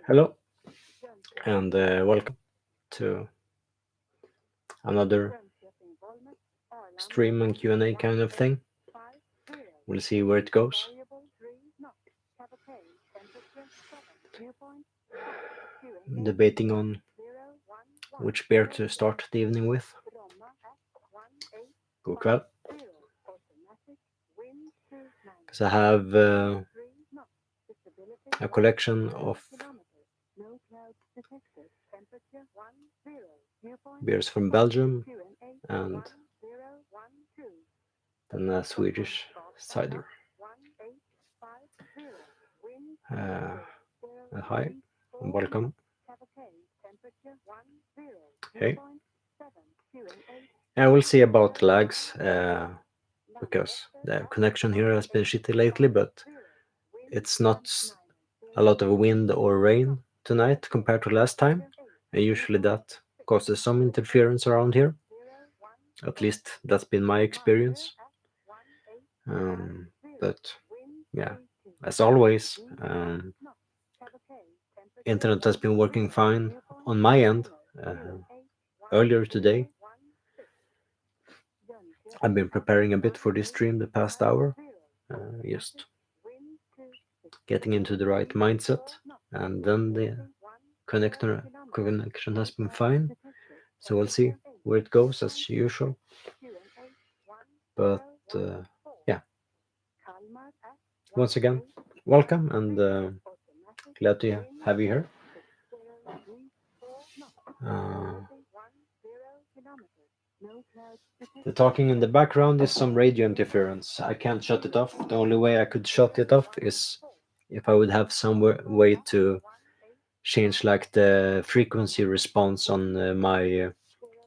Hello, and welcome to another stream and Q&A kind of thing. We'll see where it goes. Debating on which beer to start the evening with. God kväll. Because I have a collection of beers from Belgium and then a Swedish cider. Hi, welcome. Hey. I will see about lags because the connection here has been shitty lately, but it's not a lot of wind or rain tonight compared to last time. And usually that causes some interference around here. At least that's been my experience. But yeah, as always, internet has been working fine on my end. Earlier today, I've been preparing a bit for this stream the past hour, just getting into the right mindset, and then the connection has been fine. So we'll see where it goes as usual. But yeah, once again, welcome and glad to have you here. The talking in the background is some radio interference. I can't shut it off. The only way I could shut it off is if I would have some way to change like the frequency response on my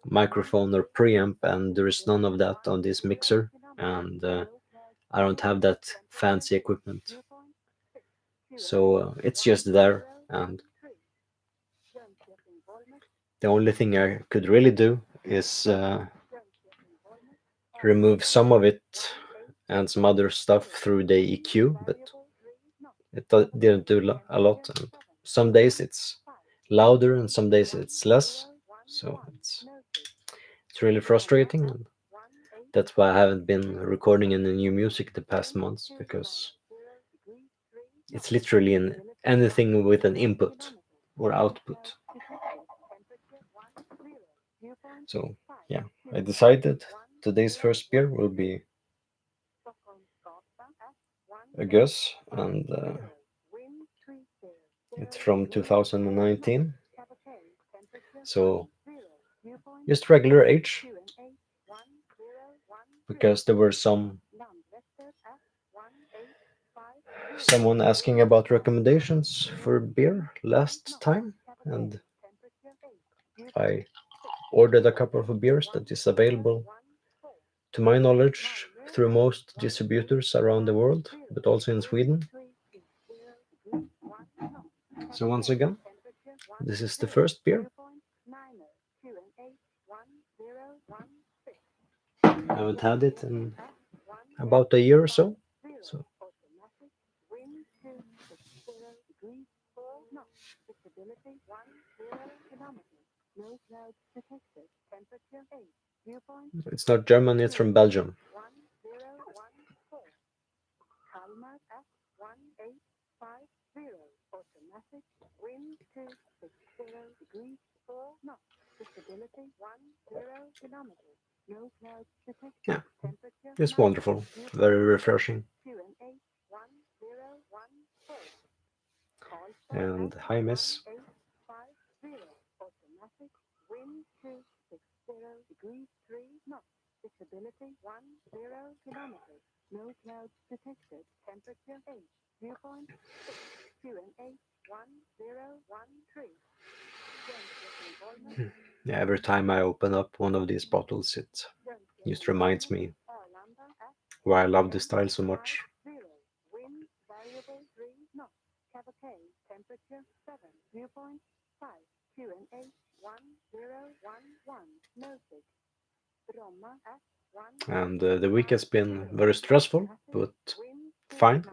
microphone or preamp, and there is none of that on this mixer, and I don't have that fancy equipment. So it's just there, and the only thing I could really do is remove some of it and some other stuff through the EQ, but it didn't do a lot. And some days it's louder and some days it's less, so it's really frustrating. And that's why I haven't been recording any new music the past months, because it's literally anything with an input or output. So yeah, I decided today's first beer will be a guess, and it's from 2019. So just regular age, because there were someone asking about recommendations for beer last time, and I ordered a couple of beers that is available, to my knowledge, through most distributors around the world, but also in Sweden. So once again, this is the first beer. I haven't had it in about a year or so. It's not German, it's from Belgium. Yeah, it's wonderful, very refreshing. And hi, miss. Yeah, every time I open up one of these bottles, it just reminds me why I love this style so much. And the week has been very stressful, but fine,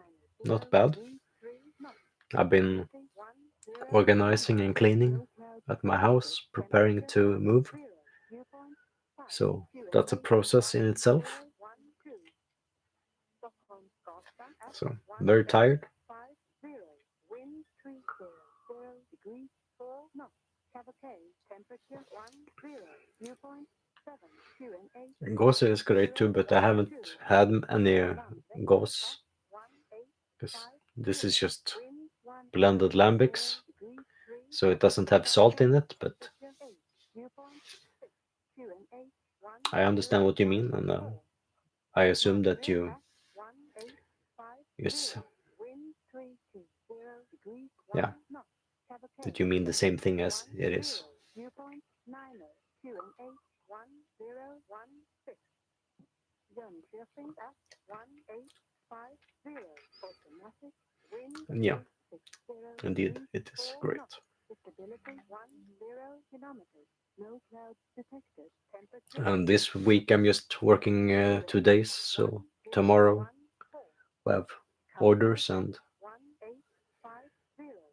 not bad. I've been organizing and cleaning at my house, preparing to move. So that's a process in itself. So very tired. Gauze is great too, but I haven't had any gauze because this is just blended lambics, so it doesn't have salt in it. But I understand what you mean, and I assume that you yes, yeah, that you mean the same thing as it is. And yeah, indeed, it is great. And this week I'm just working 2 days, so tomorrow we have orders and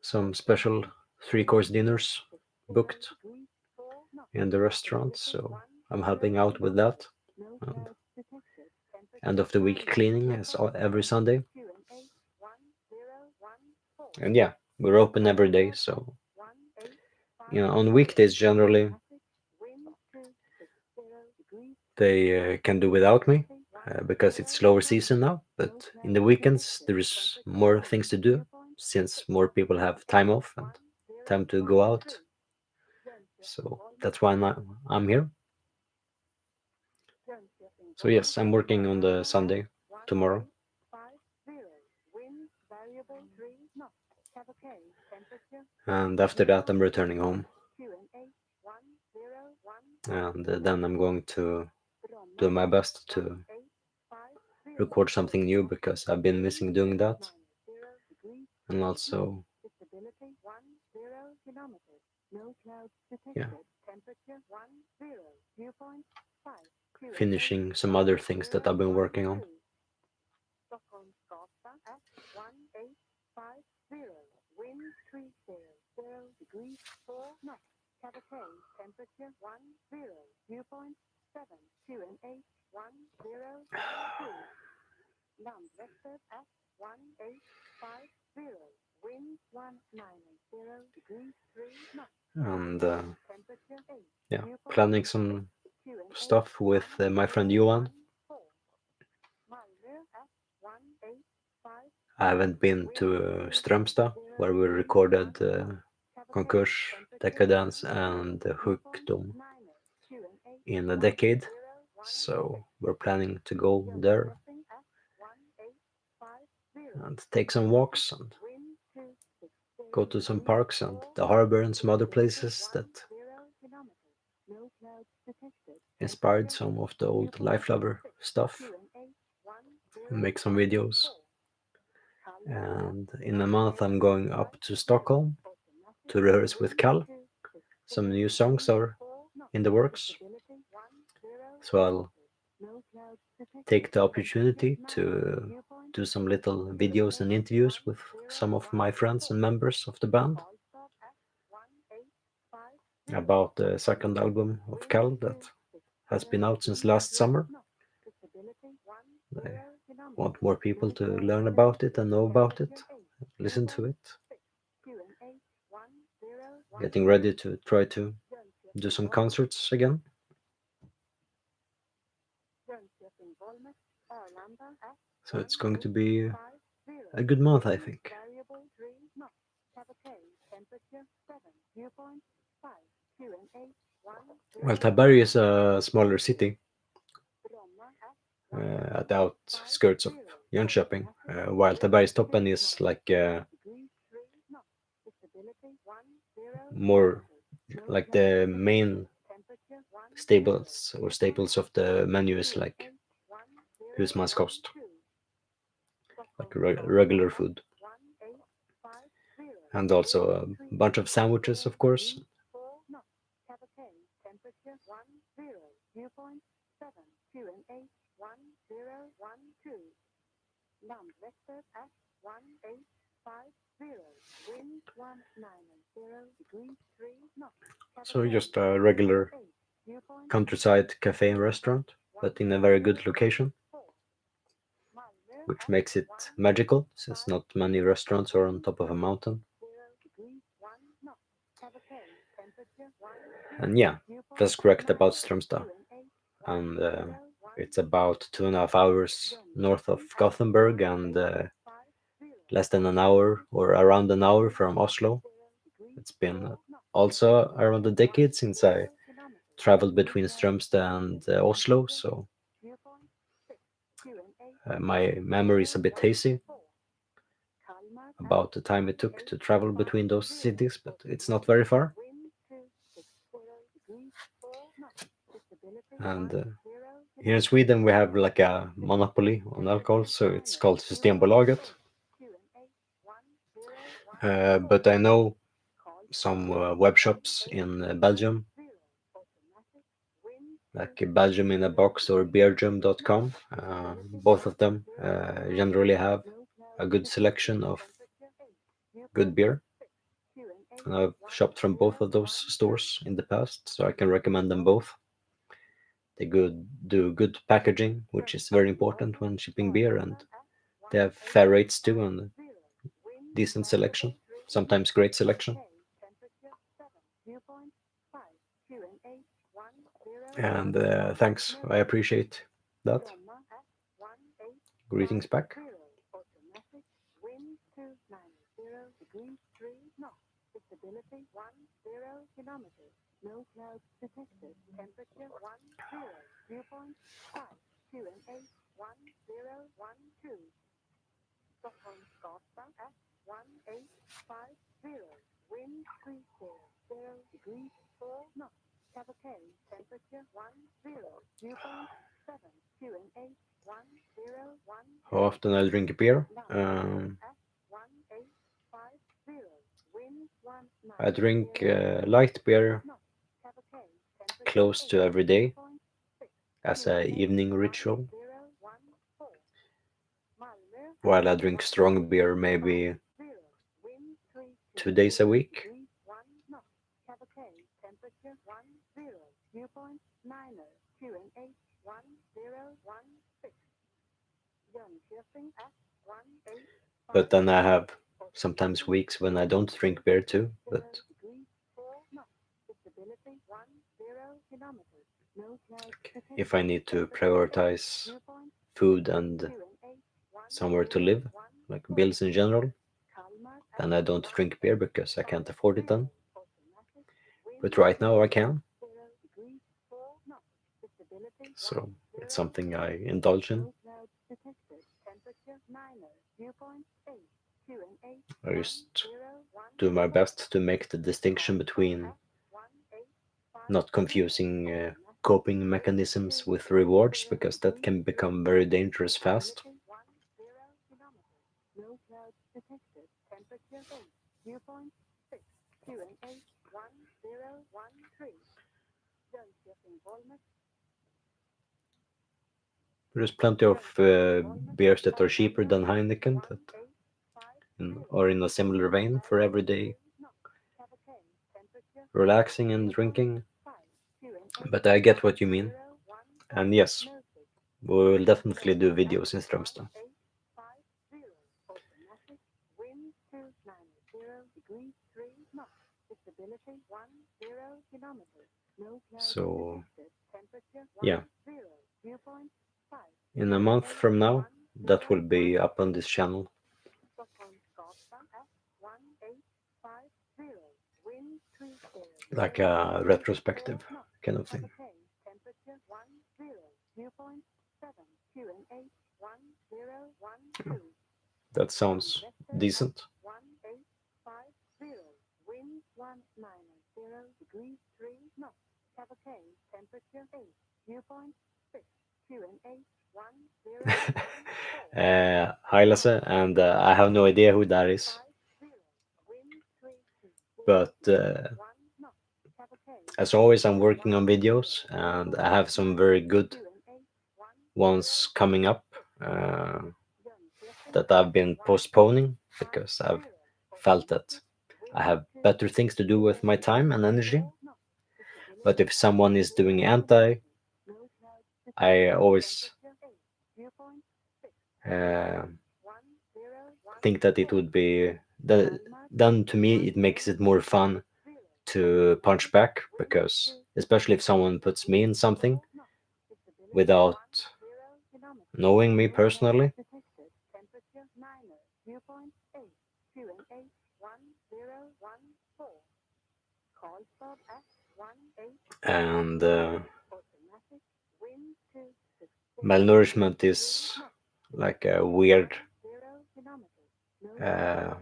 some special three-course dinners booked in the restaurant, so I'm helping out with that. And end of the week cleaning is every Sunday. And yeah, we're open every day, so on weekdays generally they can do without me because it's slower season now. But in the weekends there is more things to do since more people have time off and time to go out. So that's why I'm here. So yes, I'm working on the Sunday tomorrow. And after that I'm returning home. And then I'm going to do my best to record something new because I've been missing doing that. And also, yeah, finishing some other things that I've been working on. And yeah, planning some stuff with my friend Johan. I haven't been to Strömstad, where we recorded Konkurs, Decadence, and Sjukdom in a decade. So we're planning to go there and take some walks and go to some parks and the harbor and some other places that inspired some of the old Life Lover stuff. Make some videos. And in a month, I'm going up to Stockholm to rehearse with Cal. Some new songs are in the works. So I'll take the opportunity to do some little videos and interviews with some of my friends and members of the band about the second album of Cal that has been out since last summer. I want more people to learn about it and know about it, listen to it. Getting ready to try to do some concerts again. So it's going to be a good month, I think. Well, Taberg is a smaller city at the outskirts of Jönköping, while Tabergstoppen is like more like the main staples of the menu is like husmanskost, like regular food, and also a bunch of sandwiches, of course. So just a regular countryside cafe and restaurant, but in a very good location, which makes it magical, since not many restaurants are on top of a mountain. And yeah, that's correct about Strömstad. And it's about 2.5 hours north of Gothenburg and less than an hour or around an hour from Oslo. It's been also around a decade since I traveled between Strömstad and Oslo, so my memory is a bit hazy about the time it took to travel between those cities, but it's not very far. And here in Sweden, we have like a monopoly on alcohol, so it's called Systembolaget. But I know some web shops in Belgium, like Belgium in a Box or beerjum.com. Both of them generally have a good selection of good beer. And I've shopped from both of those stores in the past, so I can recommend them both. They do good packaging, which is very important when shipping beer, and they have fair rates too and decent selection, sometimes great selection. And thanks, I appreciate that. Greetings back. How often I drink beer? I drink light beer close to every day as a evening ritual, while I drink strong beer maybe 2 days a week. But then I have sometimes weeks when I don't drink beer too. But if I need to prioritize food and somewhere to live, like bills in general, then I don't drink beer because I can't afford it then. But right now I can, so it's something I indulge in. I just do my best to make the distinction between not confusing coping mechanisms with rewards, because that can become very dangerous fast. There's plenty of beers that are cheaper than Heineken that are in a similar vein for everyday relaxing and drinking. But I get what you mean. And yes, we will definitely do videos in Strömstad. So, yeah, in a month from now, that will be up on this channel. Like a retrospective kind of thing. That sounds decent. Hi Lasse, and I have no idea who that is. But as always, I'm working on videos, and I have some very good ones coming up uh, that I've been postponing because I've felt that I have better things to do with my time and energy. But if someone is doing anti, I always uh, think that it would be then to me it makes it more fun to punch back, because especially if someone puts me in something without knowing me personally, and malnourishment is like a weird uh,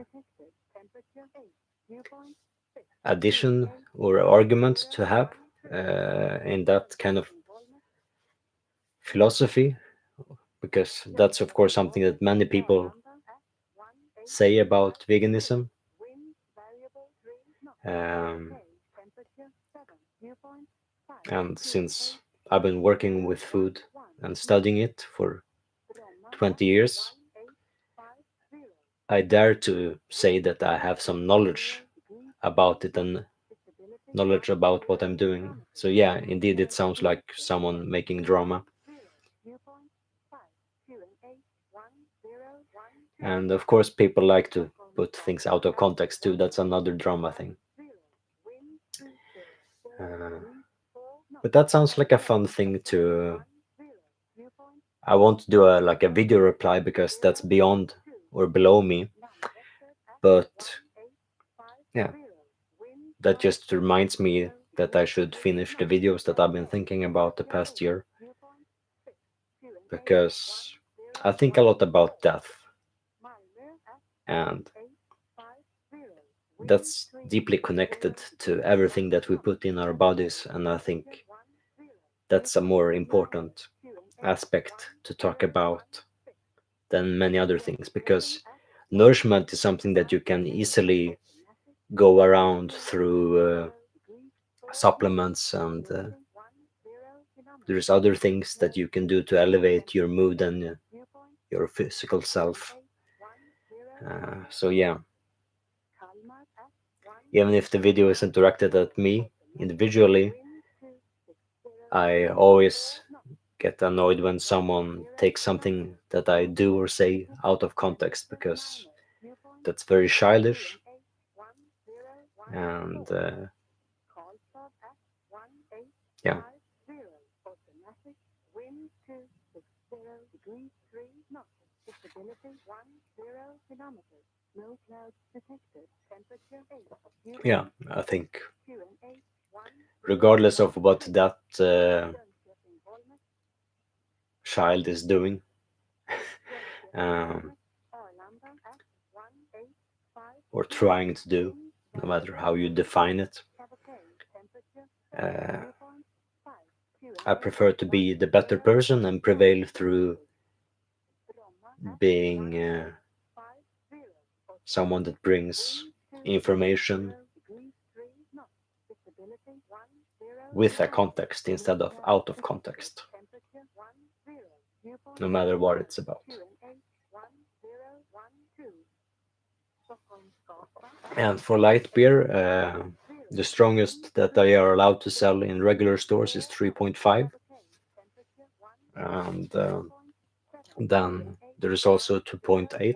addition or argument to have in that kind of philosophy, because that's of course something that many people say about veganism. Um, and since I've been working with food and studying it for 20 years, I dare to say that I have some knowledge about it and knowledge about what I'm doing. So yeah, indeed, it sounds like someone making drama. And of course, people like to put things out of context too. That's another drama thing. Uh, but that sounds like a fun thing to. I won't do a like a video reply because that's beyond or below me. But yeah, that just reminds me that I should finish the videos that I've been thinking about the past year, because I think a lot about death, and that's deeply connected to everything that we put in our bodies. And I think that's a more important aspect to talk about than many other things, because nourishment is something that you can easily go around through supplements, and there's other things that you can do to elevate your mood and your physical self. So yeah, even if the video isn't directed at me individually, I always get annoyed when someone takes something that I do or say out of context, because that's very childish, and yeah. Yeah, I think regardless of what that child is doing, um, or trying to do, no matter how you define it, uh, I prefer to be the better person and prevail through being someone that brings information with a context instead of out of context, no matter what it's about. And for light beer, the strongest that they are allowed to sell in regular stores is 3.5, and then there is also 2.8,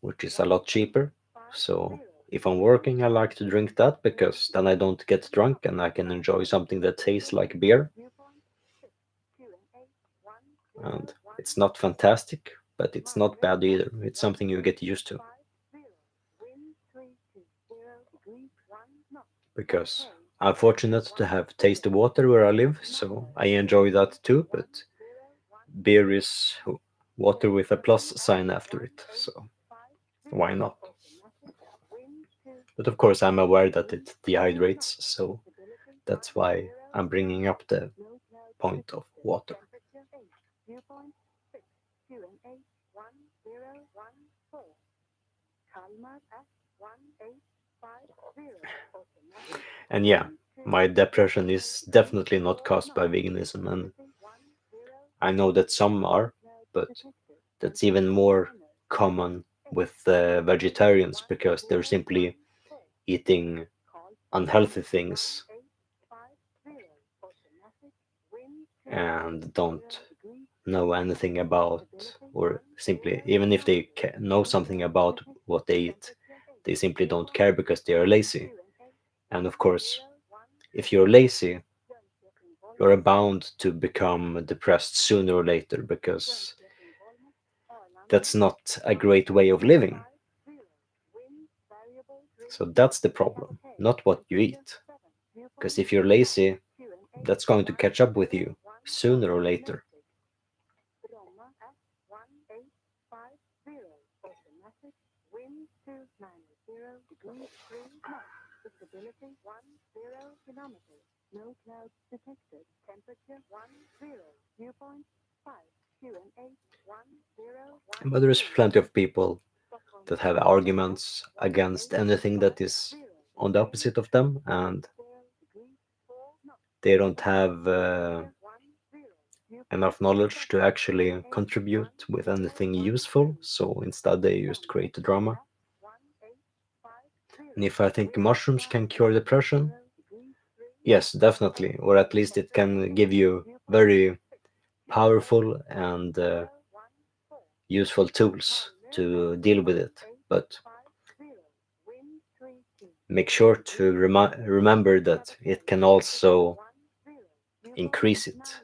which is a lot cheaper. So if I'm working, I like to drink that because then I don't get drunk and I can enjoy something that tastes like beer. And it's not fantastic, but it's not bad either. It's something you get used to. Because I'm fortunate to have tasty water where I live, so I enjoy that too. But beer is water with a plus sign after it, so why not? But of course, I'm aware that it dehydrates, so that's why I'm bringing up the point of water. And yeah, My depression is definitely not caused by veganism, and I know that some are, but that's even more common with vegetarians because they're simply eating unhealthy things and don't know anything about, or simply, even if they know something about what they eat, they simply don't care because they are lazy. And of course, if you're lazy, you're bound to become depressed sooner or later because that's not a great way of living. So that's the problem, not what you eat. Because if you're lazy, that's going to catch up with you sooner or later. But there's plenty of people that have arguments against anything that is on the opposite of them, and they don't have enough knowledge to actually contribute with anything useful, so instead they just create drama. And if I think mushrooms can cure depression, yes, definitely, or at least it can give you very powerful and useful tools to deal with it. But make sure to remember that it can also increase it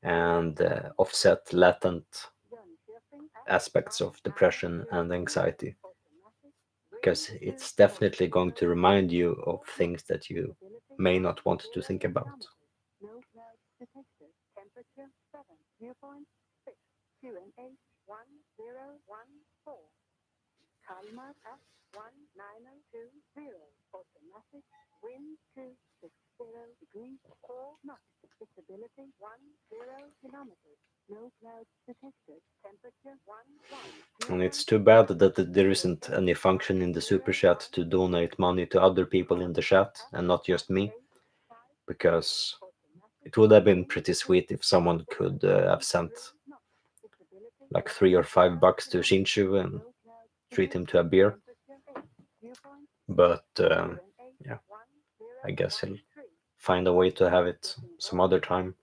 and offset latent aspects of depression and anxiety, because it's definitely going to remind you of things that you may not want to think about. And it's too bad that there isn't any function in the super chat to donate money to other people in the chat and not just me, because it would have been pretty sweet if someone could have sent like $3 or $5 to Shinshu and treat him to a beer. But yeah, I guess he'll find a way to have it some other time.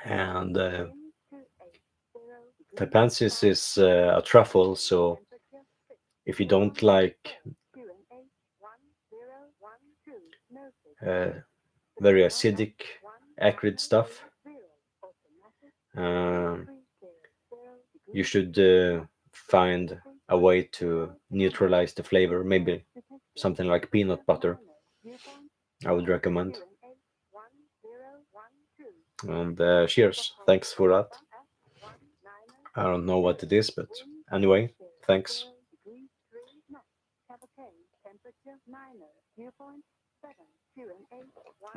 And Tapensis is a truffle, so if you don't like uh, very acidic, acrid stuff, uh, you should find a way to neutralize the flavor. Maybe something like peanut butter, I would recommend. And cheers. Thanks for that. I don't know what it is, but anyway, thanks.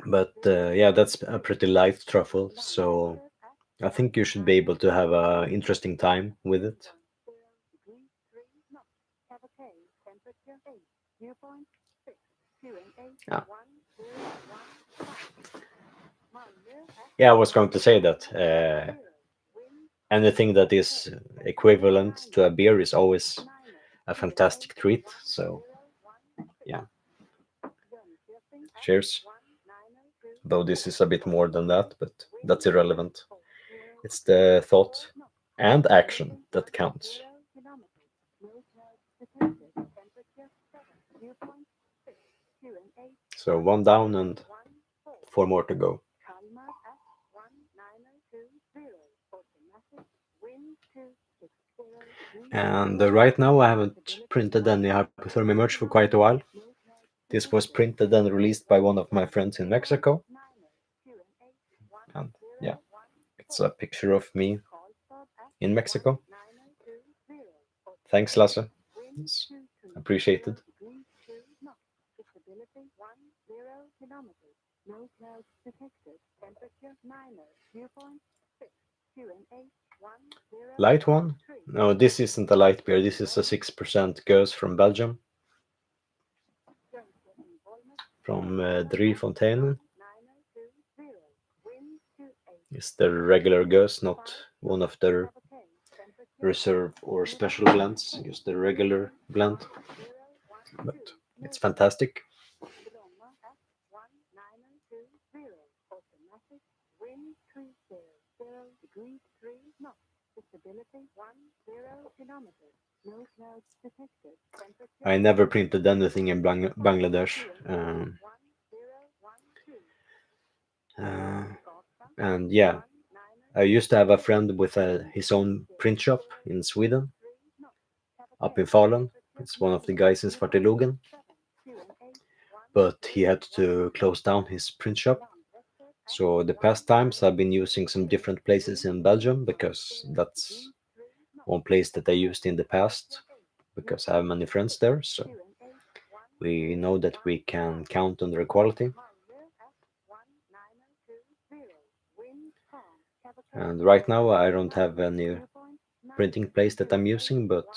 But yeah, that's a pretty light truffle, so I think you should be able to have a interesting time with it. Yeah. Yeah, I was going to say that anything that is equivalent to a beer is always a fantastic treat. So yeah, cheers. Though this is a bit more than that, but that's irrelevant. It's the thought and action that counts. So one down and four more to go. And right now I haven't printed any hypothermia merch for quite a while. This was printed and released by one of my friends in Mexico. And yeah, it's a picture of me in Mexico. Thanks, Lasse. It's appreciated. Light one? No, this isn't a light beer. This is a 6% Goes from Belgium, from Driefonteinen. It's the regular Goes, not one of their reserve or special blends. Just the regular blend, but it's fantastic. I never printed anything in Bangladesh. Uh, and yeah, I used to have a friend with his own print shop in Sweden, up in Falun. It's one of the guys in Svartelogen, but he had to close down his print shop. So the past times I've been using some different places in Belgium because that's one place that I used in the past because I have many friends there. So we know that we can count on their quality. And right now I don't have any printing place that I'm using, but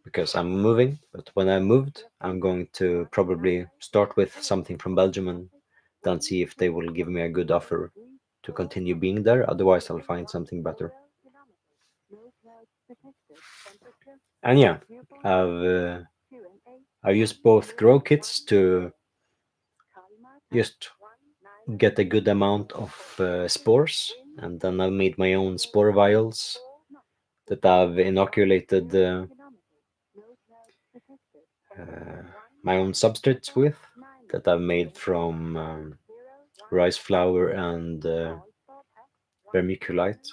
because I'm moving. But when I moved, I'm going to probably start with something from Belgium and then see if they will give me a good offer to continue being there. Otherwise, I'll find something better. And yeah, I've uh, I use both grow kits to just get a good amount of spores, and then I've made my own spore vials that I've inoculated uh, my own substrates with that I've made from rice flour and vermiculite.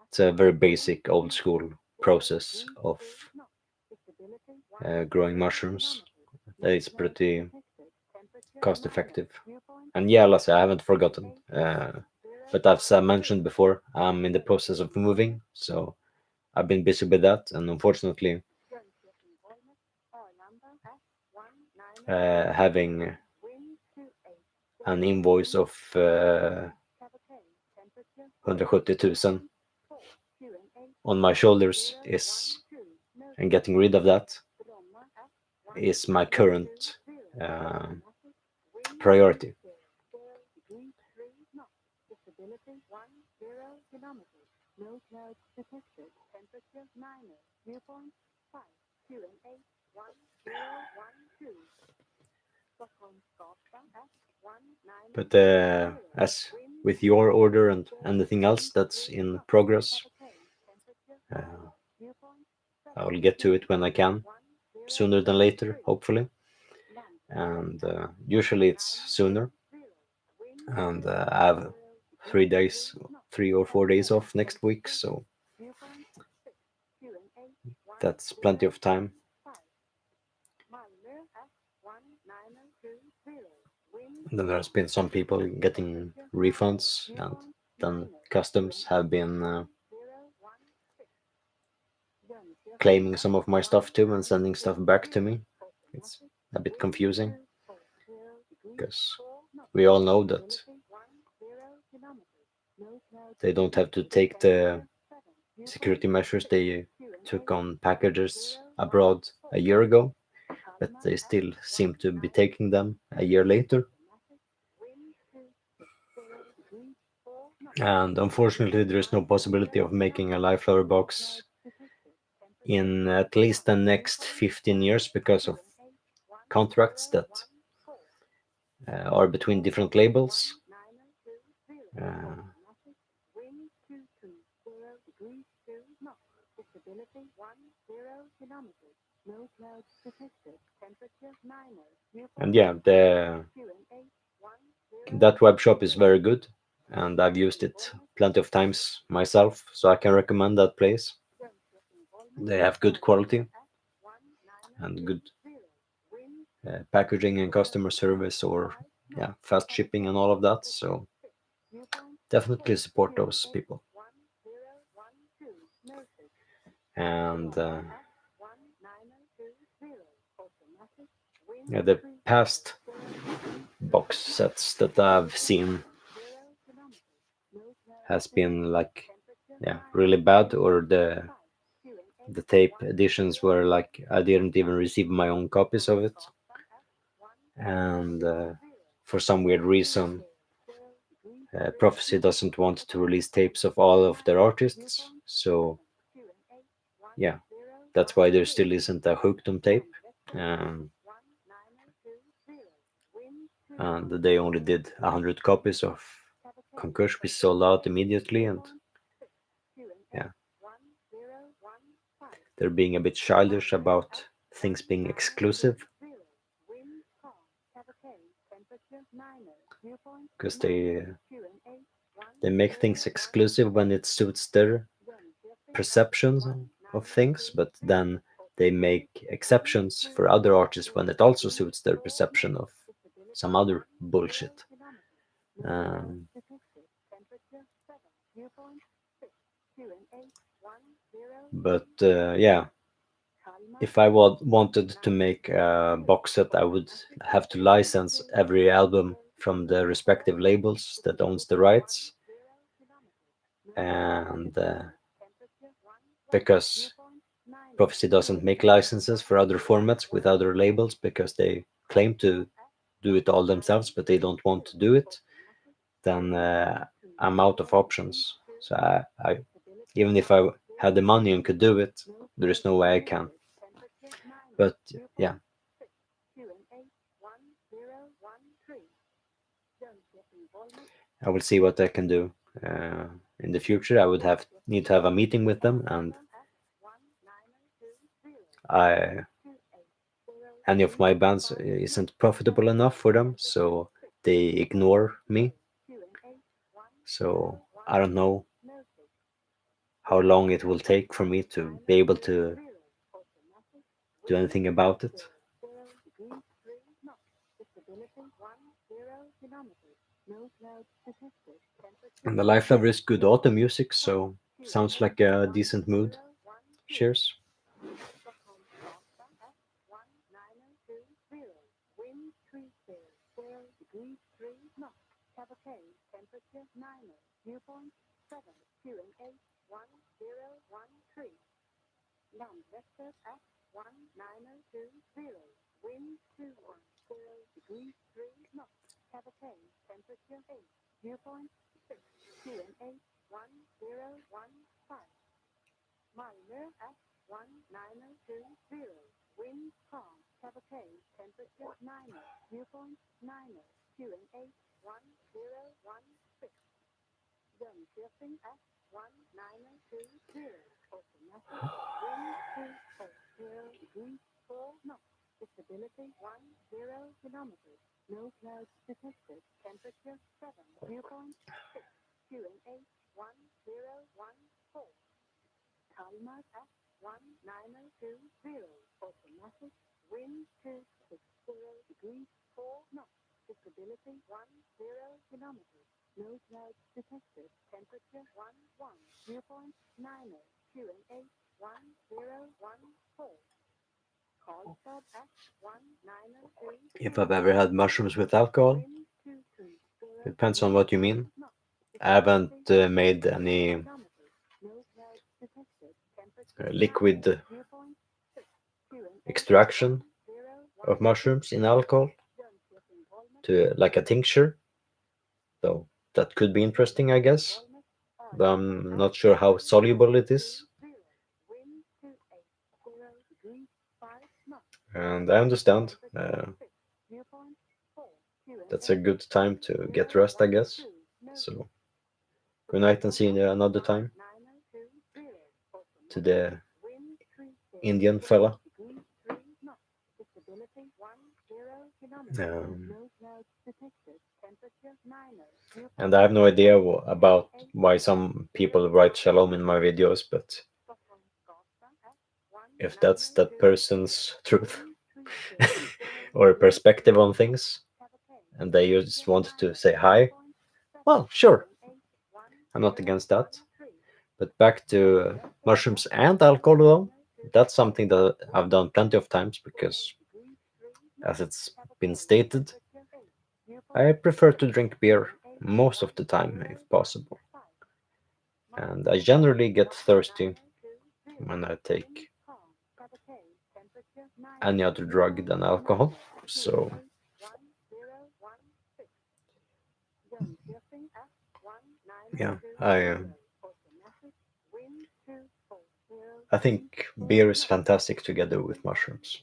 It's a very basic old school process of growing mushrooms that is pretty cost effective. And yeah, Lasse, I haven't forgotten. But as I mentioned before, I'm in the process of moving, so I've been busy with that, and unfortunately, having an invoice of 170,000 on my shoulders is, and getting rid of that is my current uh, priority. But as with your order and anything else that's in progress, uh, I will get to it when I can, sooner than later, hopefully. And usually it's sooner. And I have 3 days, 3 or 4 days off next week, so that's plenty of time. And then there's been some people getting refunds, and then customs have been claiming some of my stuff too and sending stuff back to me. It's a bit confusing because we all know that they don't have to take the security measures they took on packages abroad a year ago, but they still seem to be taking them a year later. And unfortunately, there is no possibility of making a live flower box in at least the next 15 years because of contracts that are between different labels. Uh, and yeah, the that web shop is very good, and I've used it plenty of times myself, so I can recommend that place. They have good quality and good packaging and customer service, or yeah, fast shipping and all of that. So definitely support those people. And yeah, the past box sets that I've seen has been like yeah, really bad, or the tape editions were like I didn't even receive my own copies of it, and for some weird reason, Prophecy doesn't want to release tapes of all of their artists. So yeah, that's why there still isn't a Hooked tape, um, and they only did 100 copies of Concurs, which sold out immediately, and yeah, they're being a bit childish about things being exclusive because they make things exclusive when it suits their perceptions of things, but then they make exceptions for other artists when it also suits their perception of some other bullshit. Um, but yeah, if I wanted to make a box set, I would have to license every album from the respective labels that owns the rights, and because Prophecy doesn't make licenses for other formats with other labels because they claim to do it all themselves, but they don't want to do it, then I'm out of options. So I even if I had the money and could do it, there is no way I can. But yeah, I will see what I can do in the future. I would have need to have a meeting with them, and I any of my bands isn't profitable enough for them, so they ignore me. So I don't know how long it will take for me to be able to do anything about it. And the Life Lover is good auto music, so sounds like a decent mood. Cheers. If I've ever had mushrooms with alcohol, depends on what you mean. I haven't made any liquid extraction of mushrooms in alcohol to like a tincture, though that could be interesting, I guess. But I'm not sure how soluble it is. And I understand. That's a good time to get rest, I guess. So, good night and see you another time to the Indian fella. Um, and I have no idea about why some people write shalom in my videos, but if that's that person's truth or perspective on things, and they just want to say hi, well, sure, I'm not against that. But back to mushrooms and alcohol, though, that's something that I've done plenty of times because, as it's been stated, I prefer to drink beer most of the time if possible. and I generally get thirsty when I take any other drug than alcohol. So yeah, I think beer is fantastic together with mushrooms.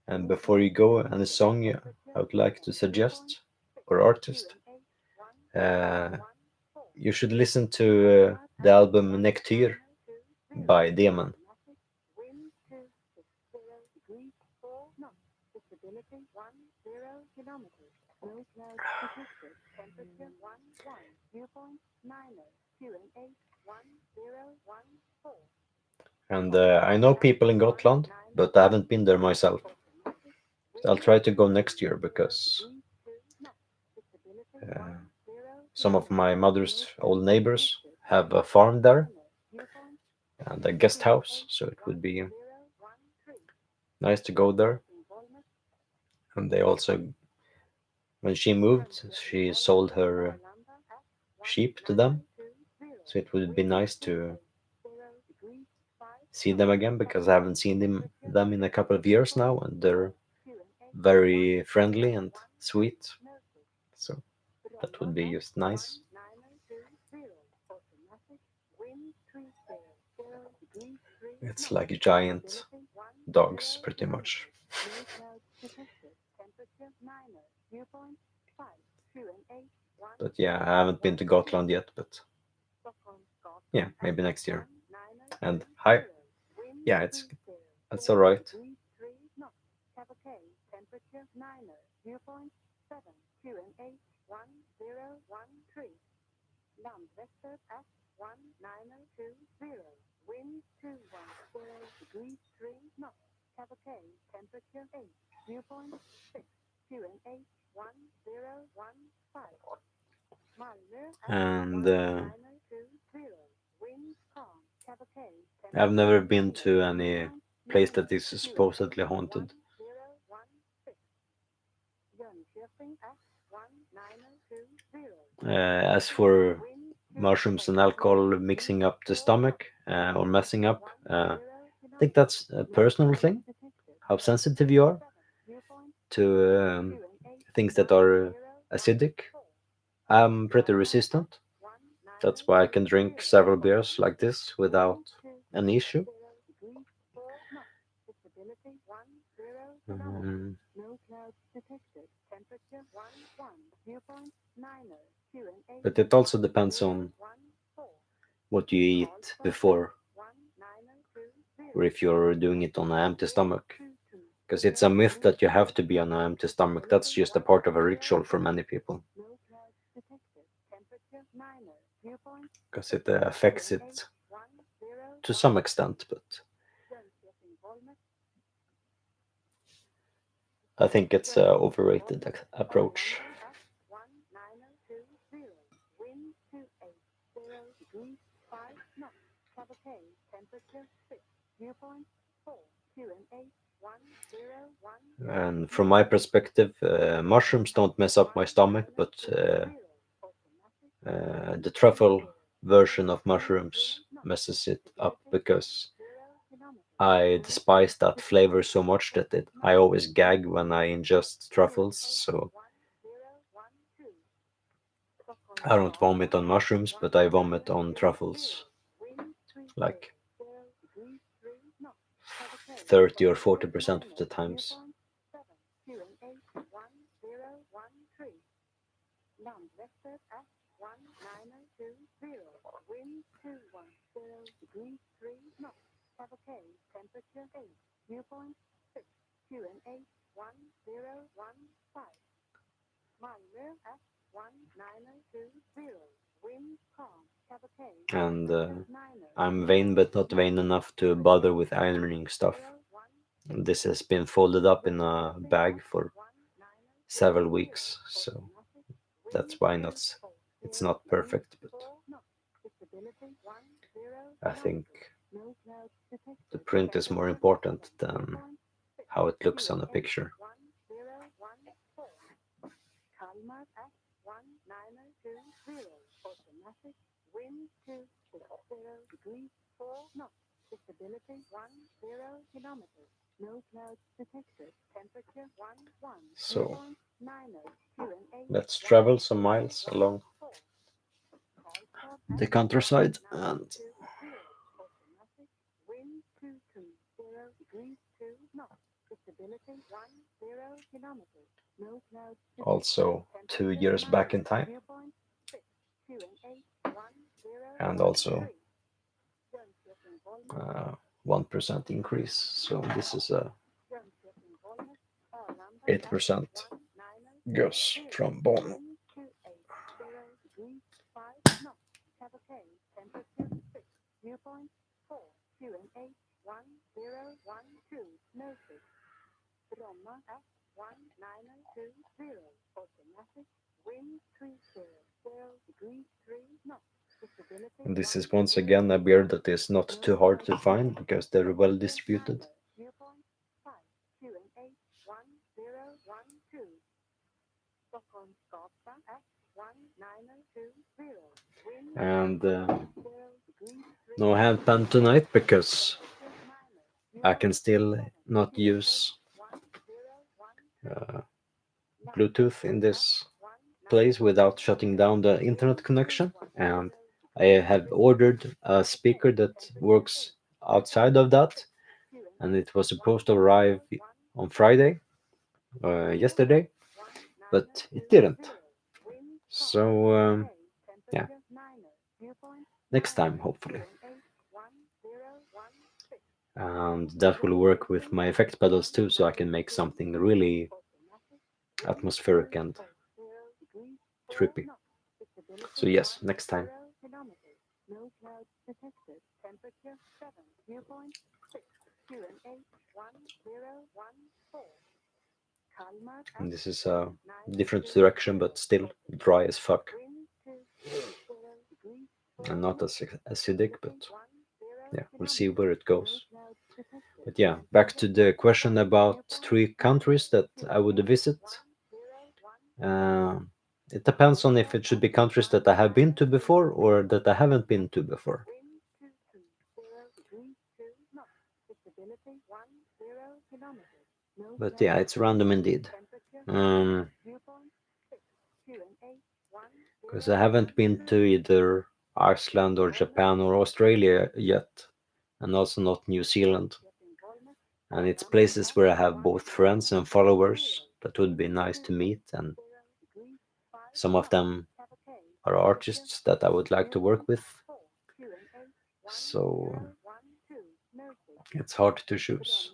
And before you go, any song I would like to suggest or artist, uh, you should listen to the album Nectar by Demon. And I know people in Gotland, but I haven't been there myself. I'll try to go next year because uh, some of my mother's old neighbors have a farm there and a guest house, so it would be nice to go there. And they also, when she moved, she sold her sheep to them, so it would be nice to see them again because I haven't seen them in a couple of years now, and they're very friendly and sweet. So that would be just nice. It's like giant dogs, pretty much. But yeah, I haven't been to Gotland yet, but yeah, maybe next year. And hi, yeah, it's all right. And I've never been to any place that is supposedly haunted. As for mushrooms and alcohol mixing up the stomach or messing up, I think that's a personal thing. How sensitive you are to things that are acidic. I'm pretty resistant. That's why I can drink several beers like this without an issue. Mm, but it also depends on what you eat before, or if you're doing it on an empty stomach. Because it's a myth that you have to be on an empty stomach. That's just a part of a ritual for many people. Because it affects it to some extent, but I think it's an overrated approach. And from my perspective, mushrooms don't mess up my stomach, but the truffle version of mushrooms messes it up because I despise that flavor so much that I always gag when I ingest truffles. So I don't vomit on mushrooms, but I vomit on truffles like 30 or 40% of the times. And I'm vain but not vain enough to bother with ironing stuff. This has been folded up in a bag for several weeks, so that's why it's not perfect, but I think the print is more important than how it looks on a picture. So let's travel some miles along the countryside and also 2 years back in time and also 1% increase. So this is a 8% goes from bone. And this is once again a beer that is not too hard to find because they're well distributed. And no handpan tonight because I can still not use uh, Bluetooth in this place without shutting down the internet connection. And I have ordered a speaker that works outside of that, and it was supposed to arrive on Friday, yesterday, but it didn't. So, yeah, next time, hopefully. And that will work with my effect pedals too, so I can make something really atmospheric and trippy. So, yes, next time. And this is a different direction, but still dry as fuck. And not as acidic, but yeah, we'll see where it goes. But yeah, back to the question about 3 countries that I would visit. Uh, it depends on if it should be countries that I have been to before or that I haven't been to before. But yeah, it's random indeed. Um, because I haven't been to either Iceland or Japan or Australia yet, and also not New Zealand. And it's places where I have both friends and followers that would be nice to meet, and some of them are artists that I would like to work with. So it's hard to choose.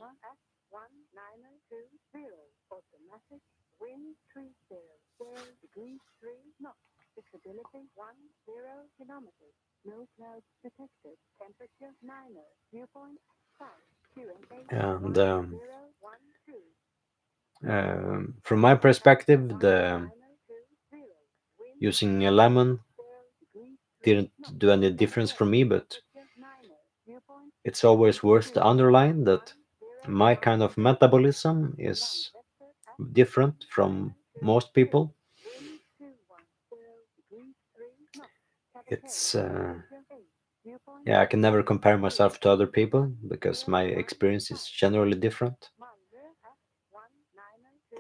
And from my perspective, the using a lemon didn't do any difference for me, but it's always worth to underline that my kind of metabolism is different from most people. It's yeah, I can never compare myself to other people because my experience is generally different,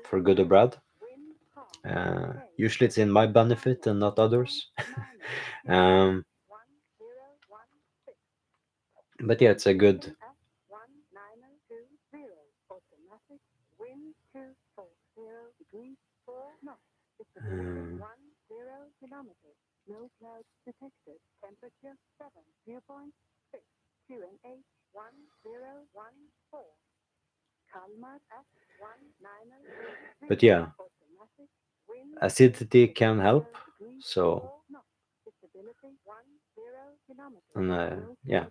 for good or bad. Usually it's in my benefit and not others. um, but yeah, it's a good. um, but yeah, acidity can help. So, and yeah,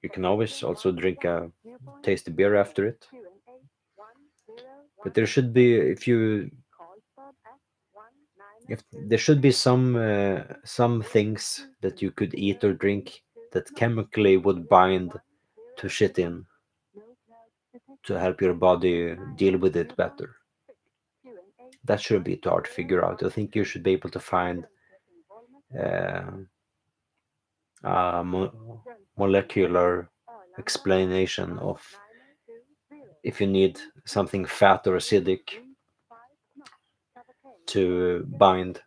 you can always also drink a tasty beer after it. But there should be, if there should be some things that you could eat or drink that chemically would bind to shit in to help your body deal with it better. That shouldn't be too hard to figure out. I think you should be able to find uh, molecular explanation of if you need something fat or acidic to bind,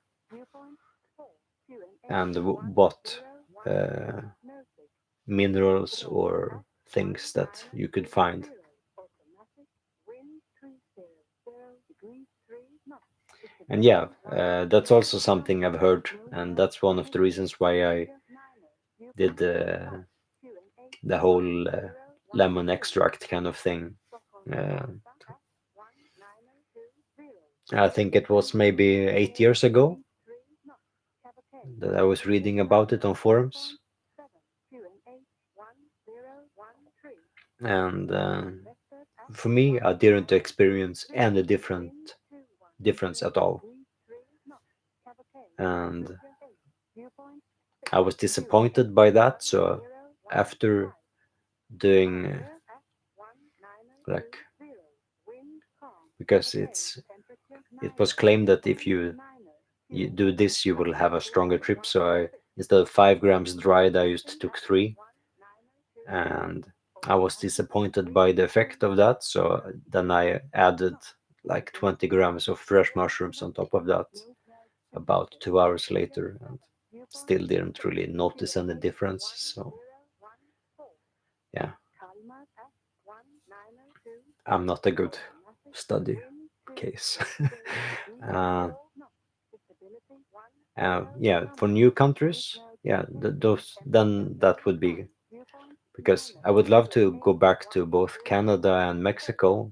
and what uh, minerals or things that you could find. And yeah, that's also something I've heard, and that's one of the reasons why I did the whole lemon extract kind of thing. Uh, I think it was maybe 8 years ago that I was reading about it on forums, and for me, I didn't experience any difference at all, and I was disappointed by that. So after doing like because it was claimed that if you do this you will have a stronger trip, so I, instead of 5 grams dried, I used took 3, and I was disappointed by the effect of that, so then I added like 20 grams of fresh mushrooms on top of that about 2 hours later, and still didn't really notice any difference. So yeah, I'm not a good study case. uh, yeah, for new countries, yeah, those, then that would be, because I would love to go back to both Canada and Mexico,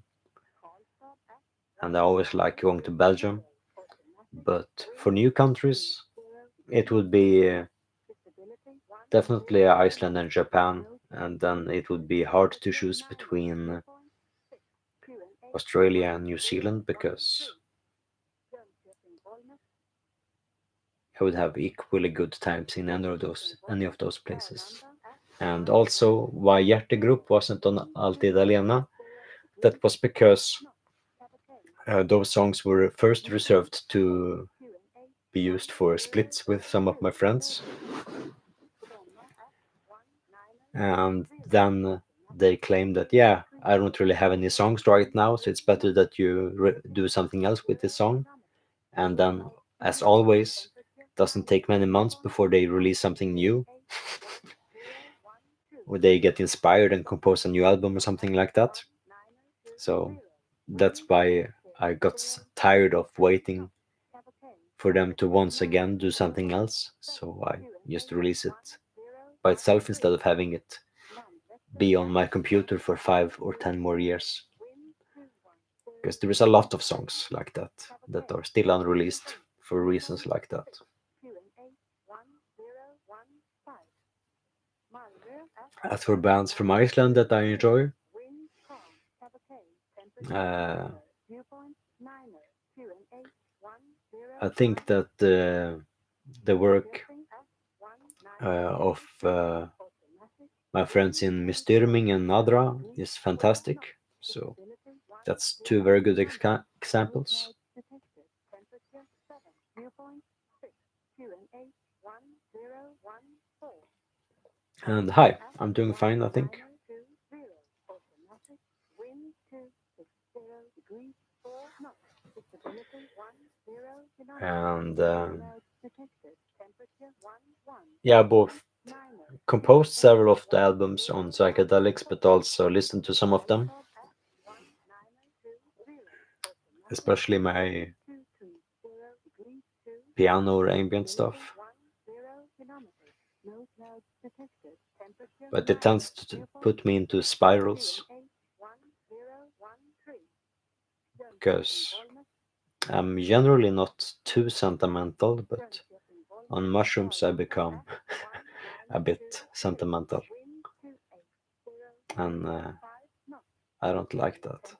and I always like going to Belgium. But for new countries, it would be definitely Iceland and Japan, and then it would be hard to choose between Australia and New Zealand because I would have equally good times in any of those places. And also, why Group wasn't on Alta Italiana, that was because those songs were first reserved to be used for splits with some of my friends, and then they claimed that, yeah, I don't really have any songs right now, so it's better that you do something else with this song. And then, as always, doesn't take many months before they release something new, or they get inspired and compose a new album or something like that. So that's why I got tired of waiting for them to once again do something else. So I just release it by itself instead of having it be on my computer for 5 or 10 more years. Because there is a lot of songs like that that are still unreleased for reasons like that. As for bands from Iceland that I enjoy, uh, I think that the work of my friends in Mistyrming and Nadra is fantastic. So that's two very good examples. And hi, I'm doing fine, I think. And yeah, both composed several of the albums on psychedelics, but also listened to some of them, especially my piano or ambient stuff. But it tends to put me into spirals because I'm generally not too sentimental, but on mushrooms I become a bit sentimental, and I don't like that.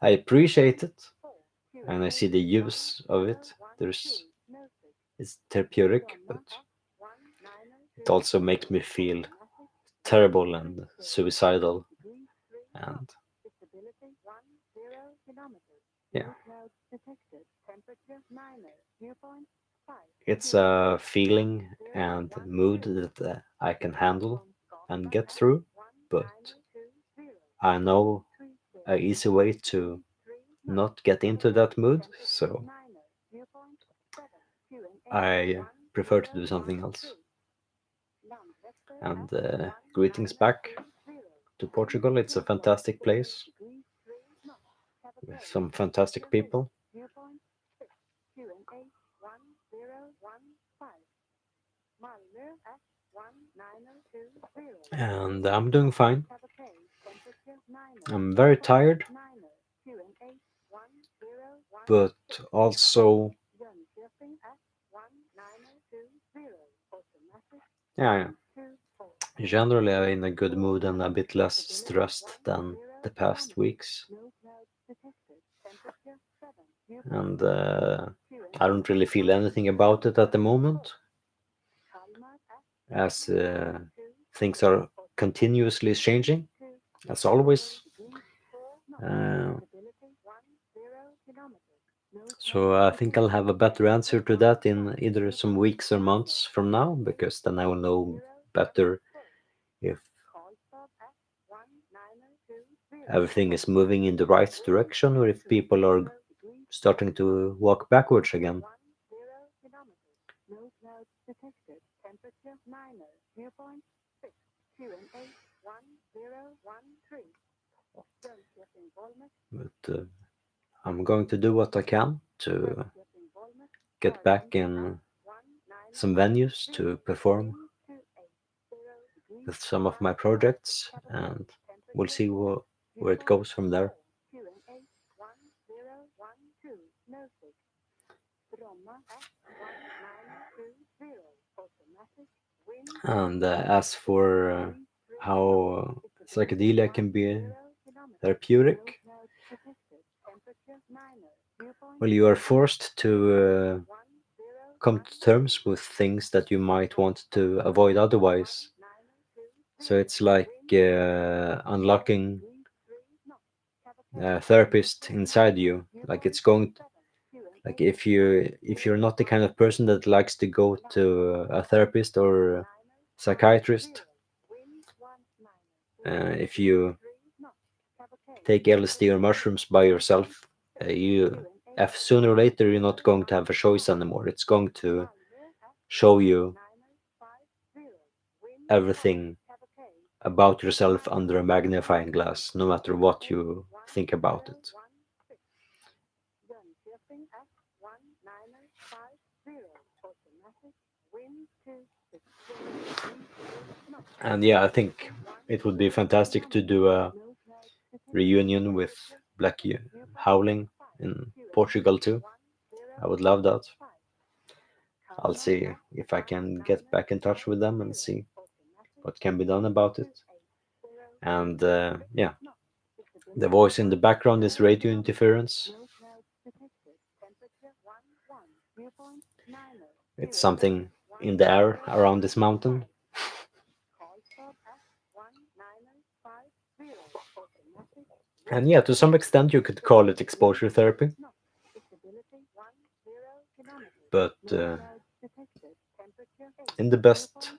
I appreciate it, and I see the use of it. It's therapeutic, but it also makes me feel terrible and suicidal, and yeah, it's a feeling and mood that I can handle and get through, but I know a easy way to not get into that mood, so I prefer to do something else. And greetings back to Portugal. It's a fantastic place with some fantastic people. And I'm doing fine. I'm very tired, but also, yeah, generally I'm in a good mood and a bit less stressed than the past weeks. And I don't really feel anything about it at the moment, as things are continuously changing, as always. Uh, so I think I'll have a better answer to that in either some weeks or months from now, because then I will know better if everything is moving in the right direction or if people are starting to walk backwards again. But I'm going to do what I can to get back in some venues to perform with some of my projects, and we'll see where it goes from there. And as for how psychedelia can be therapeutic, well, you are forced to come to terms with things that you might want to avoid otherwise. So it's like unlocking a therapist inside you. Like it's going like if you're not the kind of person that likes to go to a therapist or a psychiatrist, if you take LSD or mushrooms by yourself, you if sooner or later you're not going to have a choice anymore. It's going to show you everything about yourself under a magnifying glass, no matter what you think about it. And yeah, I think it would be fantastic to do a reunion with Black Howling in Portugal too. I would love that. I'll see if I can get back in touch with them and see what can be done about it. And yeah, the voice in the background is radio interference. It's something in the air around this mountain. And yeah, to some extent, you could call it exposure therapy. But in the best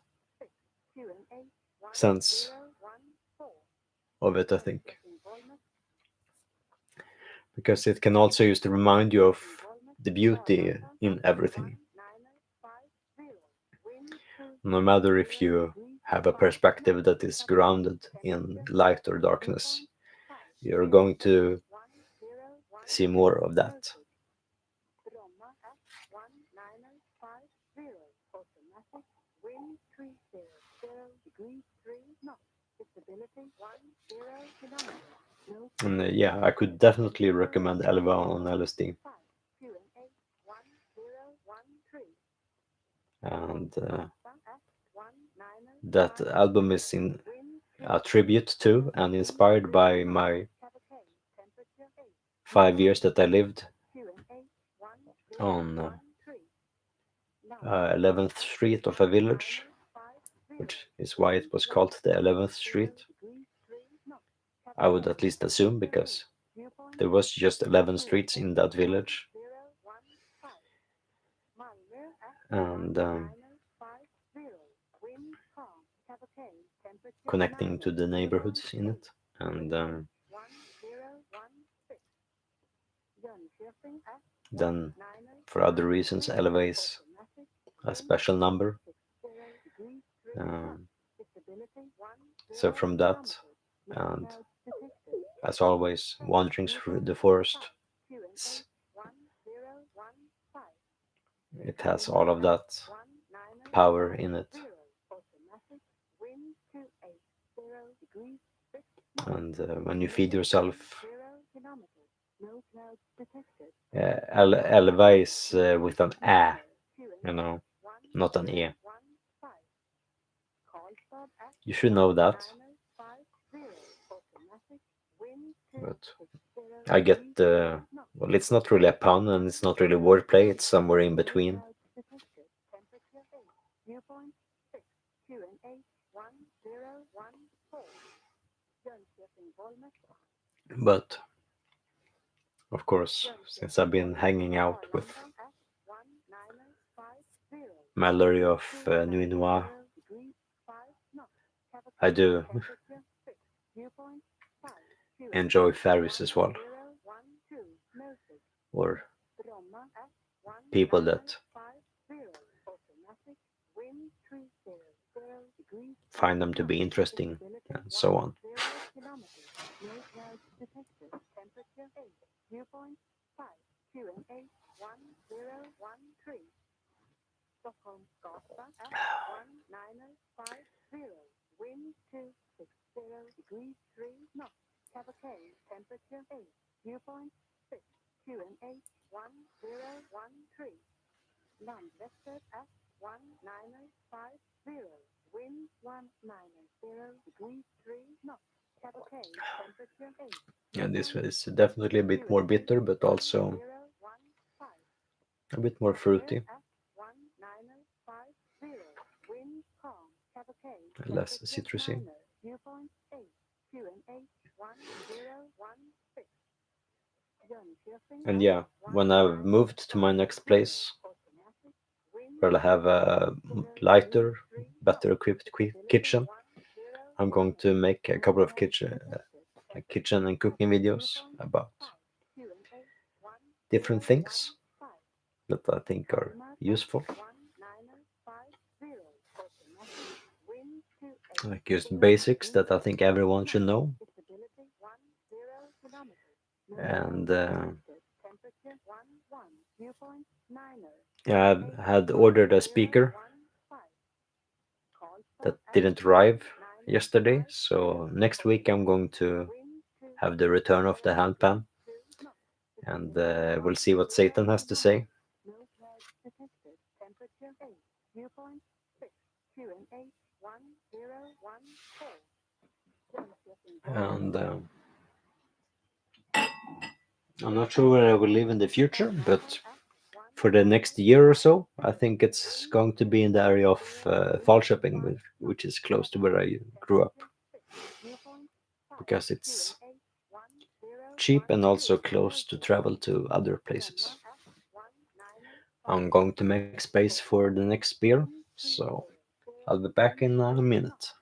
sense of it, I think. Because it can also use to remind you of the beauty in everything. No matter if you have a perspective that is grounded in light or darkness, you're going to see more of that. And yeah, I could definitely recommend Elva on LSD. And that album is in a tribute to and inspired by my 5 years that I lived on 11th Street of a village, which is why it was called the 11th Street. I would at least assume, because there was just 11 streets in that village. And connecting to the neighborhoods in it. And then for other reasons, LV is a special number. Um, so from that, and as always, wandering through the forest, it has all of that power in it. And when you feed yourself, Elva is with an ä, you know, not an e. You should know that. But I get well, it's not really a pun and it's not really wordplay. It's somewhere in between. But of course, since I've been hanging out with Mallory of Nuit Noir, I do enjoy fairies as well, or people that find them to be interesting, and so on. And this is definitely a bit more bitter, but also a bit more fruity, less citrusy. And yeah, when I've moved to my next place, where I have a lighter, better equipped kitchen, I'm going to make a couple of kitchen and cooking videos about different things that I think are useful, like just basics that I think everyone should know. And yeah, I had ordered a speaker that didn't arrive yesterday, so next week I'm going to have the return of the handpan, and we'll see what Satan has to say. And I'm not sure where I will live in the future, but for the next year or so, I think it's going to be in the area of Falköping, which is close to where I grew up, because it's cheap and also close to travel to other places. I'm going to make space for the next beer, so I'll be back in a minute.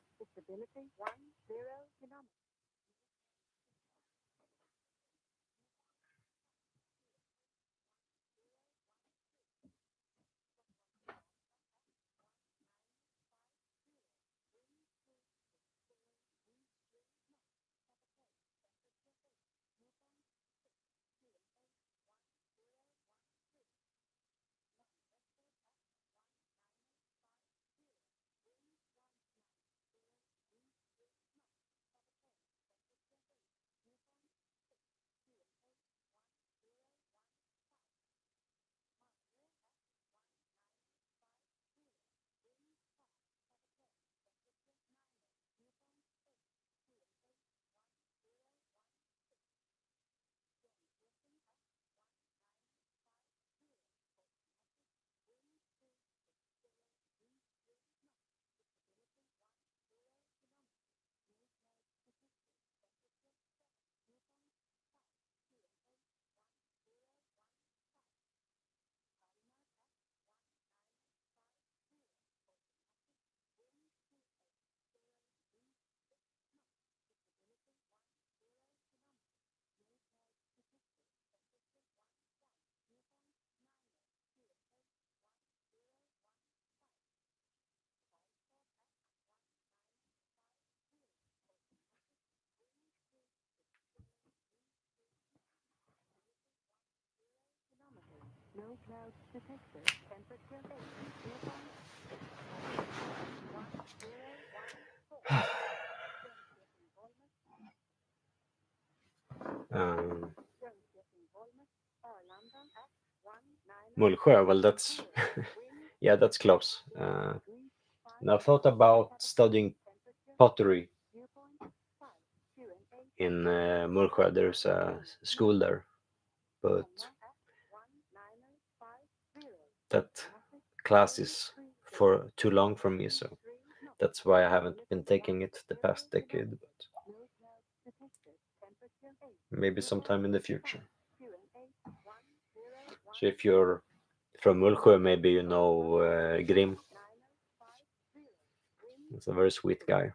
Um, Mullsjö, well, that's yeah, that's close. And I've thought about studying pottery in Mullsjö. There's a school there, but that class is for too long for me, so that's why I haven't been taking it the past decade. But maybe sometime in the future. So if you're from Mullsjö, maybe you know Grim. He's a very sweet guy.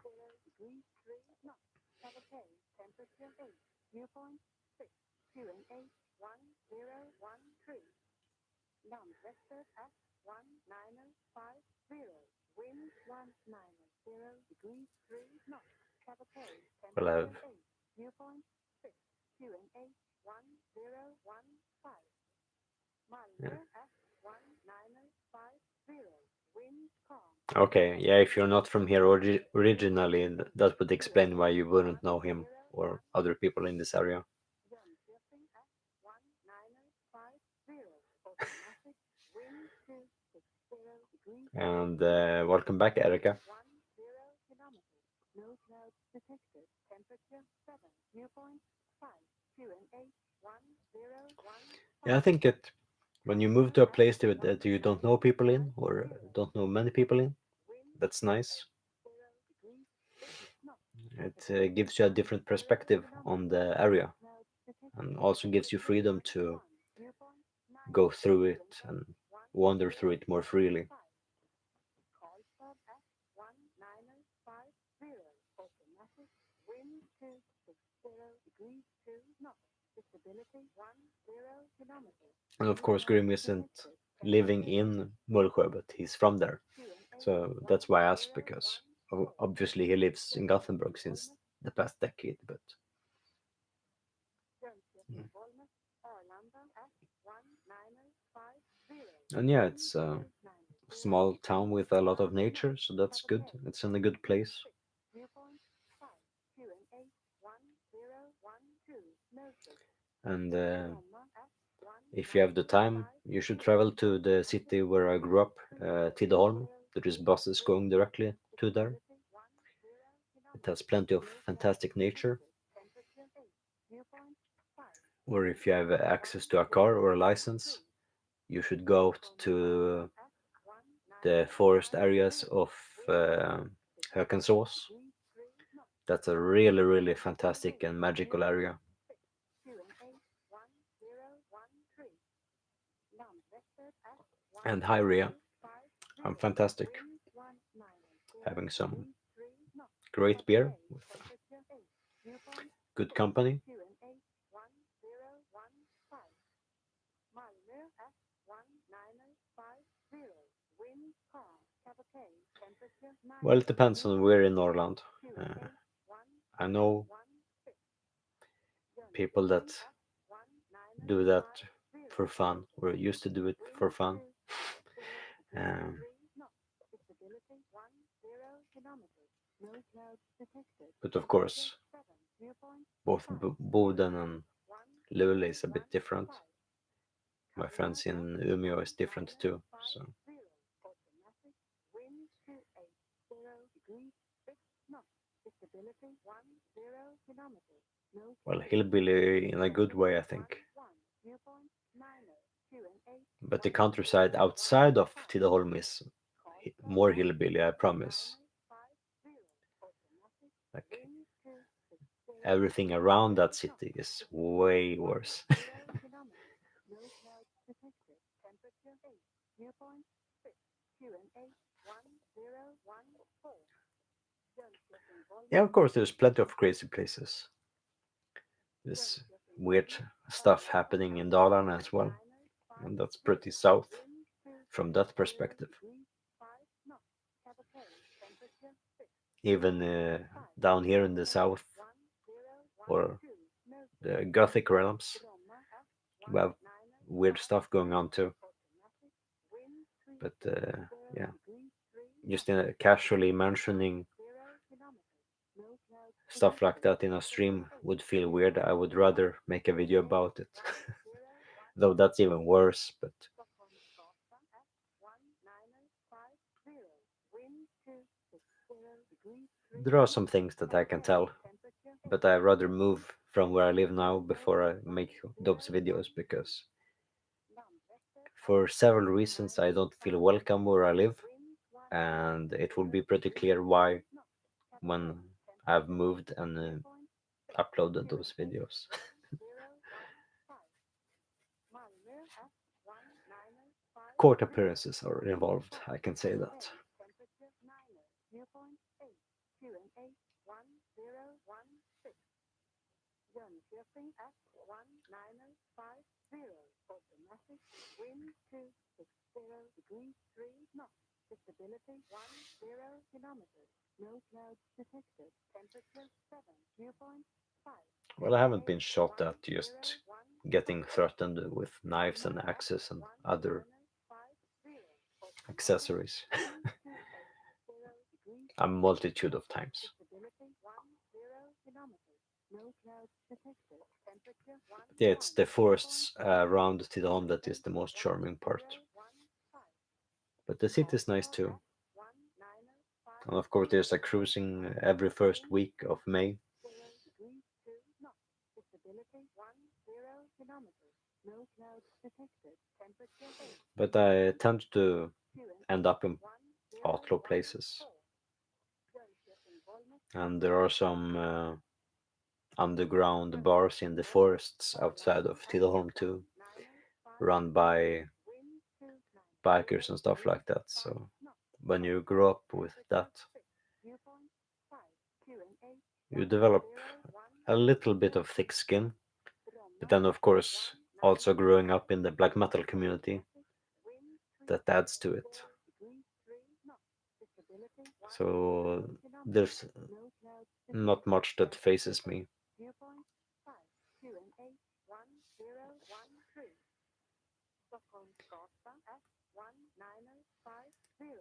Well, yeah. Okay, yeah, if you're not from here originally, that would explain why you wouldn't know him or other people in this area. And welcome back, Erica. Yeah, I think that when you move to a place that you don't know people in or don't know many people in, that's nice. It gives you a different perspective on the area and also gives you freedom to go through it and wander through it more freely. And of course, Grim isn't living in Mullsjö, but he's from there. So that's why I asked, because obviously he lives in Gothenburg since the past decade. But mm. And yeah, it's a small town with a lot of nature, so that's good. It's in a good place. And if you have the time, you should travel to the city where I grew up, Tidaholm. There is buses going directly to there. It has plenty of fantastic nature. Or if you have access to a car or a license, you should go out to the forest areas of uh, Hökensås. That's a really, really fantastic and magical area. And hi, Ria. I'm fantastic. Having some great beer with good company. Well, it depends on where in Norrland. Uh, I know people that do that for fun, or used to do it for fun. Um, but of course, both Boden and Luleå is a bit different. My friends in Umeå is different too. So, well, hillbilly in a good way, I think. But the countryside outside of Tidaholm is more hillbilly, I promise. Like everything around that city is way worse. Yeah, of course, there's plenty of crazy places. There's weird stuff happening in Dalarna as well, and that's pretty south from that perspective. Even down here in the south or the Gothic realms, we have weird stuff going on too. But yeah, just casually mentioning stuff like that in a stream would feel weird. I would rather make a video about it. Though that's even worse, but there are some things that I can tell. But I rather move from where I live now before I make those videos because for several reasons I don't feel welcome where I live, and it will be pretty clear why when I've moved and uploaded those videos. Court appearances are involved, I can say that. Well, I haven't been shot at, just getting threatened with knives and axes and other accessories a multitude of times. Yeah, it's the forests around Tidaholm that is the most charming part. But the city is nice too. And of course, there's a cruising every first week of May. But I tend to end up in outlaw places. And there are some underground bars in the forests outside of Tidaholm too, run by bikers and stuff like that. So when you grow up with that, you develop a little bit of thick skin. But then, of course, also growing up in the black metal community, that adds to it. So there's not much that faces me.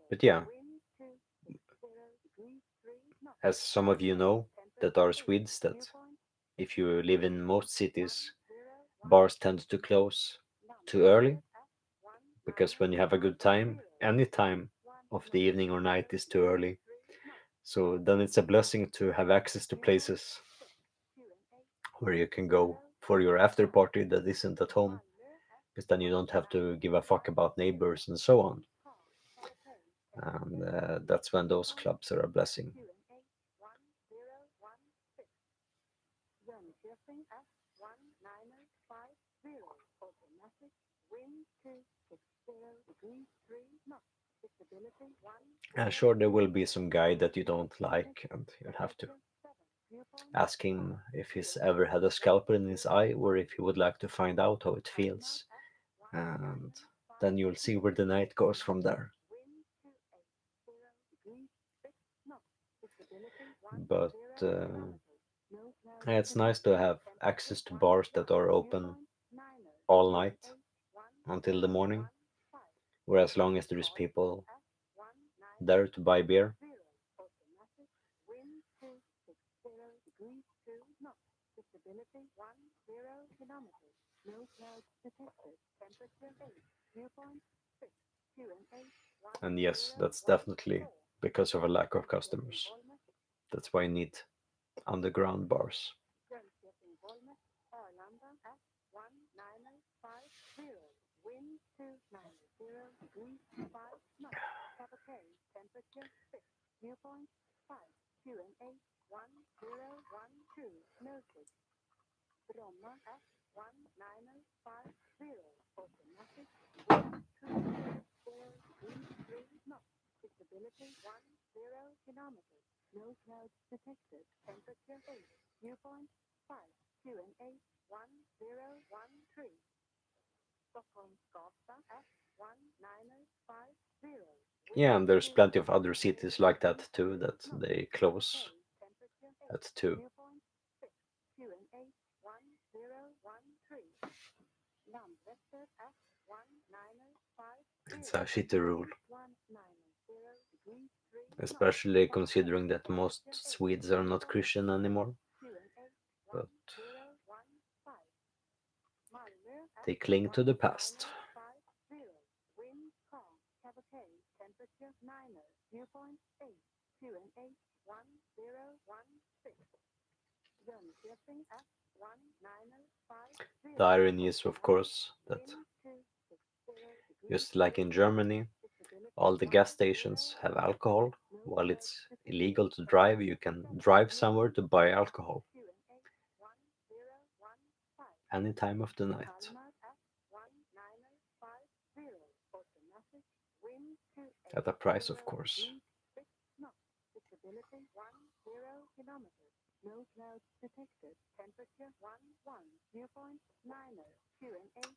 But yeah, as some of you know that are Swedes, that if you live in most cities, bars tend to close too early because when you have a good time, any time of the evening or night is too early. So then it's a blessing to have access to places where you can go for your after party that isn't at home, because then you don't have to give a fuck about neighbors and so on. And that's when those clubs are a blessing. Sure, there will be some guy that you don't like, and you'll have to ask him if he's ever had a scalpel in his eye or if he would like to find out how it feels. And then you'll see where the night goes from there. But it's nice to have access to bars that are open all night until the morning, where as long as there is people there to buy beer. And yes, that's definitely because of a lack of customers. That's why you need underground bars. Yeah, and there's plenty of other cities like that too that they close at 2. It's a shitty rule, especially considering that most Swedes are not Christian anymore, but they cling to the past. The irony is, of course, that just like in Germany, all the gas stations have alcohol. While it's illegal to drive, you can drive somewhere to buy alcohol any time of the night. At a price, of course.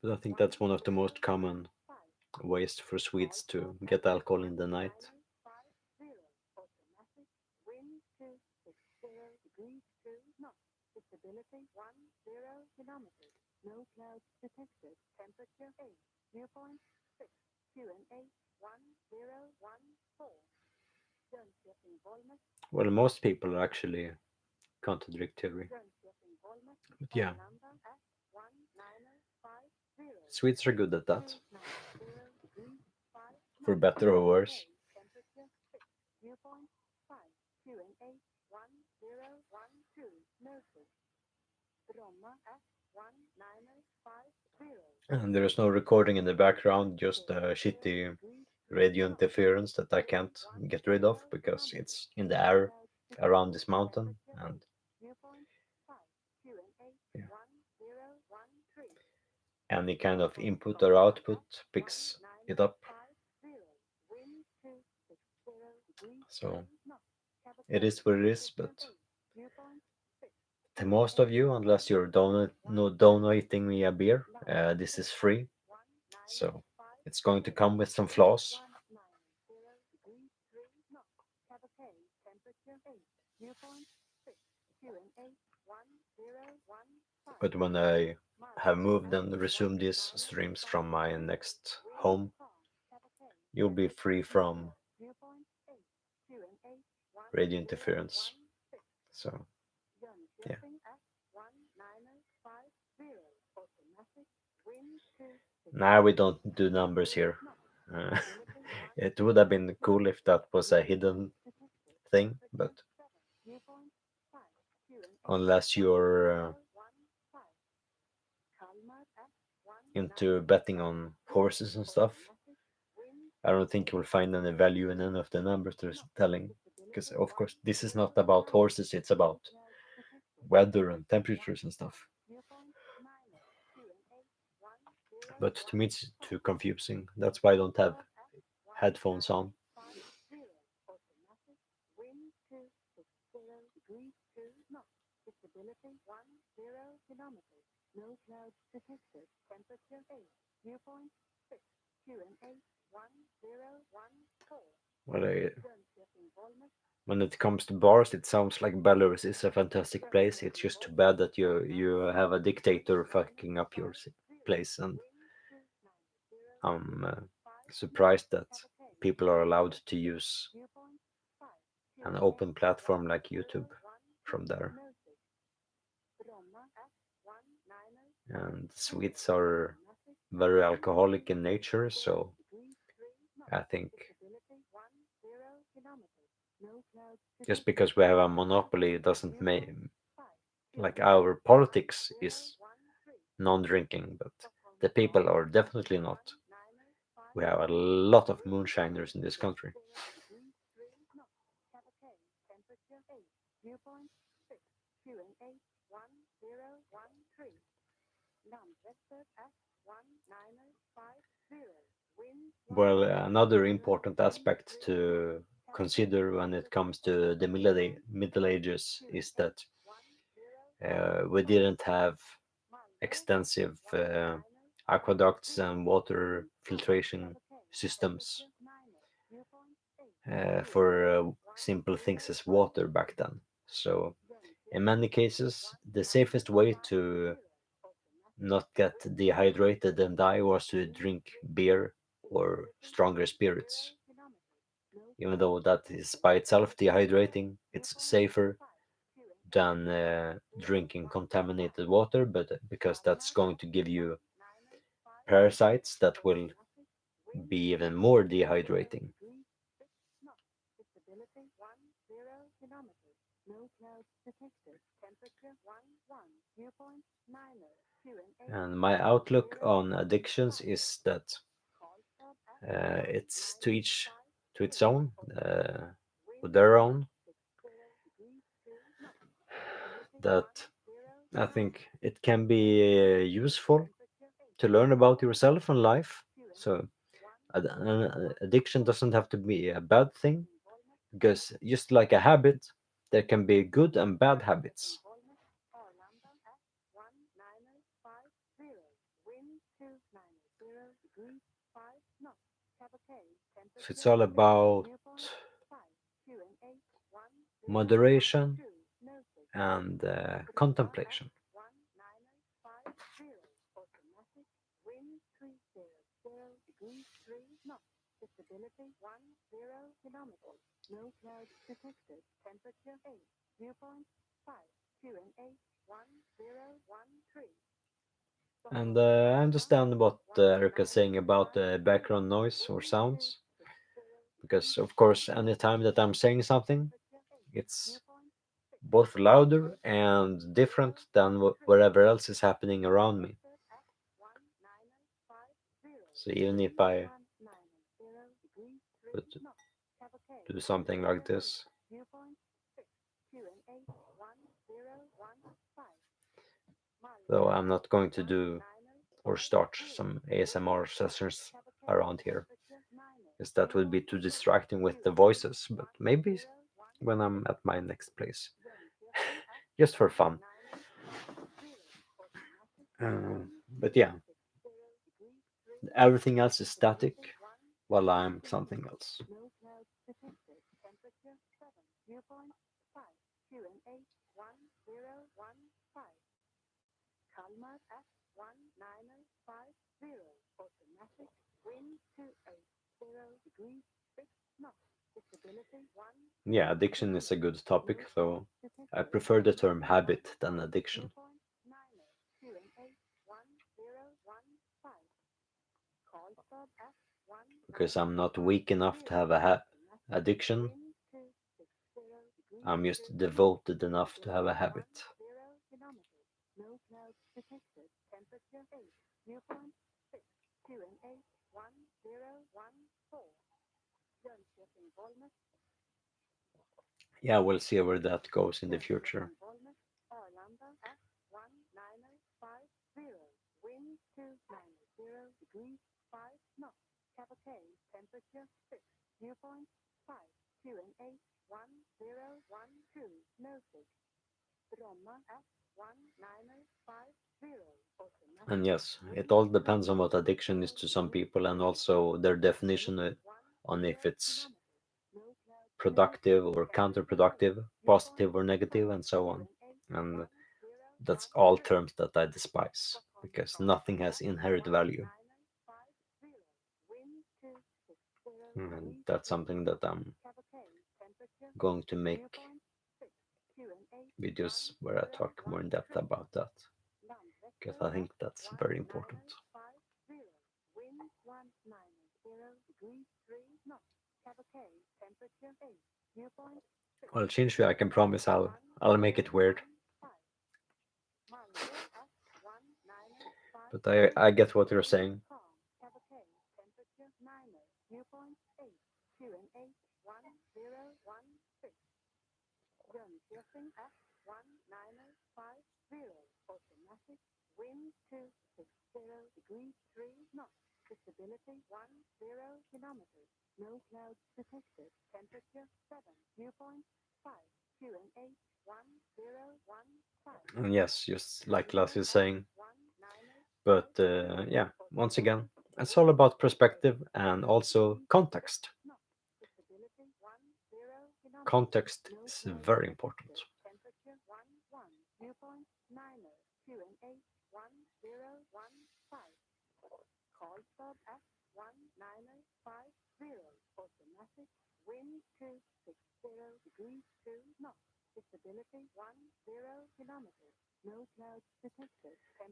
But I think that's one of the most common ways for Swedes to get alcohol in the night. Well, most people are actually contradictory. But yeah, Swedes are good at that, for better or worse. And there is no recording in the background, just shitty radio interference that I can't get rid of because it's in the air around this mountain. And yeah, any kind of input or output picks it up. So it is what it is, but to most of you, unless you're no, donating me a beer, this is free. So it's going to come with some flaws. But when I have moved and resumed these streams from my next home, you'll be free from radio interference. So, yeah. Nah, we don't do numbers here. Uh, it would have been cool if that was a hidden thing, but unless you're into betting on horses and stuff, I don't think you will find any value in any of the numbers they're telling. Because, of course, this is not about horses, it's about weather and temperatures and stuff. But to me, it's too confusing. That's why I don't have headphones on. Well, when it comes to bars, it sounds like Belarus is a fantastic place. It's just too bad that you have a dictator fucking up your place, and I'm surprised that people are allowed to use an open platform like YouTube from there. And Swedes are very alcoholic in nature, so I think just because we have a monopoly doesn't make like our politics is non-drinking, but the people are definitely not. We have a lot of moonshiners in this country. Well, another important aspect to consider when it comes to the Middle Ages is that we didn't have extensive aqueducts and water filtration systems for simple things as water back then. So, in many cases, the safest way to not get dehydrated and die was to drink beer or stronger spirits. Even though that is by itself dehydrating, it's safer than drinking contaminated water, but because that's going to give you parasites that will be even more dehydrating. And my outlook on addictions is that it's to its own, with their own. That I think it can be useful to learn about yourself and life. So an addiction doesn't have to be a bad thing, because just like a habit, there can be good and bad habits. So it's all about moderation and contemplation. And I understand what Erica is saying about the background noise or sounds, because of course, anytime that I'm saying something, it's both louder and different than whatever else is happening around me. So even if I would do something like this, though I'm not going to do or start some ASMR sessions around here, because that would be too distracting with the voices. But maybe when I'm at my next place, just for fun. But yeah, everything else is static while I'm something else. Yeah, addiction is a good topic, though I prefer the term habit than addiction, because I'm not weak enough to have a addiction. I'm just devoted enough to have a habit. Yeah, we'll see where that goes in the future. And yes, it all depends on what addiction is to some people, and also their definition on if it's productive or counterproductive, positive or negative, and so on. And that's all terms that I despise, because nothing has inherent value. And that's something that I'm going to make videos where I talk more in depth about that, because I think that's very important. Well, Chinshu, I can promise I'll make it weird. But I get what you're saying. And yes, just like Lassie is saying. But yeah, once again, it's all about perspective and also context. Context is very important.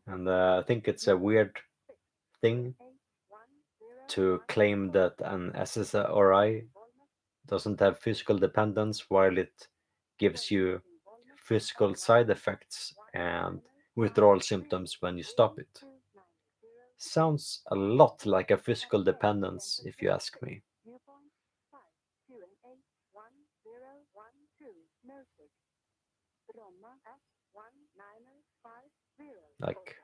And I think it's a weird thing to claim that an SSRI doesn't have physical dependence while it gives you physical side effects and withdrawal symptoms when you stop it. Sounds a lot like a physical dependence, if you ask me. Like,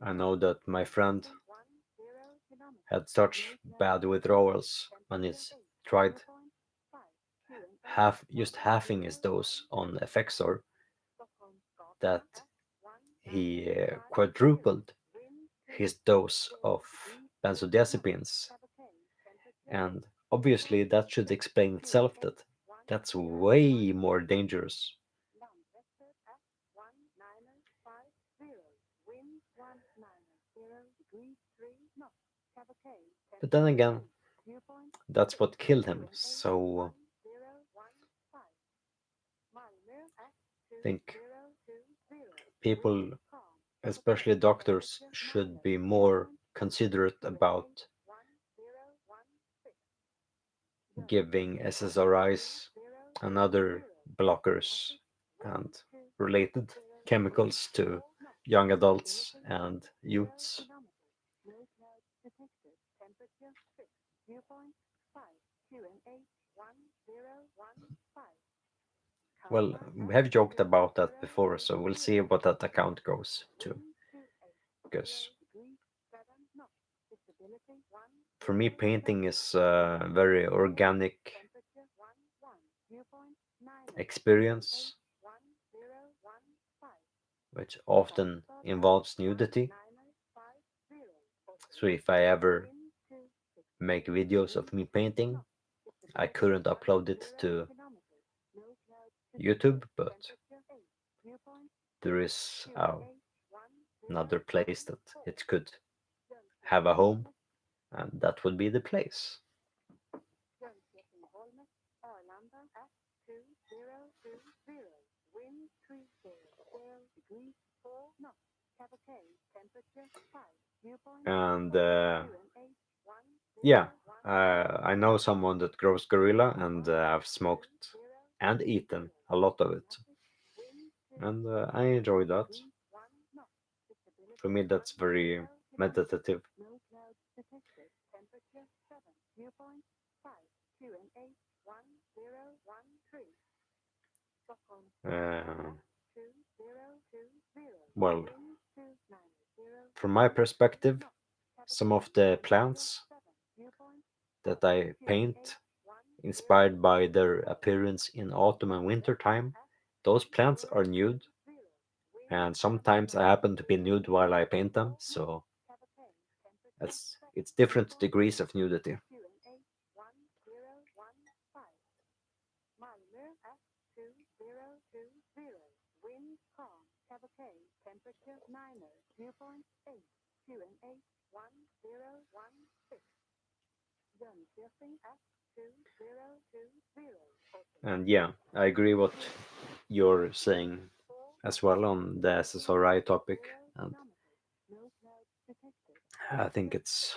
I know that my friend had such bad withdrawals when he's tried halving his dose on Effexor that he quadrupled his dose of benzodiazepines. And obviously, that should explain itself that that's way more dangerous. But then again, that's what killed him. So I think people, especially doctors, should be more considerate about giving SSRIs and other blockers and related chemicals to young adults and youths. Well, we have joked about that before, so we'll see what that account goes to. Because for me, painting is a very organic experience, which often involves nudity. So if I ever make videos of me painting, I couldn't upload it to YouTube, but there is another place that it could have a home, and that would be the place. And yeah, I know someone that grows gorilla, and I've smoked and eaten a lot of it, and I enjoy that. For me, that's very meditative. Uh, well, from my perspective, some of the plants that I paint, inspired by their appearance in autumn and winter time, those plants are nude, and sometimes I happen to be nude while I paint them, so it's different degrees of nudity. And yeah, I agree what you're saying as well on the SSRI topic, and I think it's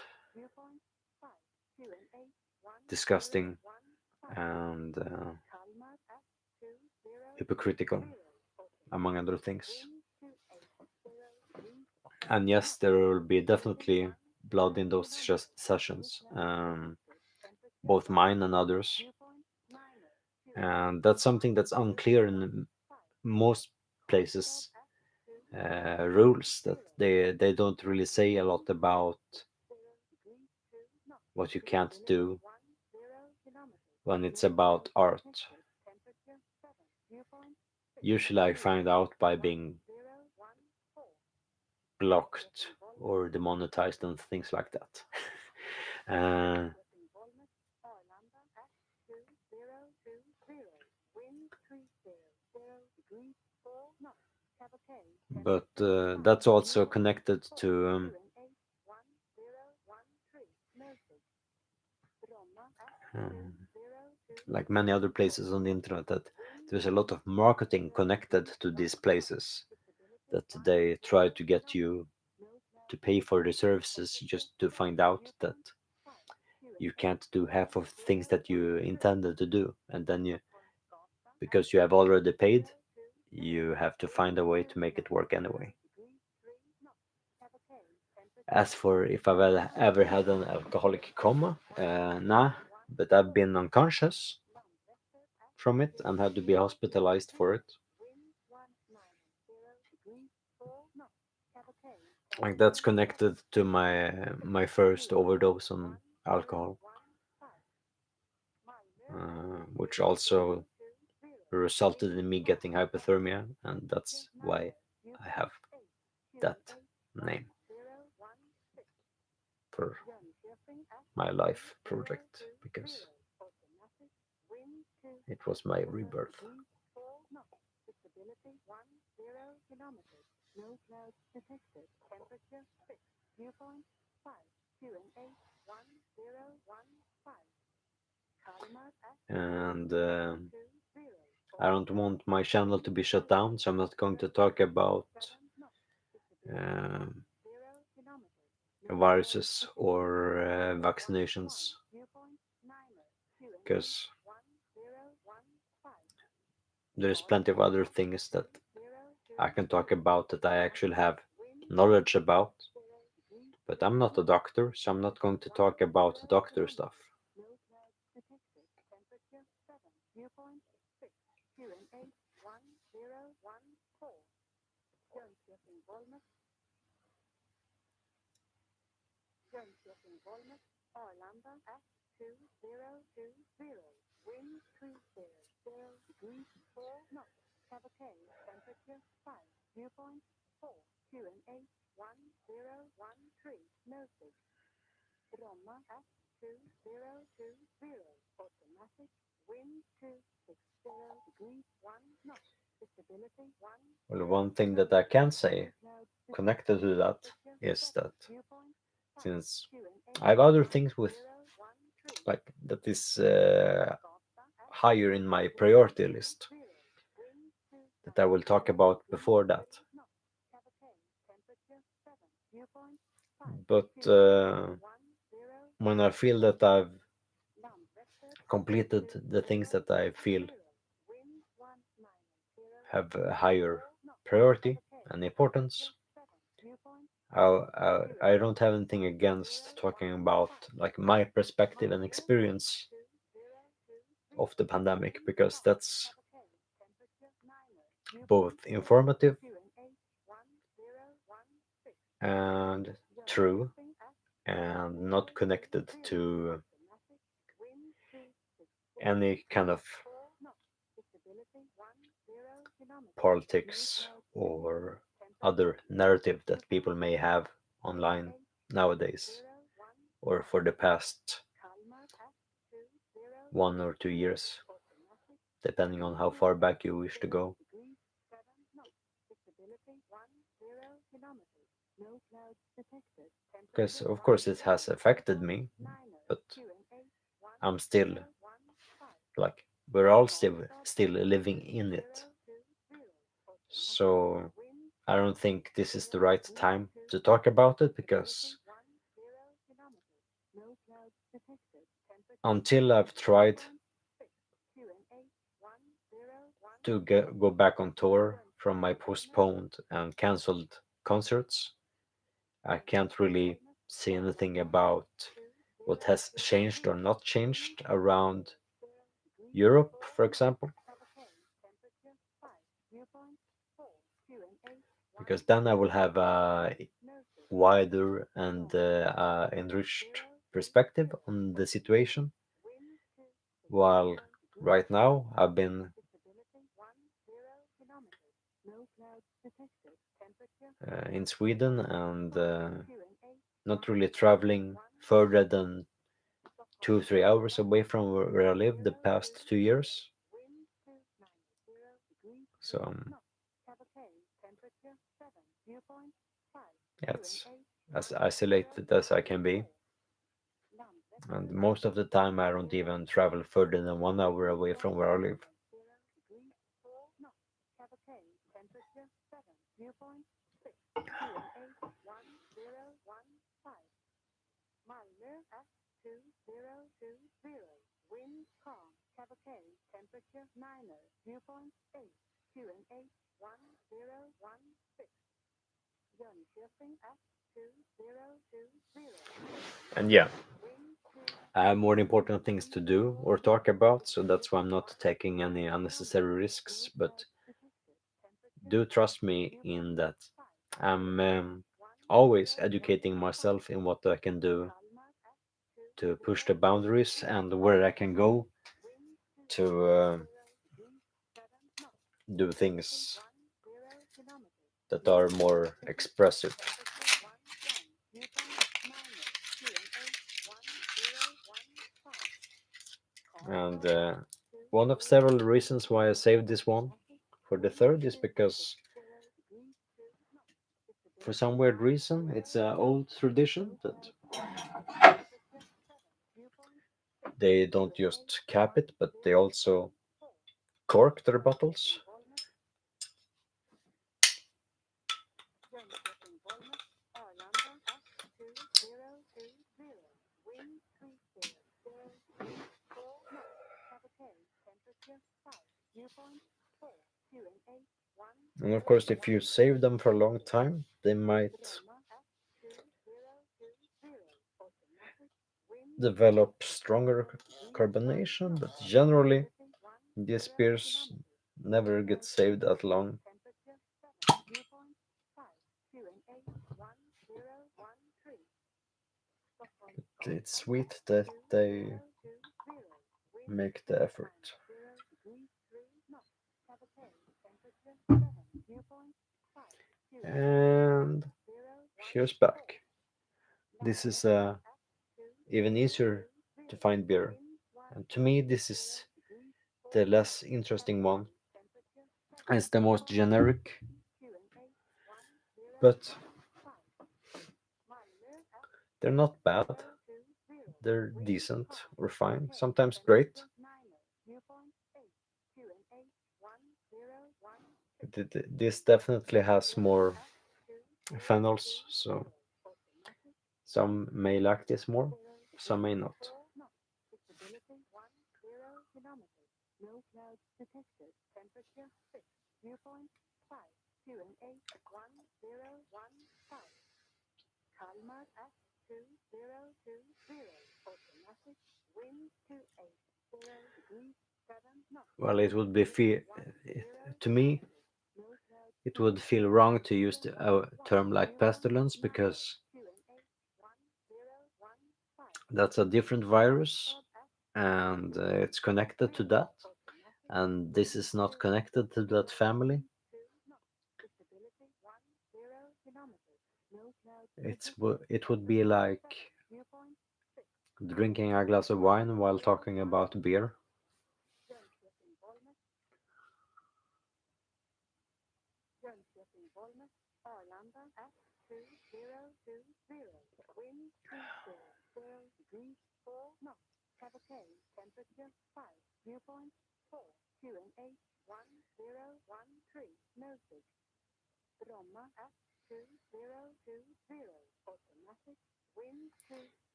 disgusting and hypocritical, among other things. And yes, there will be definitely blood in those sessions, both mine and others. And that's something that's unclear in most places. Rules that they don't really say a lot about what you can't do when it's about art. Usually, I find out by being blocked or demonetized and things like that. uh, but that's also connected to um, like many other places on the internet, that there's a lot of marketing connected to these places, that they try to get you to pay for the services just to find out that you can't do half of things that you intended to do, and then you, because you have already paid, you have to find a way to make it work anyway. As for if I've ever had an alcoholic coma, nah, but I've been unconscious from it and had to be hospitalized for it. Like that's connected to my first overdose on alcohol, which also resulted in me getting hypothermia, and that's why I have that name for my life project, because it was my rebirth. And I don't want my channel to be shut down, so I'm not going to talk about um viruses or vaccinations, because there's plenty of other things that I can talk about that I actually have knowledge about, but I'm not a doctor, so I'm not going to talk about doctor stuff. Well, one thing that I can say connected to that is that since I have other things with like that is higher in my priority list that I will talk about before that. But when I feel that I've completed the things that I feel have a higher priority and importance, I don't have anything against talking about like my perspective and experience of the pandemic, because that's both informative and true and not connected to any kind of politics or other narrative that people may have online nowadays, or for the past 1 or 2 years, depending on how far back you wish to go. Because of course it has affected me, but I'm still like, we're all still living in it. So I don't think this is the right time to talk about it, because until I've tried to go back on tour from my postponed and cancelled concerts, I can't really say anything about what has changed or not changed around Europe, for example, because then I will have a wider and enriched perspective on the situation. While right now I've been in Sweden and not really traveling further than 2 or 3 hours away from where I live the past 2 years. So Yeah, it's as isolated as I can be. And most of the time, I don't even travel further than 1 hour away from where I live. And yeah, I have more important things to do or talk about, so that's why I'm not taking any unnecessary risks. But do trust me in that I'm always educating myself in what I can do to push the boundaries and where I can go to do things that are more expressive. And one of several reasons why I saved this one for the third is because, for some weird reason, it's an old tradition that they don't just cap it, but they also cork their bottles. And of course, if you save them for a long time, they might develop stronger carbonation, but generally, these beers never get saved that long. It's sweet that they make the effort. And here's back. This is even easier to find beer. And to me, this is the less interesting one. It's the most generic, but they're not bad. They're decent or fine, sometimes great. This definitely has more phenols, so some may like this more, some may not. Well, it would be to me, it would feel wrong to use a term like pestilence because that's a different virus and it's connected to that, and this is not connected to that family. It would be like drinking a glass of wine while talking about beer.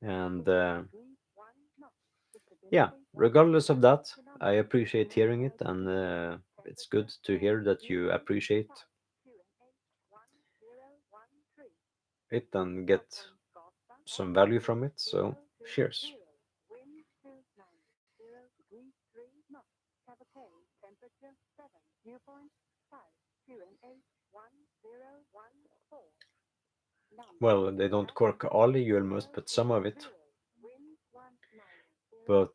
And yeah, regardless of that, I appreciate hearing it, and it's good to hear that you appreciate it and get some value from it. So, cheers. Well, they don't cork all the Julmust, but some of it. But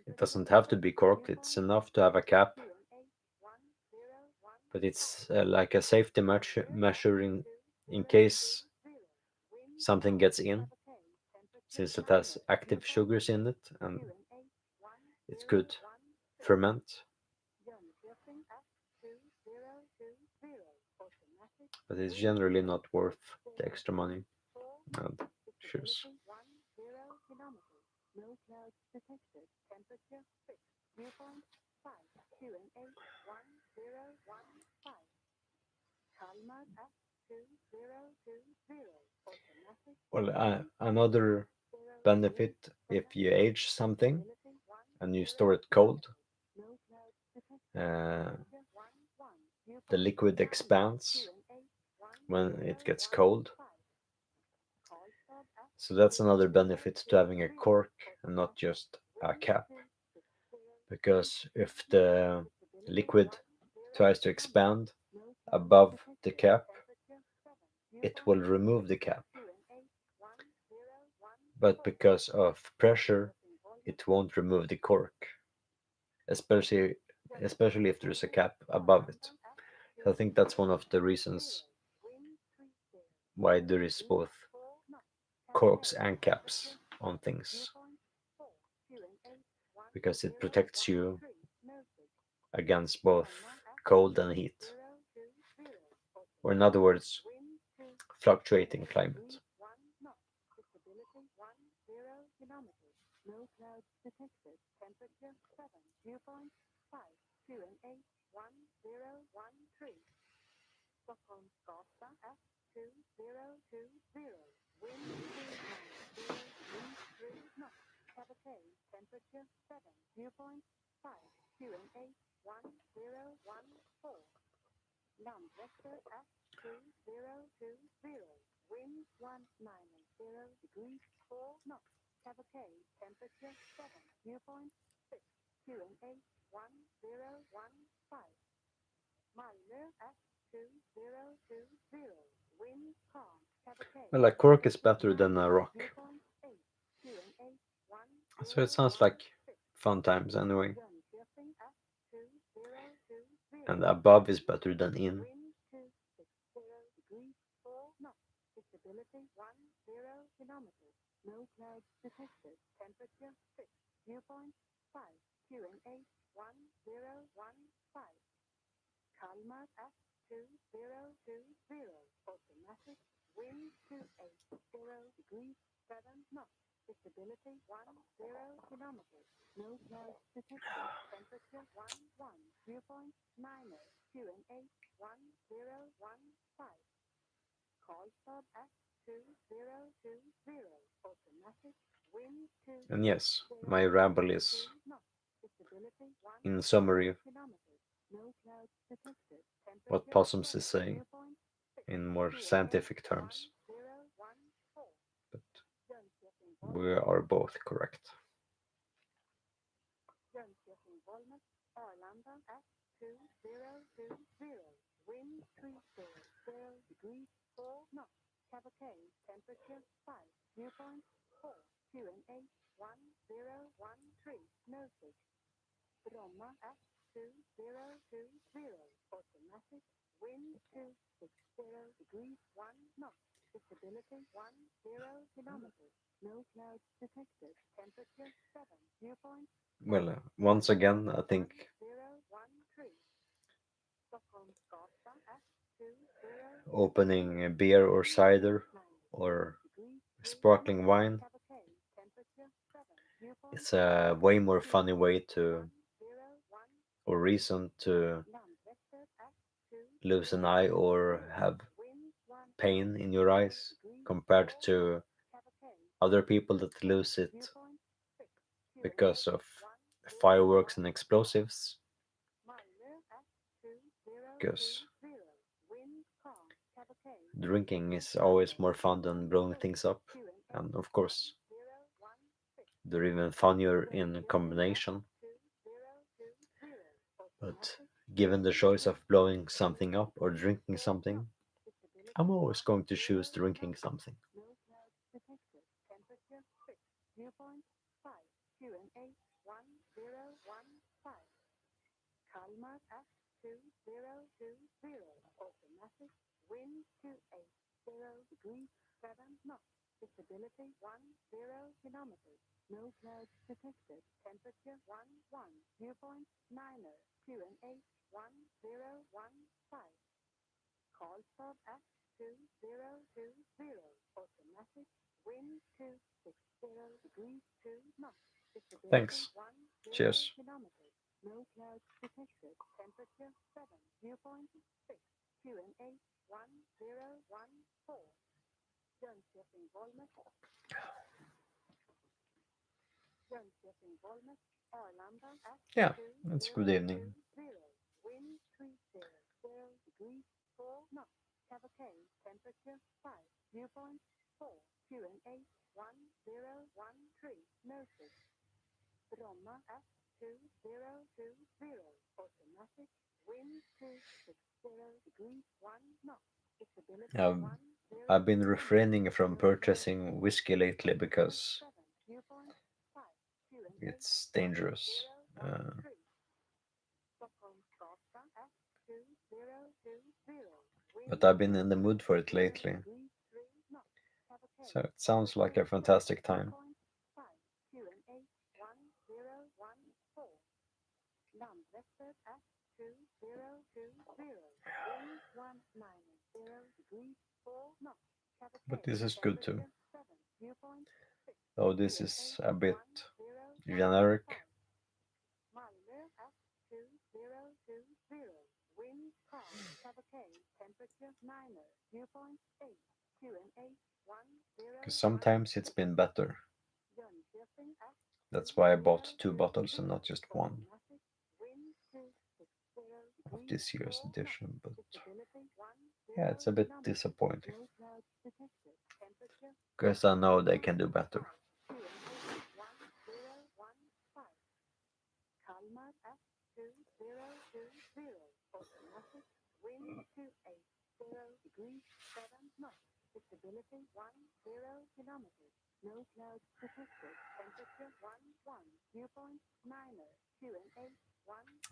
it doesn't have to be corked. It's enough to have a cap. But it's like a safety measure in case something gets in, since it has active sugars in it and it could ferment. but it's generally not worth the extra money. And cheers. Well, another benefit if you age something and you store it cold, uh, the liquid expands when it gets cold. So that's another benefit to having a cork and not just a cap. Because if the liquid tries to expand above the cap, it will remove the cap. But because of pressure, it won't remove the cork, especially especially if there's a cap above it. So I think that's one of the reasons why there is both corks and caps on things, because it protects you against both cold and heat, or in other words, fluctuating climate. Well, a cork is better than a rock, so it sounds like fun times anyway. And above is better than in. And yes, my ramble is, in summary, what Possums is saying in more scientific terms. But we are both correct. Well, once again, I think opening a beer or cider or sparkling wine, it's a way more funny way to, or reason to lose an eye or have pain in your eyes compared to other people that lose it because of fireworks and explosives. Because drinking is always more fun than blowing things up, and of course, they're even funnier in combination. But given the choice of blowing something up or drinking something, I'm always going to choose drinking something. Thanks. Cheers. Yeah, it's good evening. I've, I've been refraining from purchasing whiskey lately because it's dangerous. Uh, but I've been in the mood for it lately, so it sounds like a fantastic time. But this is good too. Though this is a bit generic. Because sometimes it's been better. That's why I bought two bottles and not just one of this year's edition. But yeah, it's a bit disappointing. Because I know they can do better.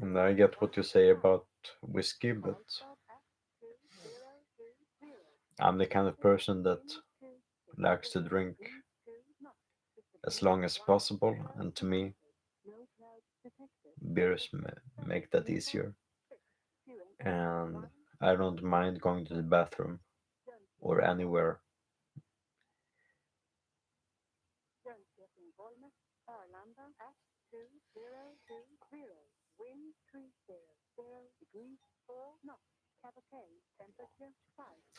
And I get what you say about whiskey, but I'm the kind of person that likes to drink as long as possible, and to me, beers make that easier. And I don't mind going to the bathroom or anywhere.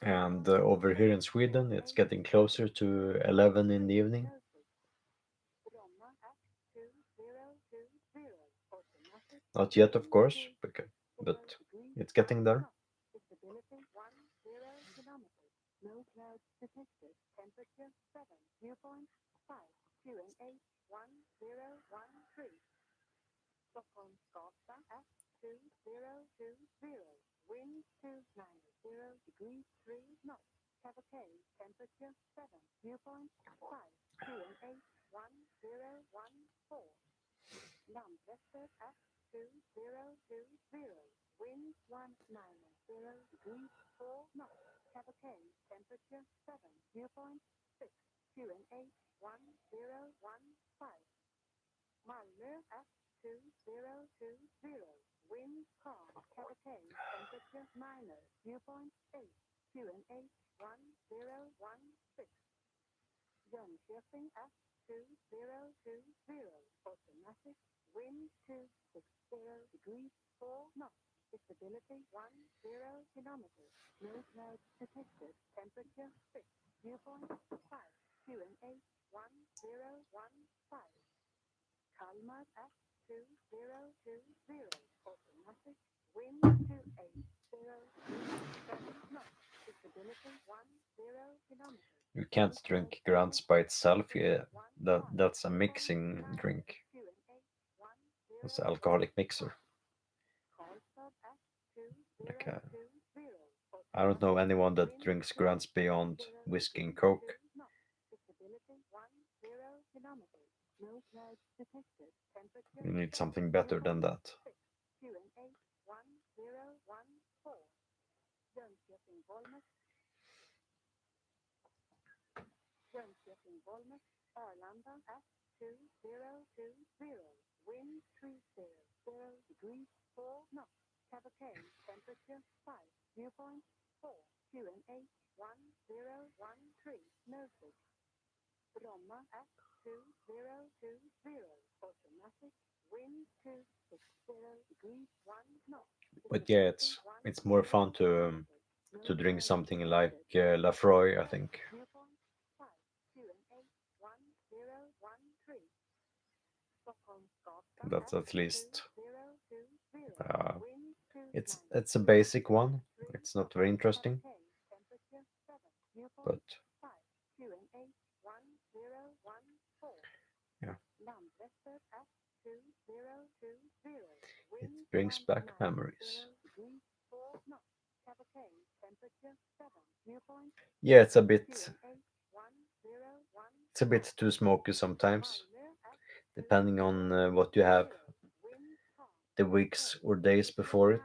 And over here in Sweden, it's getting closer to 11 in the evening. Not yet, of course, but it's getting there. You can't drink Grants by itself. Yeah, that's a mixing drink. It's an alcoholic mixer. Like I don't know anyone that drinks Grants beyond whiskey and Coke. You need something better than that. But yeah, it's more fun to drink something like Lafroy, I think. That's at least uh, it's a basic one. It's not very interesting, but yeah, it brings back memories. Yeah, it's a bit too smoky sometimes, depending on what you have the weeks or days before it.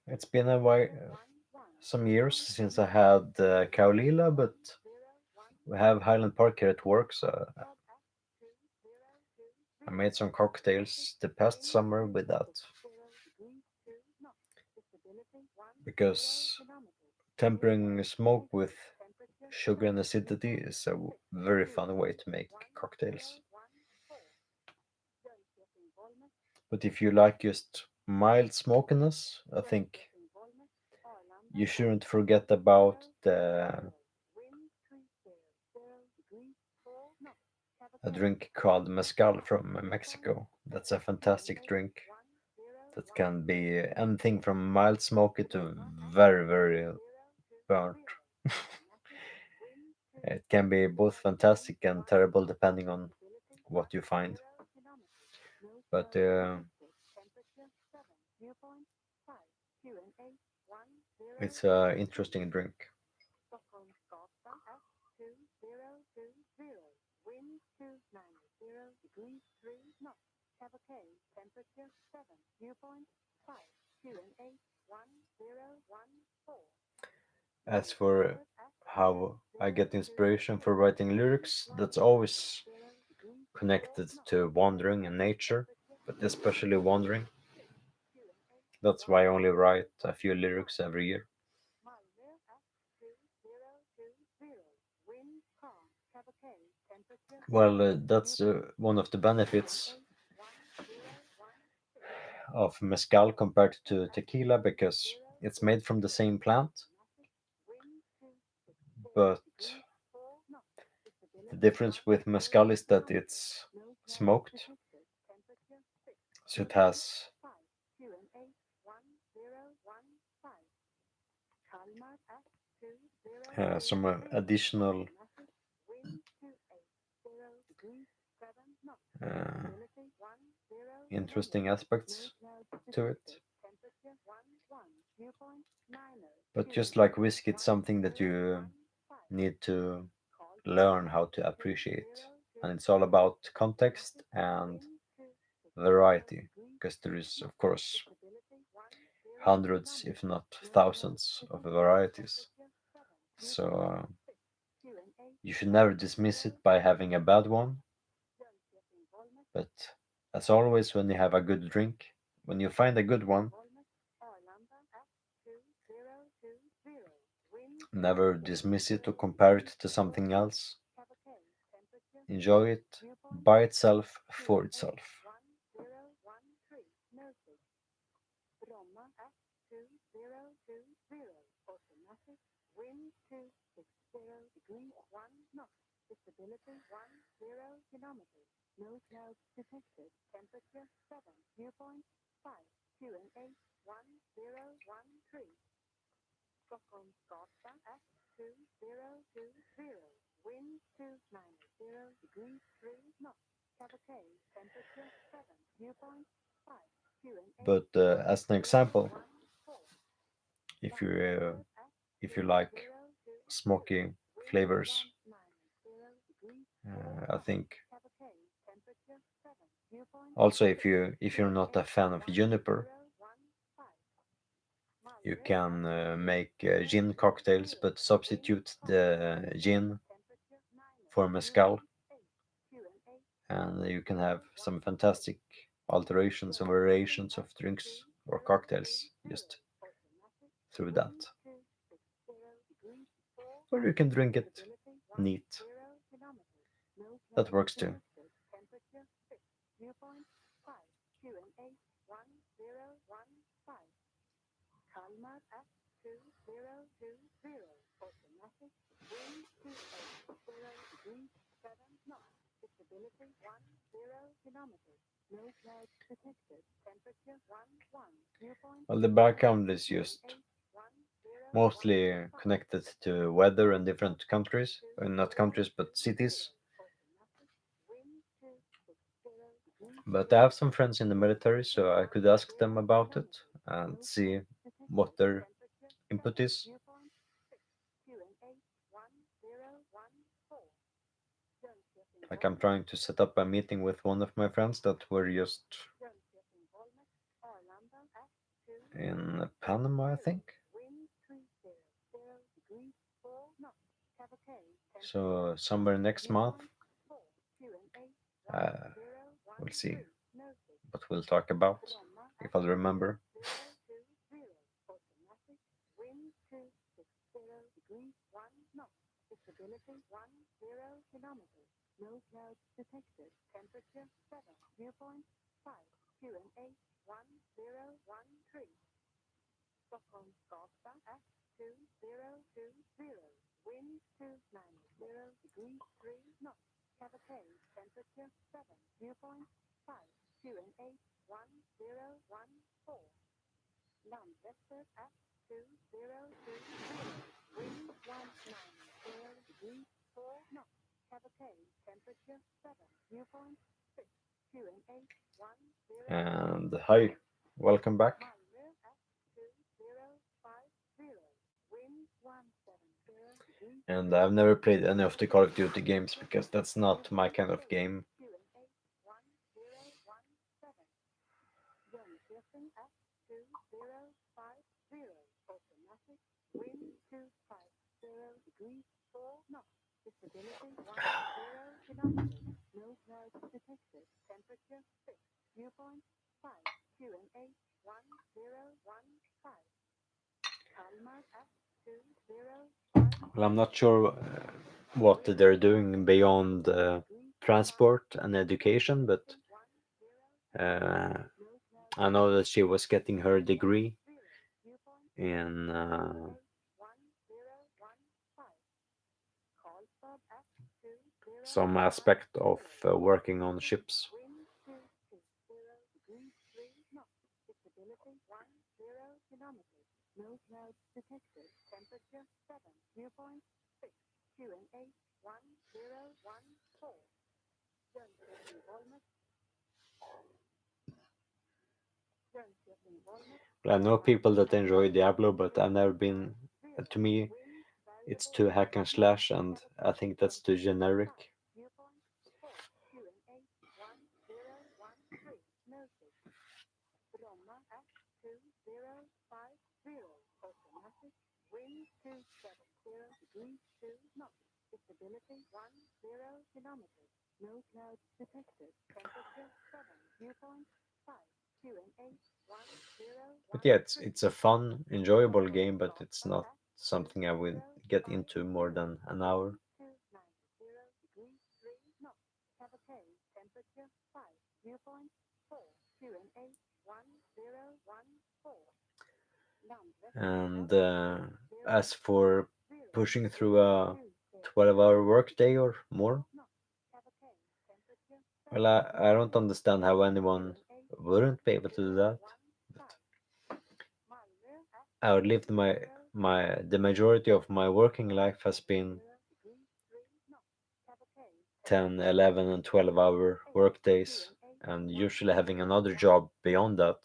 It's been a while, some years since I had Kaolila, but we have Highland Park here at work, so I made some cocktails the past summer with that because tempering smoke with sugar and acidity is a very fun way to make cocktails. But if you like just mild smokiness, I think you shouldn't forget about a drink called mezcal from Mexico. That's a fantastic drink that can be anything from mild smoky to very, very burnt. It can be both fantastic and terrible depending on what you find. But it's an interesting drink. As for how I get inspiration for writing lyrics, that's always connected to wandering and nature, but especially wandering. That's why I only write a few lyrics every year. Well, that's one of the benefits of mezcal compared to tequila because it's made from the same plant, but the difference with mezcal is that it's smoked, so it has some additional uh, interesting aspects to it. But just like whiskey, it's something that you need to learn how to appreciate. And it's all about context and variety, because there is, of course, hundreds, if not thousands, of varieties. So you should never dismiss it by having a bad one. But as always, when you have a good drink, when you find a good one, never dismiss it or compare it to something else. Enjoy it by itself for itself. But as an example, if you like smoky flavors, I think also if you're not a fan of juniper, you can make gin cocktails, but substitute the gin for mezcal, and you can have some fantastic alterations and variations of drinks or cocktails just through that. Or you can drink it neat. That works too. Well, the background is just mostly connected to weather in different countries, not countries, but cities. But I have some friends in the military, so I could ask them about it and see what their input is. Like I'm trying to set up a meeting with one of my friends that were just in Panama, I think. So somewhere next month, uh, we'll see what we'll talk about if I'll remember. And hi, welcome back. And I've never played any of the Call of Duty games because that's not my kind of game. Well, I'm not sure what they're doing beyond transport and education, but uh, I know that she was getting her degree in some aspect of working on ships. I know people that enjoy Diablo, but I've never been. To me, it's too hack and slash, and I think that's too generic. But yeah, it's a fun, enjoyable game, but it's not something I would get into more than an hour. And as for pushing through a 12-hour workday or more, well, I don't understand how anyone wouldn't be able to do that. But I would lived the majority of my working life has been 10, 11, and 12-hour workdays, and usually having another job beyond that.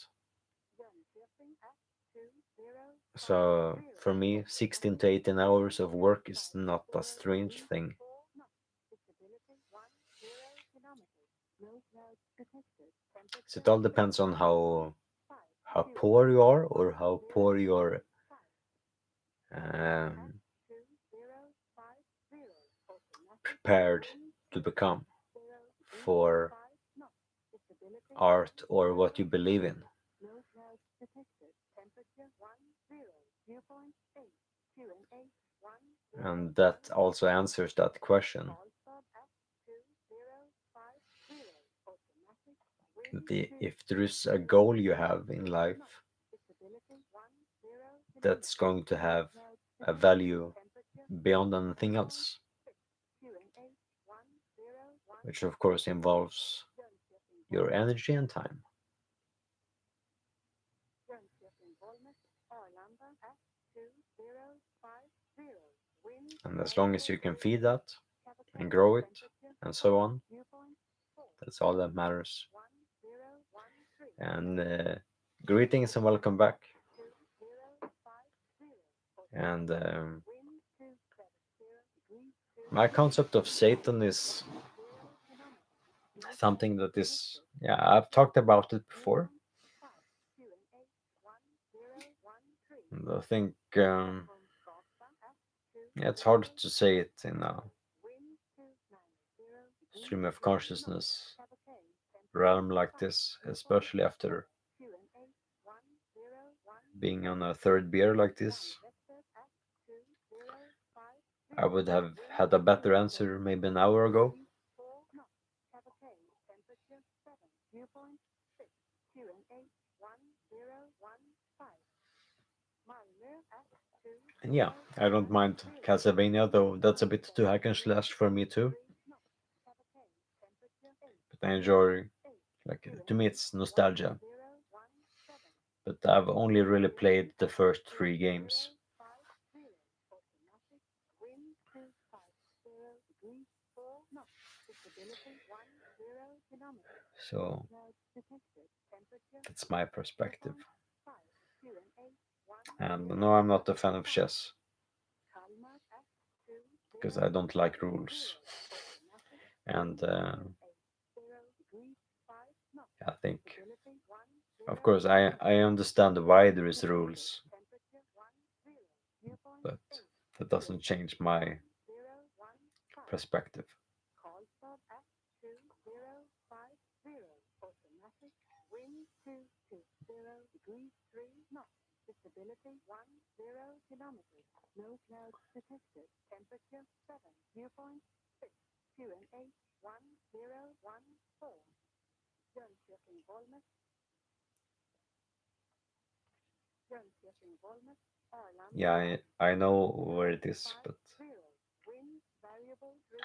So for me, 16 to 18 hours of work is not a strange thing. So it all depends on how poor you are or how poor you're um, prepared to become for art or what you believe in. And that also answers that question. If there is a goal you have in life that's going to have a value beyond anything else, which of course involves your energy and time. And as long as you can feed that and grow it and so on, that's all that matters. And greetings and welcome back. And my concept of Satan is something that is, yeah, I've talked about it before. And I think yeah, it's hard to say it in a stream of consciousness realm like this, especially after being on a third beer like this. I would have had a better answer maybe an hour ago. And yeah, I don't mind Castlevania, though that's a bit too hack and slash for me too. But I enjoy, like, to me, it's nostalgia. But I've only really played the first three games. So that's my perspective. And no, I'm not a fan of chess because I don't like rules. And I think, of course, I understand why there is rules, but that doesn't change my perspective. Yeah, I know where it is, but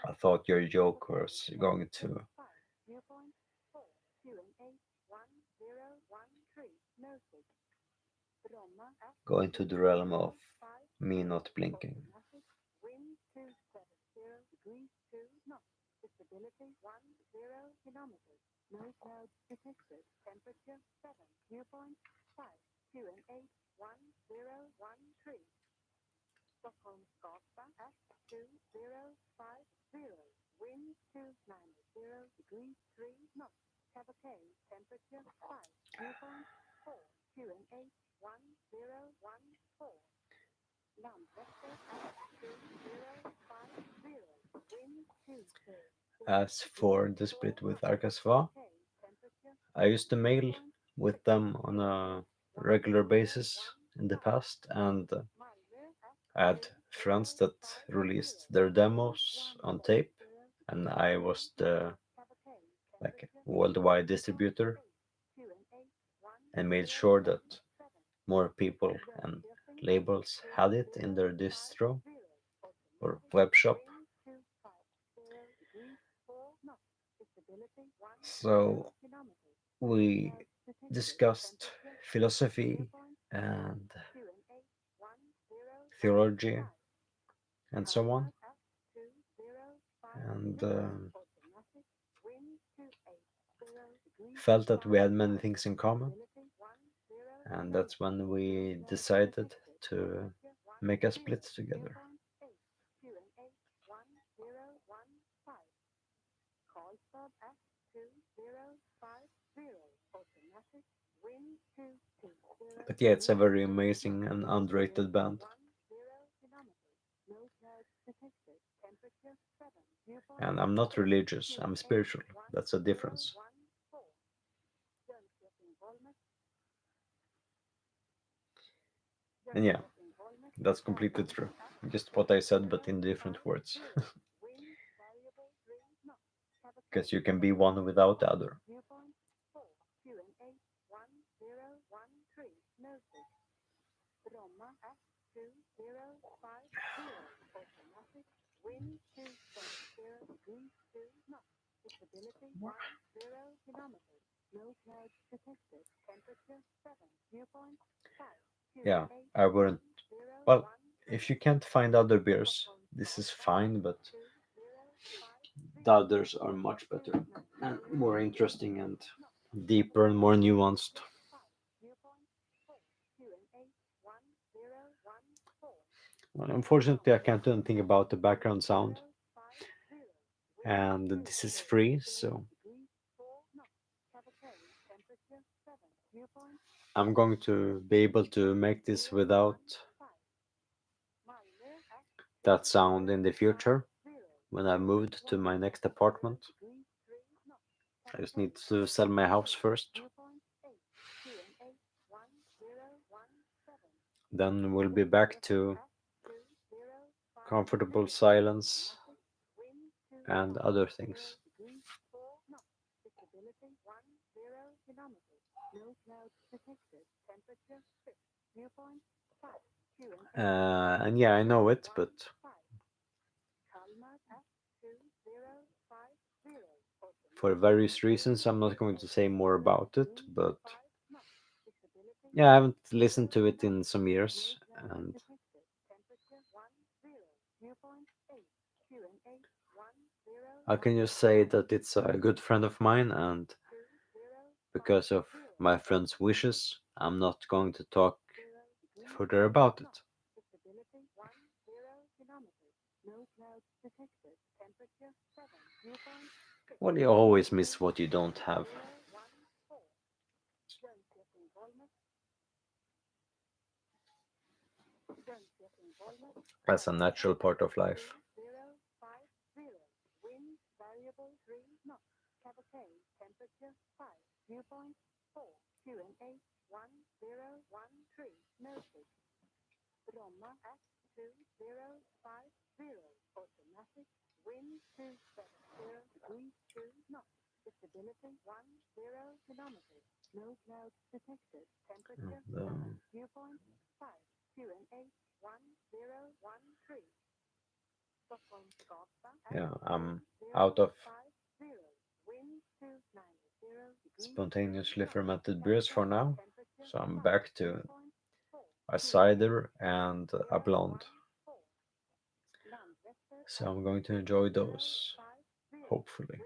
I thought your joke was going to the realm of me not blinking. As for the split with Arkasva, I used to mail with them on a regular basis in the past, and I had friends that released their demos on tape, and I was the like worldwide distributor and made sure that more people and labels had it in their distro or web shop. So we discussed philosophy and theology and so on. And felt that we had many things in common, and that's when we decided to make a split together. But yeah, it's a very amazing and underrated band. And I'm not religious, I'm spiritual. That's a difference. And yeah, that's completely true. Just what I said, but in different words. Because you can be one without the other. Yeah, I wouldn't. Well, if you can't find other beers, this is fine, but the others are much better and more interesting and deeper and more nuanced. Well, unfortunately, I can't do anything about the background sound, and this is free, so I'm going to be able to make this without that sound in the future when I moved to my next apartment. I just need to sell my house first. Then we'll be back to comfortable silence and other things. And yeah, I know it, but for various reasons, I'm not going to say more about it. But yeah, I haven't listened to it in some years, and I can just say that it's a good friend of mine, and because of my friend's wishes, I'm not going to talk further about it. Well, you always miss what you don't have. That's a natural part of life. And, yeah, I'm out of spontaneously fermented beers for now, so I'm back to a cider and a blonde. So I'm going to enjoy those, hopefully.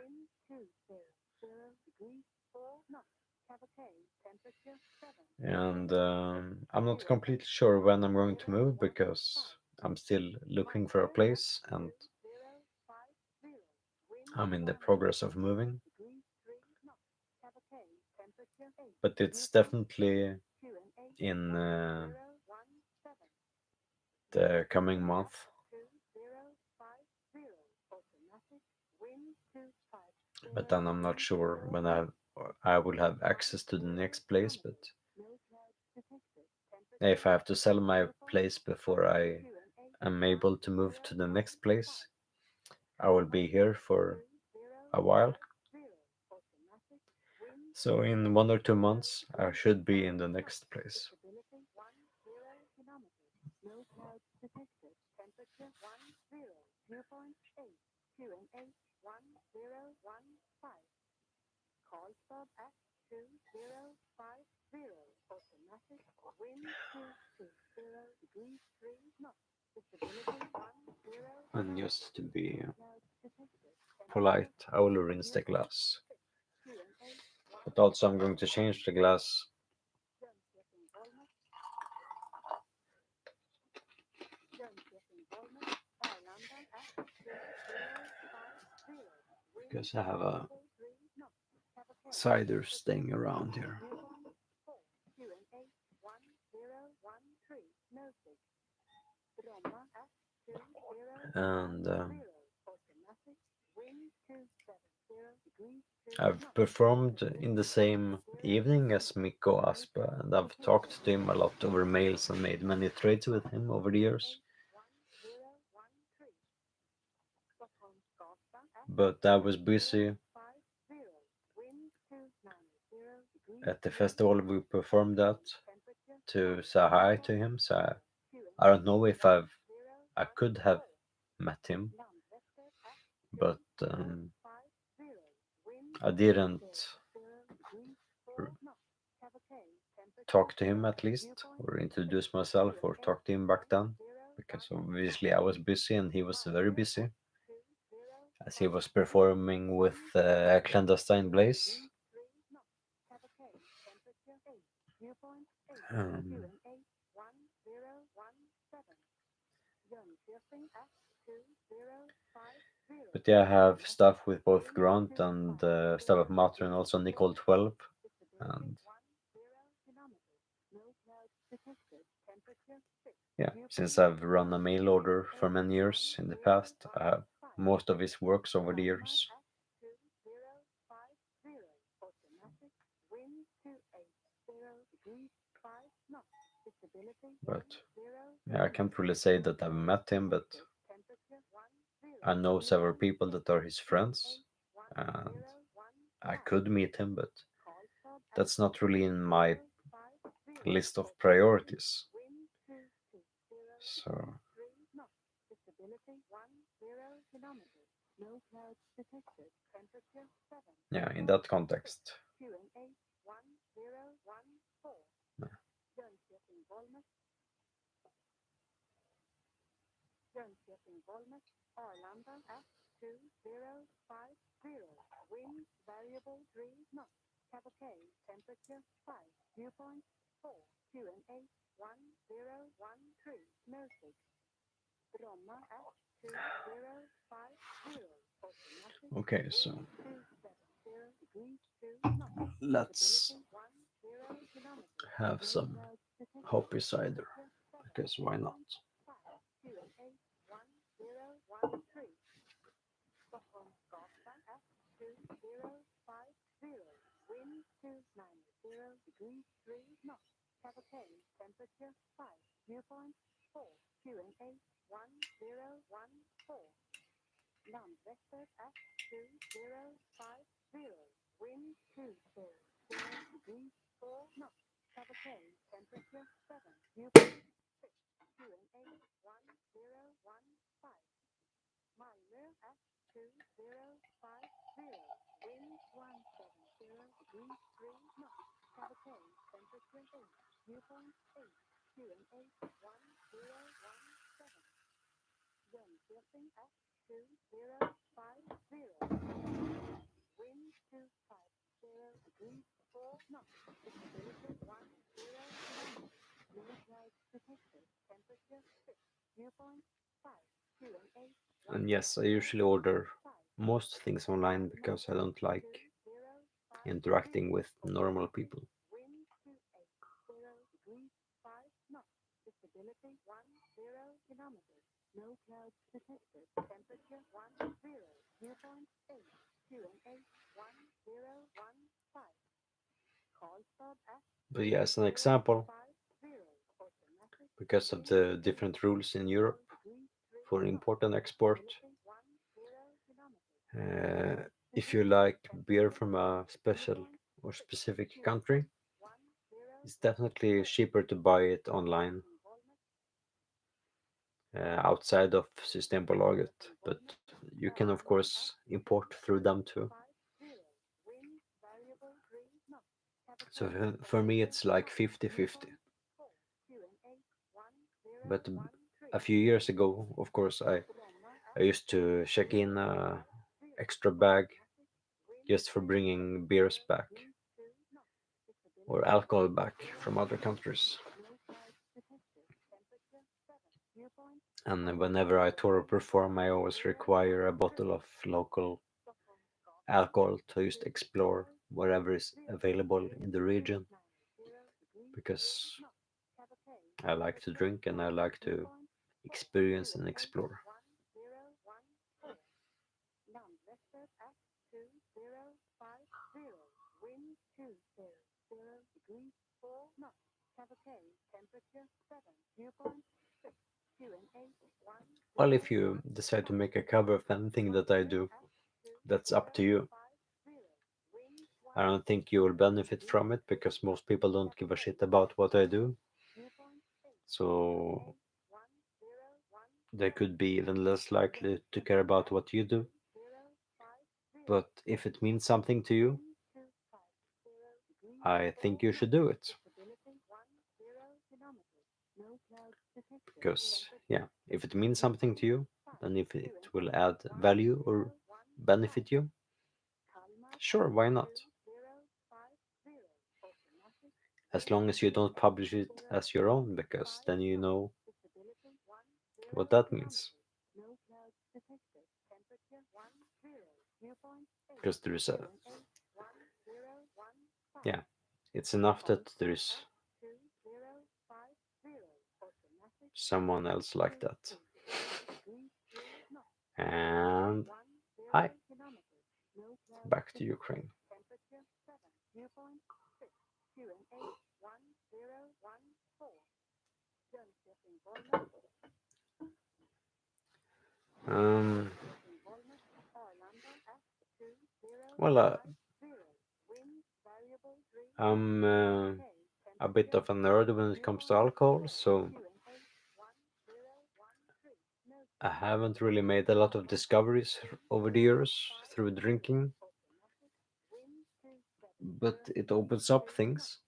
And I'm not completely sure when I'm going to move because I'm still looking for a place and I'm in the progress of moving. But it's definitely in the coming month. But then I'm not sure when I will have access to the next place. But if I have to sell my place before I am able to move to the next place, I will be here for a while. So in 1 or 2 months, I should be in the next place. And just to be polite, I will rinse the glass. But also I'm going to change the glass because I have a cider staying around here. And I've performed in the same evening as Mikko Aspa, and I've talked to him a lot over mails and made many trades with him over the years. But I was busy at the festival we performed at to say hi to him, so I don't know if I could have met him, but I didn't r- talk to him at least, or introduce myself, or talk to him back then, because obviously I was busy and he was very busy, as he was performing with Clandestine Blaze. Um, but yeah, I have stuff with both Grant and stuff of Matter, and also Nicole 12. And yeah, since I've run a mail order for many years in the past, I have most of his works over the years. But yeah, I can't really say that I've met him, but I know several people that are his friends, and I could meet him, but that's not really in my list of priorities. So yeah, in that context. Yeah. Okay, so let's have some hoppy cider, because why not? And yes, I usually order most things online because I don't like interacting with normal people. But yeah, as an example, because of the different rules in Europe for import and export, uh, if you like beer from a special or specific country, it's definitely cheaper to buy it online outside of Systembolaget. But you can, of course, import through them too. So for me, it's like 50-50. But a few years ago, of course, I used to check in extra bag just for bringing beers back. or alcohol back from other countries. And whenever I tour or perform, I always require a bottle of local alcohol to just explore whatever is available in the region, because I like to drink and I like to experience and explore. Well, if you decide to make a cover of anything that I do, that's up to you. I don't think you will benefit from it because most people don't give a shit about what I do. So they could be even less likely to care about what you do. But if it means something to you, I think you should do it. Because, yeah, if it means something to you, and if it will add value or benefit you, sure, why not? As long as you don't publish it as your own, because then you know what that means. Because there's a, yeah, it's enough that there's someone else like that. And hi, back to Ukraine. Um, well, I'm a bit of a nerd when it comes to alcohol, so I haven't really made a lot of discoveries over the years through drinking, but it opens up things.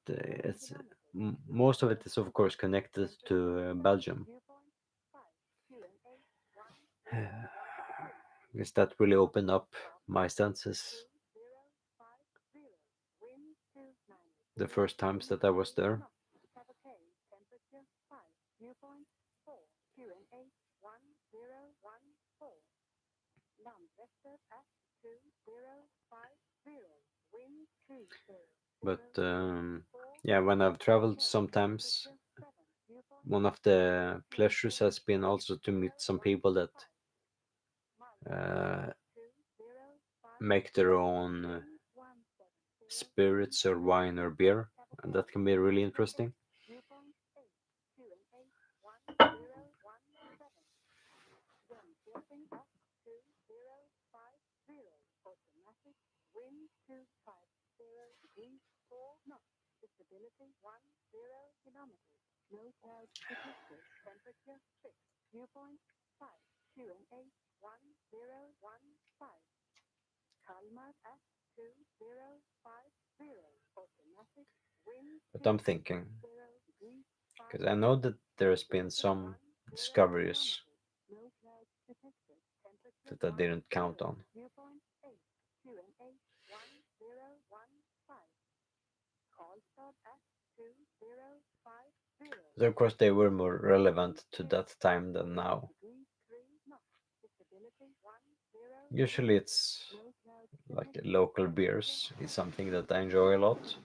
It's most of it is of course connected to Belgium, because that really opened up my senses the first times that I was there. But yeah, when I've traveled sometimes, one of the pleasures has been also to meet some people that uh, make their own spirits or wine or beer, and that can be really interesting. But I'm thinking, because I know that there's been some discoveries that I didn't count on. So of course, they were more relevant to that time than now. Usually, it's like local beers is something that I enjoy a lot.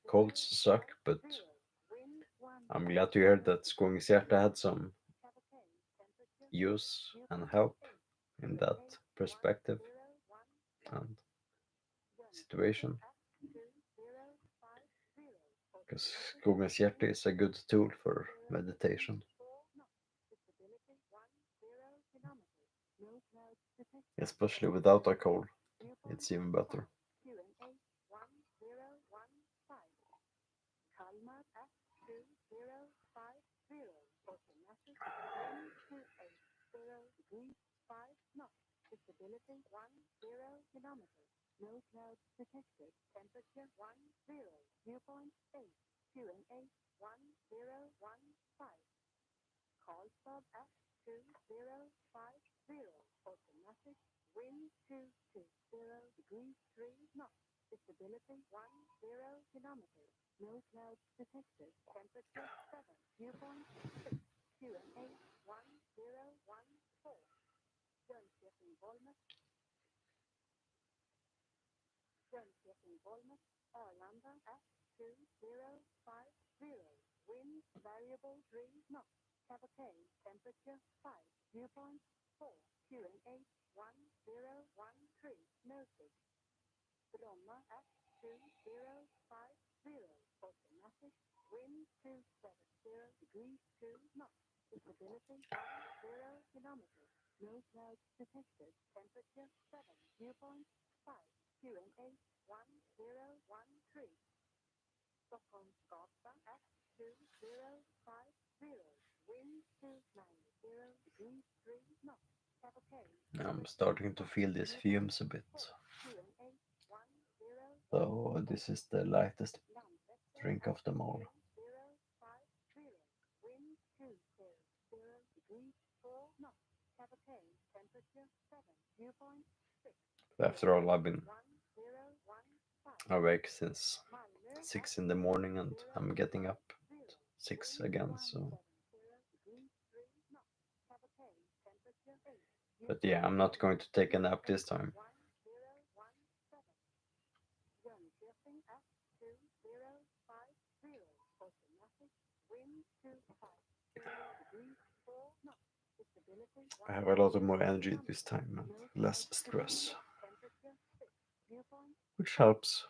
Colds suck, but I'm glad to hear that Skångens Hjärta had some use and help in that perspective and situation. Because Skångens Hjärta is a good tool for meditation, especially without a cold. It's even better. I'm starting to feel these fumes a bit. So this is the lightest drink of them all. After all, I've been awake since 6 in the morning and I'm getting up at 6 again, so. But yeah, I'm not going to take a nap this time. I have a lot of more energy this time and less stress, which helps.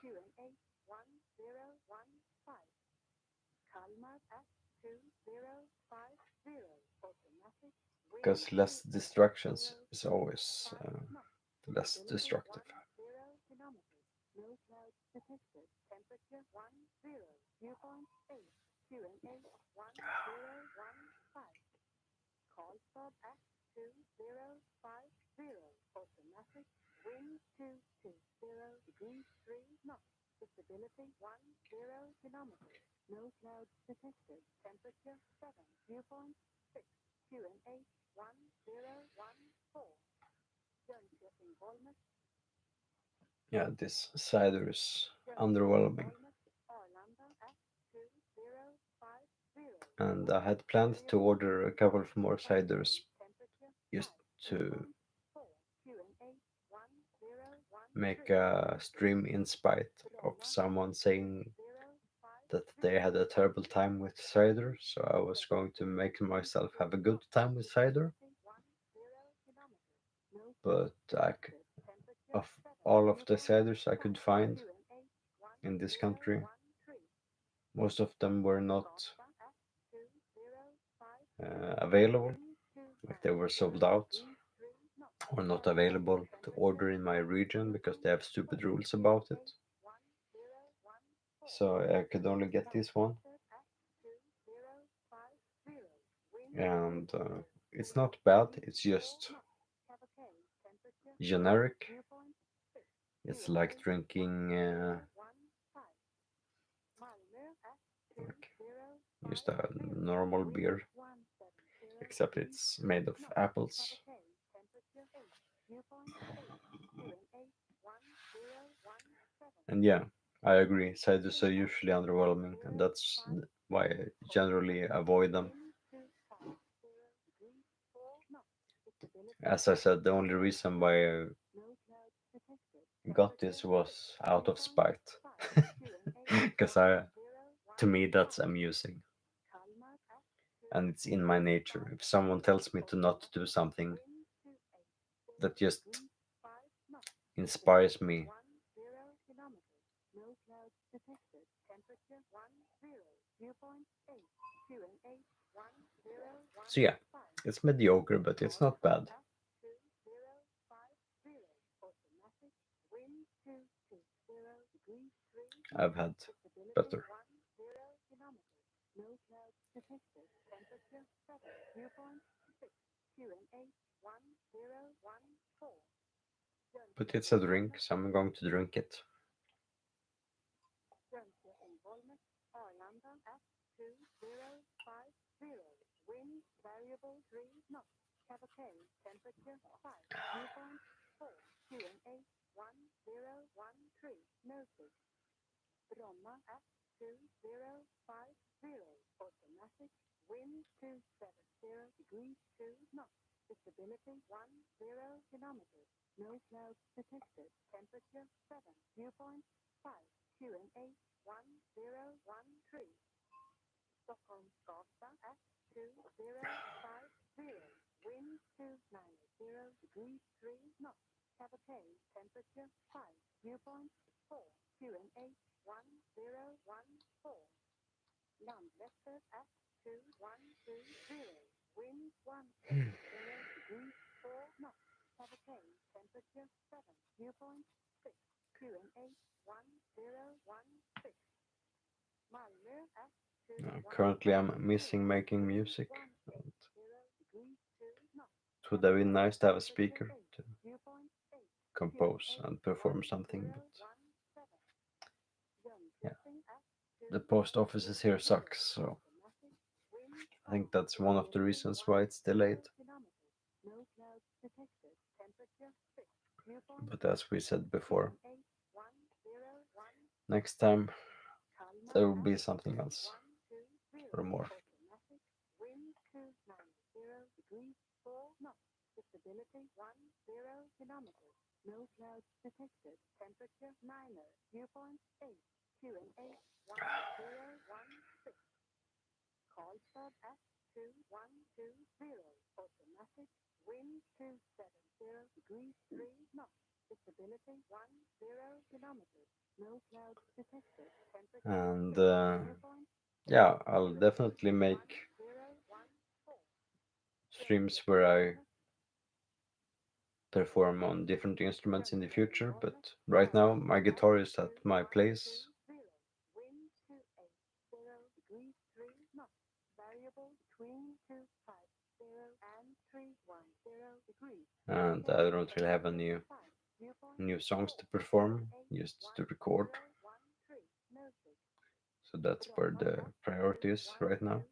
Because less distractions is always less destructive. Yeah, this cider is underwhelming. And I had planned to order a couple of more ciders just to make a stream in spite of someone saying that they had a terrible time with cider. So I was going to make myself have a good time with cider. But of all of the ciders I could find in this country, most of them were not available, like they were sold out or not available to order in my region because they have stupid rules about it. So I could only get this one, and it's not bad. It's just generic. It's like drinking like just a normal beer, except it's made of apples. And yeah, I agree. Ciders are usually underwhelming, and that's why I generally avoid them. As I said, the only reason why I got this was out of spite, because to me that's amusing, and it's in my nature. If someone tells me to not do something, that just inspires me. So yeah, it's mediocre, but it's not bad. I've had better. But it's a drink, so I'm going to drink it. Currently, I'm missing making music. It would have been nice to have a speaker to compose and perform something, but yeah, the post offices here sucks, so I think that's one of the reasons why it's delayed. But as we said before, next time there will be something else or more. And yeah, I'll definitely make streams where I perform on different instruments in the future, but right now my guitar is at my place, and I don't really have any new songs to perform, just to record. So that's where the priority is right now.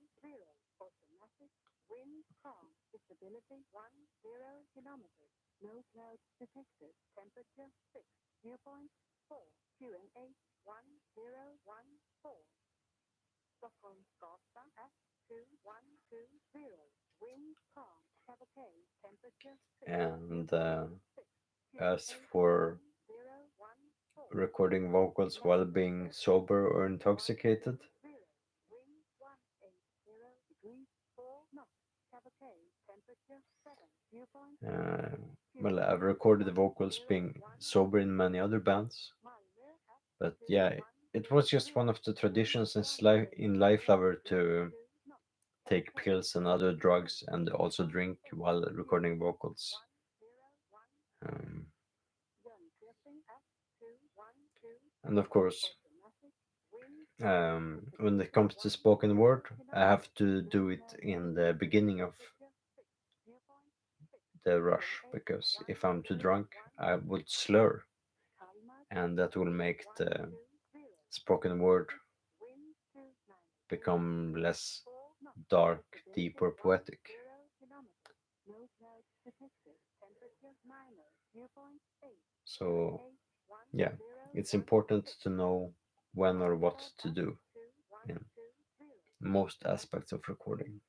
And as for recording vocals while being sober or intoxicated, uh, well, I've recorded the vocals being sober in many other bands, but yeah, it was just one of the traditions in Life Lover to take pills and other drugs and also drink while recording vocals. Um, and of course, when it comes to spoken word, I have to do it in the beginning of the rush, because if I'm too drunk, I would slur, and that will make the spoken word become less dark, deep, or poetic. So, yeah, it's important to know when or what to do. Yeah. most aspects of recording.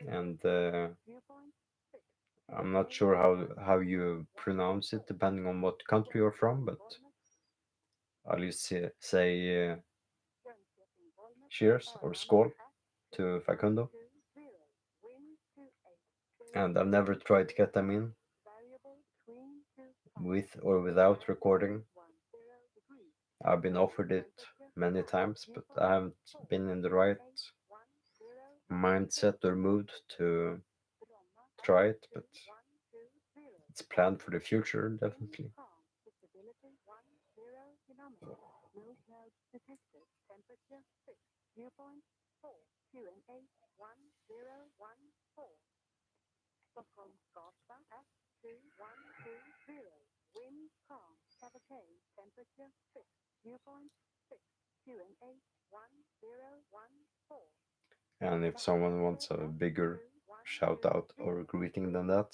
And I'm not sure how you pronounce it depending on what country you're from, but I'll just say cheers or skål to Facundo. And I've never tried to get them in with or without recording. I've been offered it many times, but I haven't been in the right mindset or mood to try it. But it's planned for the future, definitely. And if someone wants a bigger shout out or greeting than that,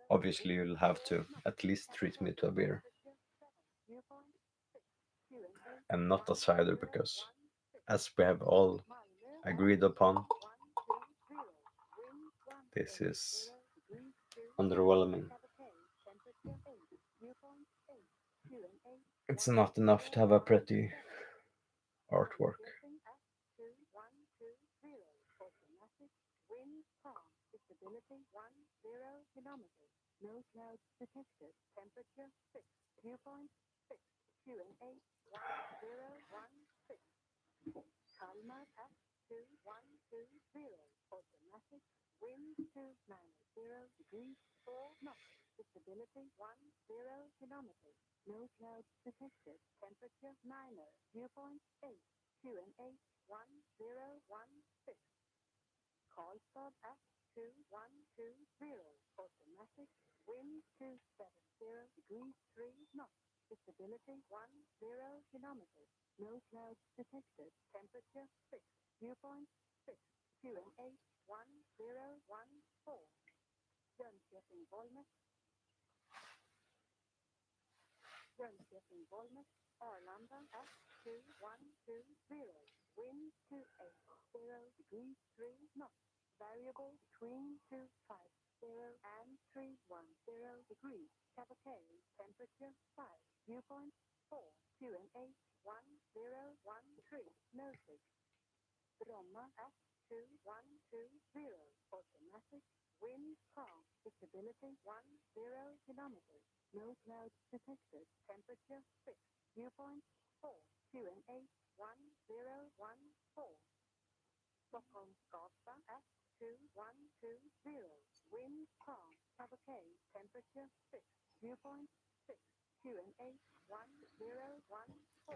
obviously you'll have to at least treat me to a beer and not a cider because, as we have all agreed upon, this is underwhelming. It's not enough to have a pretty artwork.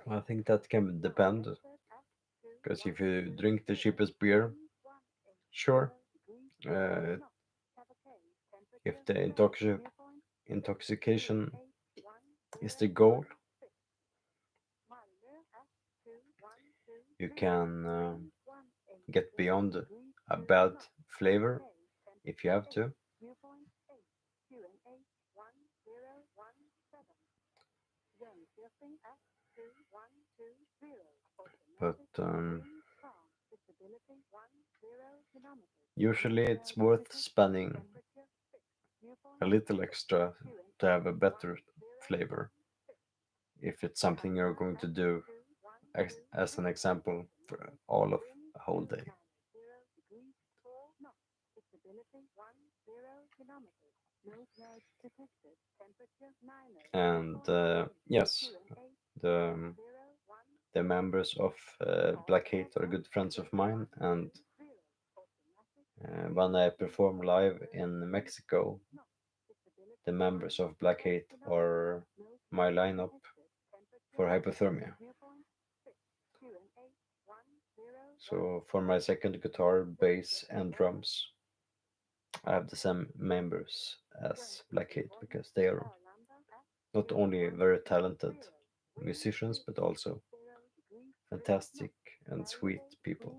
I think that can depend, because if you drink the cheapest beer, sure. Uh, if the intoxication is the goal, you can get beyond a bad flavor if you have to. But usually it's worth spending a little extra to have a better flavor if it's something you're going to do as an example for all of a whole day. And yes, the the members of Black Hate are good friends of mine, and when I perform live in Mexico, the members of Black Hate are my lineup for hypothermia. So for my second guitar, bass, and drums, I have the same members as Black Hate because they are not only very talented musicians but also fantastic and sweet people.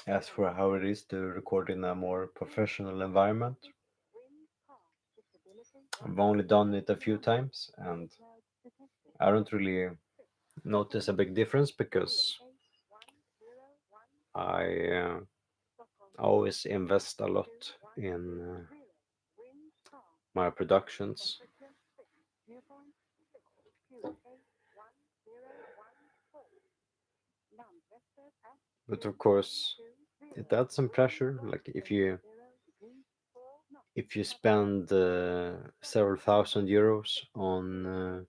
As for how it is to record in a more professional environment, I've only done it a few times and I don't really notice a big difference because I always invest a lot in my productions. But of course, it adds some pressure. Like if you spend several thousand euros on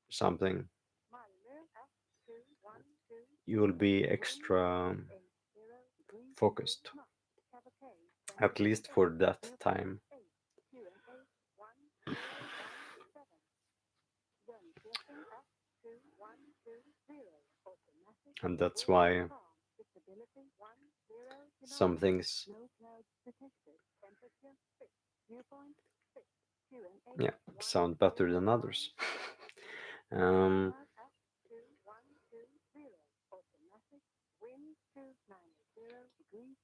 something, you will be extra focused, at least for that time. And that's why some things, yeah, sound better than others. um,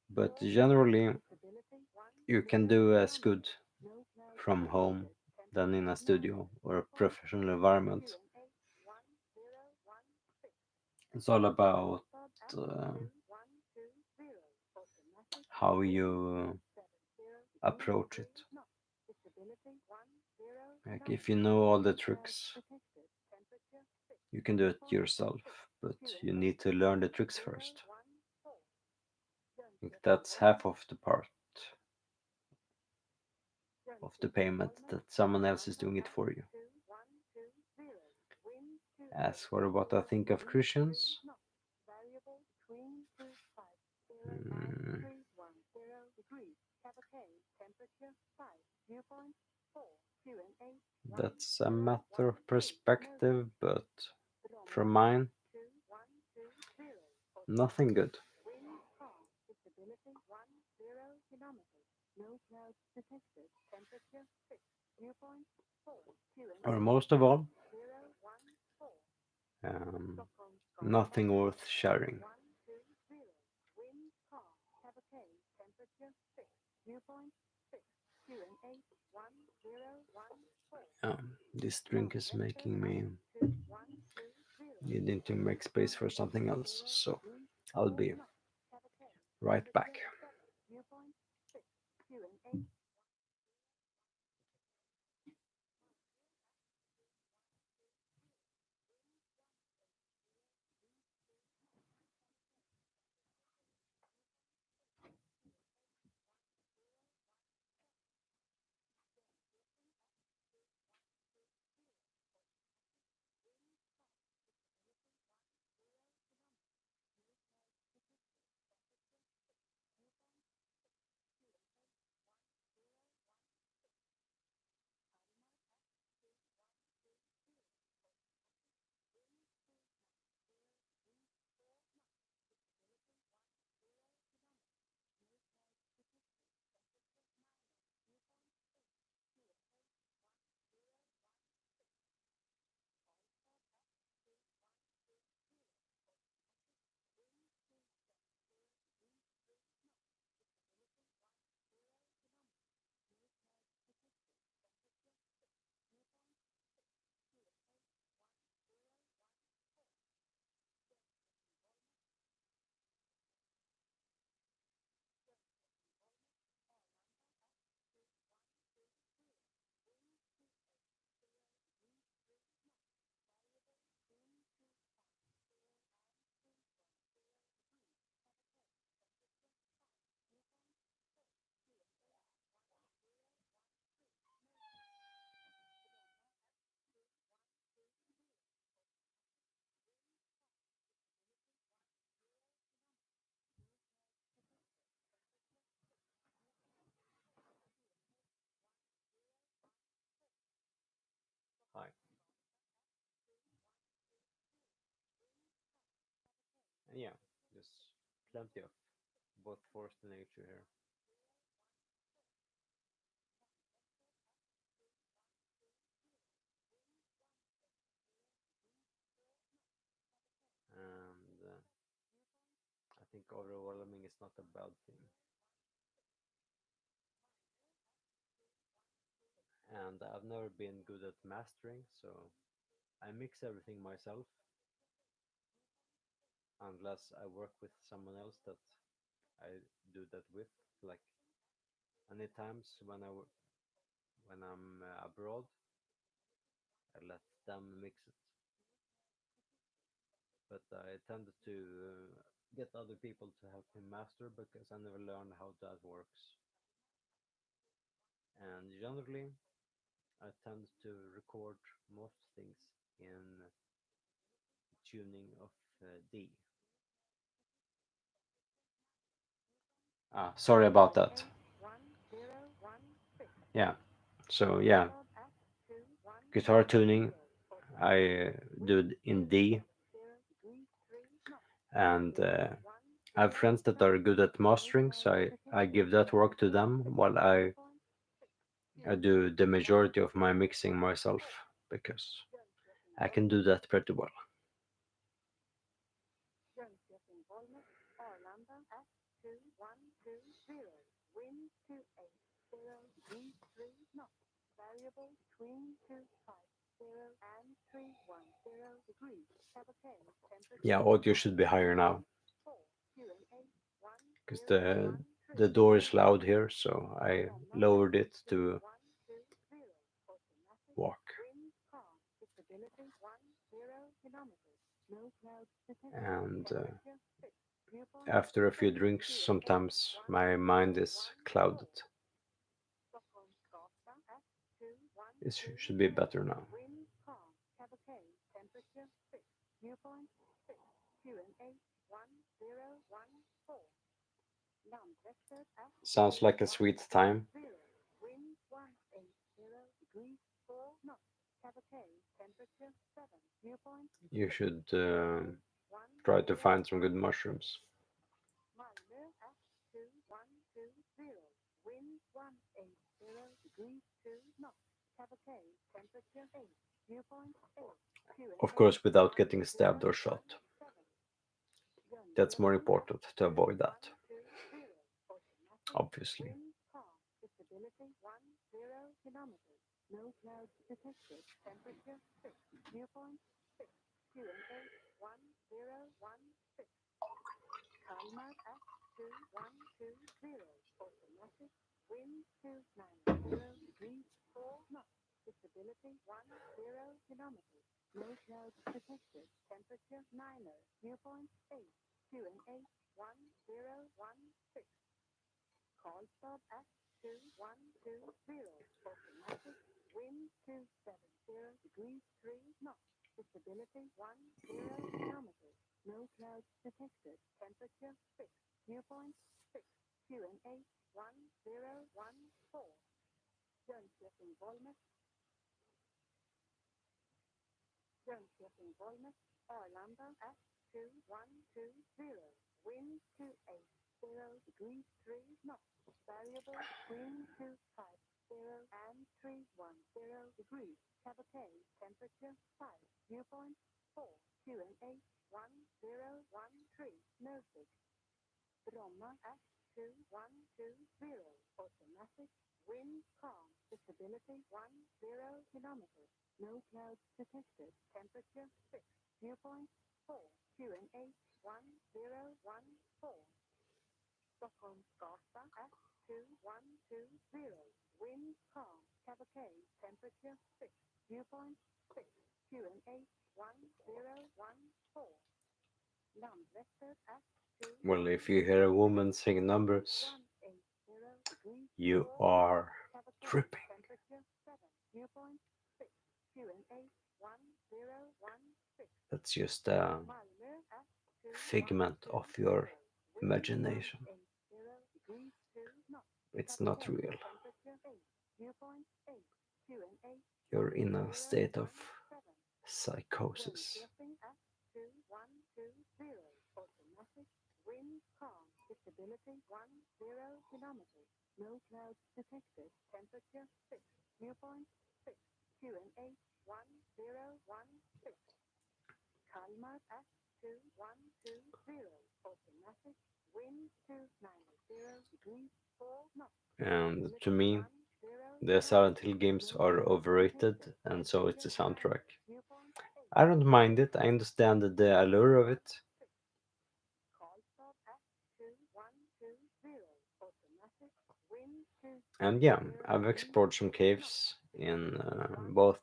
but generally, you can do as good from home than in a studio or a professional environment. It's all about uh, how you approach it. Like if you know all the tricks, you can do it yourself, but you need to learn the tricks first. Like that's half of the part of the payment that someone else is doing it for you. As for what I think of Christians, mm, that's a matter of perspective, but from mine, nothing good. Or most of all, um, nothing worth sharing. This drink is making me needing to make space for something else, so I'll be right back. Hi. Yeah, there's plenty of both forest and nature here. I think overwhelming is not a bad thing. And I've never been good at mastering, so I mix everything myself unless I work with someone else that I do that with. Like many times when I'm abroad, I let them mix it, but I tended to get other people to help me master because I never learned how that works. And generally, I tend to record most things in tuning of D. Ah, sorry about that. Yeah. So yeah, guitar tuning, I do it in D, and I have friends that are good at mastering, so I give that work to them while I do the majority of my mixing myself because I can do that pretty well. Yeah, audio should be higher now because the door is loud here, so I lowered it to walk. And after a few drinks, sometimes my mind is clouded. It should be better now. Sounds like a sweet time. You should try to find some good mushrooms. Of course, without getting stabbed or shot. That's more important to avoid that, obviously. Well, if you hear a woman sing numbers, you are tripping. That's just a figment of your imagination. It's not real. You're in a state of psychosis. And to me, the Silent Hill games are overrated, and so it's the soundtrack. I don't mind it, I understand the allure of it. And yeah, I've explored some caves in both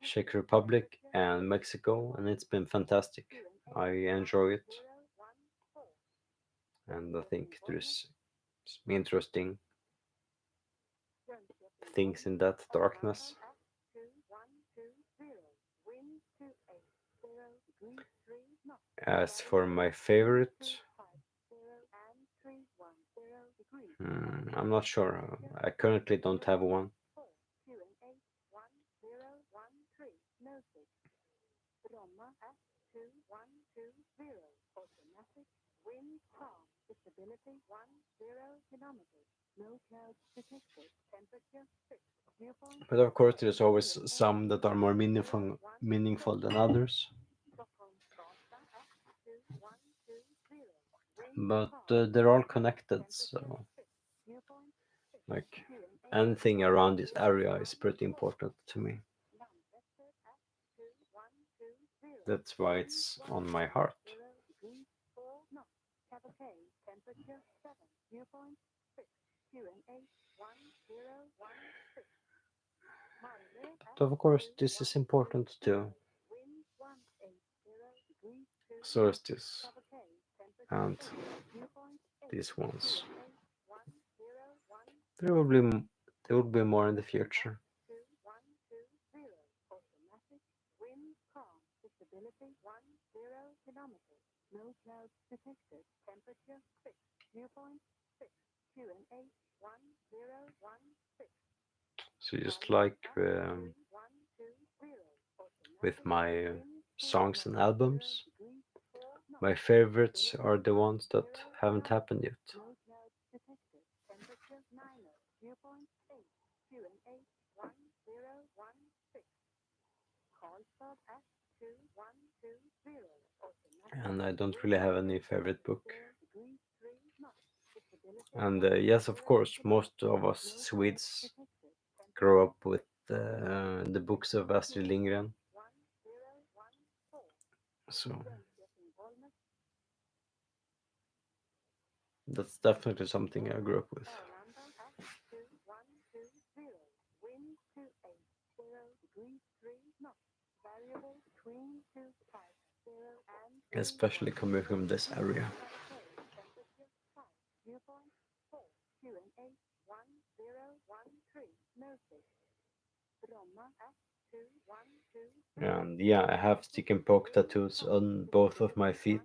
Czech Republic and Mexico, and it's been fantastic. I enjoy it, and I think there's some interesting things in that darkness. As for my favorite, I'm not sure. I currently don't have one. But of course, there's always some that are more meaningful than others. But they're all connected, so like anything around this area is pretty important to me. That's why it's on my heart. But of course, this is important too. So is this, and these ones. There will be there will be more in the future. So just like with my songs and albums, my favorites are the ones that haven't happened yet. And I don't really have any favorite book. And yes, of course, most of us Swedes grow up with the books of Astrid Lindgren. So that's definitely something I grew up with. Especially coming from this area. And yeah, I have stick and poke tattoos on both of my feet.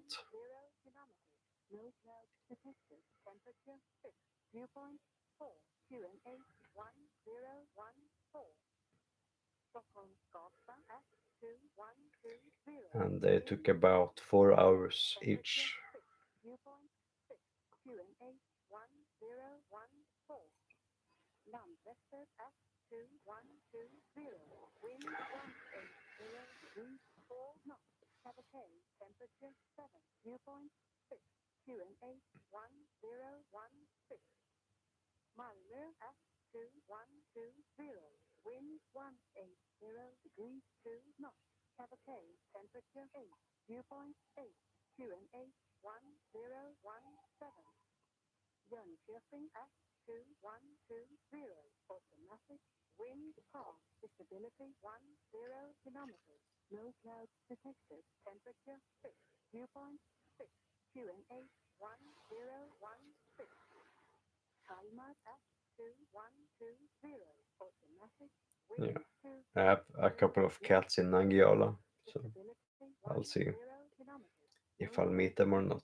And they took about 4 hours each. Yeah. I have a couple of cats in Nangijala, so I'll see if I'll meet them or not.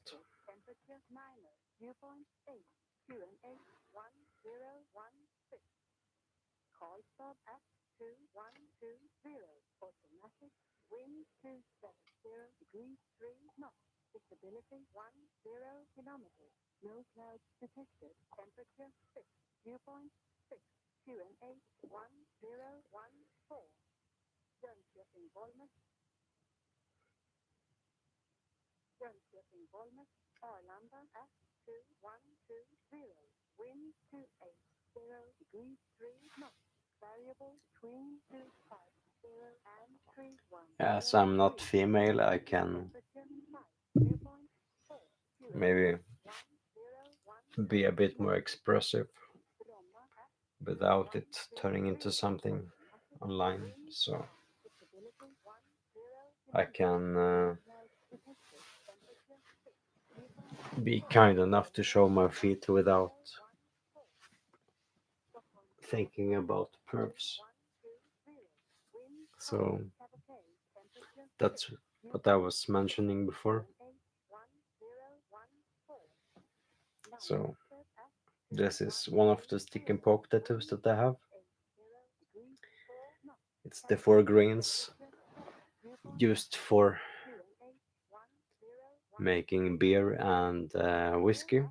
As I'm not female, I can maybe be a bit more expressive without it turning into something online. So I can be kind enough to show my feet without thinking about pervs. So that's what I was mentioning before. So this is one of the stick and poke tattoos that I have. It's the 4 grains used for making beer and whiskey.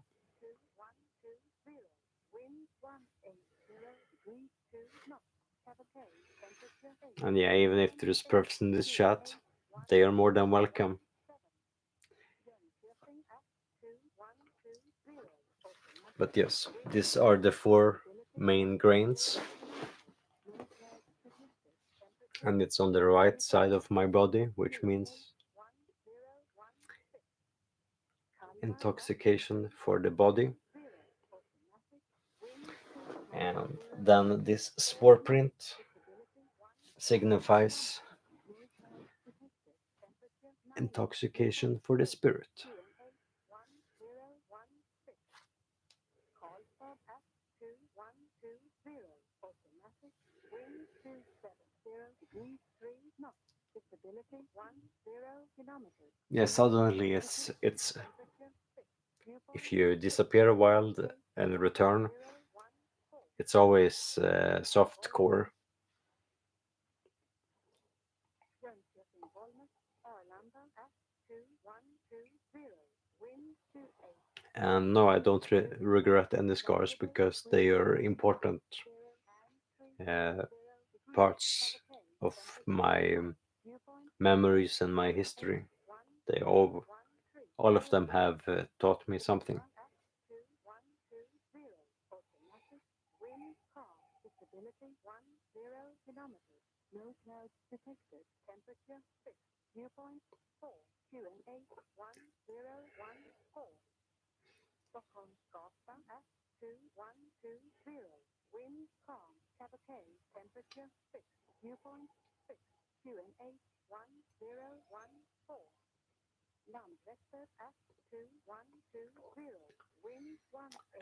And yeah, even if there's perfs in this chat, they are more than welcome. But yes, these are the 4 main grains, and it's on the right side of my body, which means intoxication for the body. And then this spore print signifies intoxication for the spirit. Yeah, suddenly it's if you disappear a while and return, it's always soft core. And no, I don't regret any scars because they are important uh, parts of my memories and my history. They all of them have taught me something.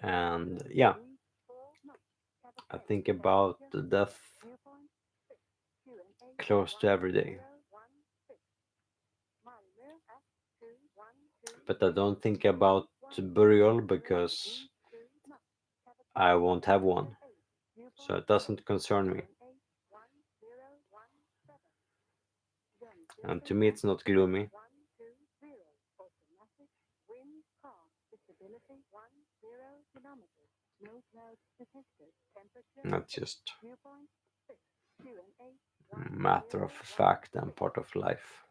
And yeah, I think about the death close to every day, but I don't think about burial because I won't have one, so it doesn't concern me. And to me, it's not gloomy. Not just matter of fact and part of life.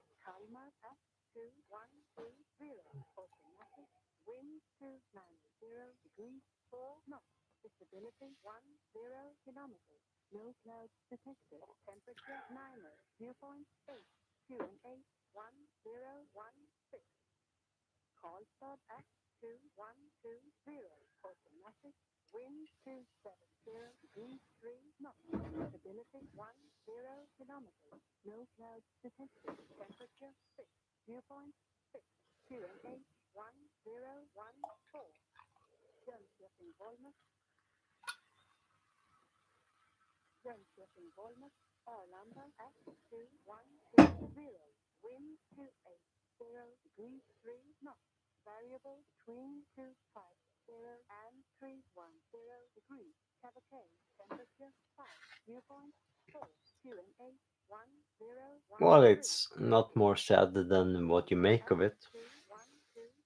Well, it's not more sad than what you make of it.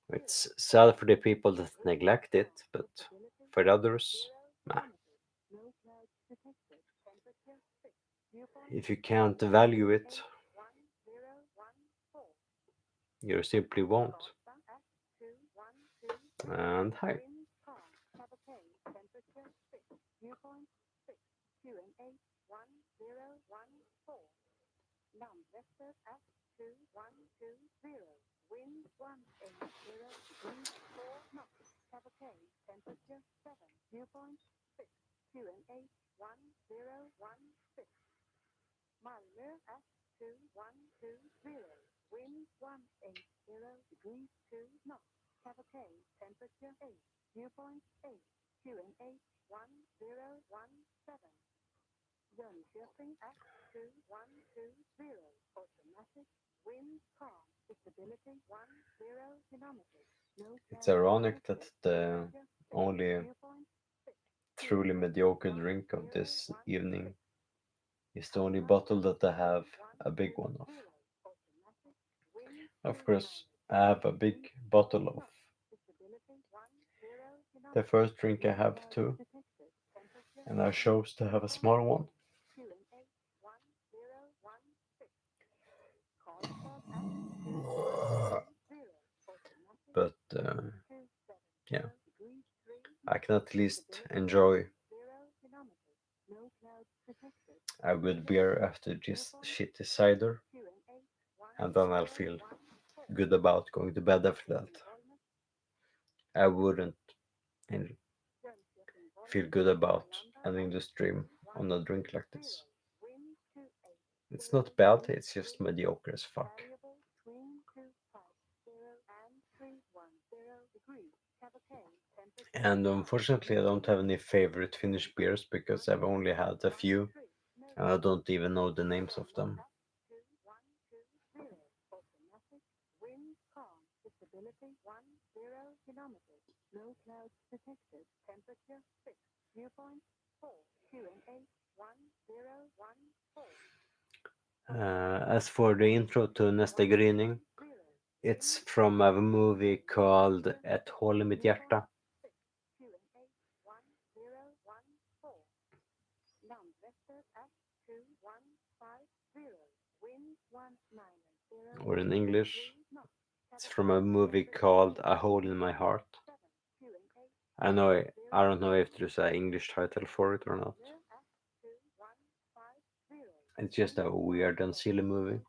It's sad for the people that neglect it, but for the others, nah. If you can't value it, you simply won't. And hi. It's ironic that the only truly mediocre drink of this evening is the only bottle that I have a big one of. Of course, I have a big bottle of the first drink I have too, and I chose to have a small one. But yeah, I can at least enjoy a good beer after this shitty cider, and then I'll feel good about going to bed after that. I wouldn't en- feel good about ending the stream on a drink like this. It's not bad, it's just mediocre as fuck. And unfortunately, I don't have any favorite Finnish beers because I've only had a few and I don't even know the names of them. As for the intro to Nästa gryning, it's from a movie called Ett hål i mitt hjärta. Or in English, it's from a movie called A Hole in My Heart. I don't know if there's an English title for it or not. It's just a weird and silly movie.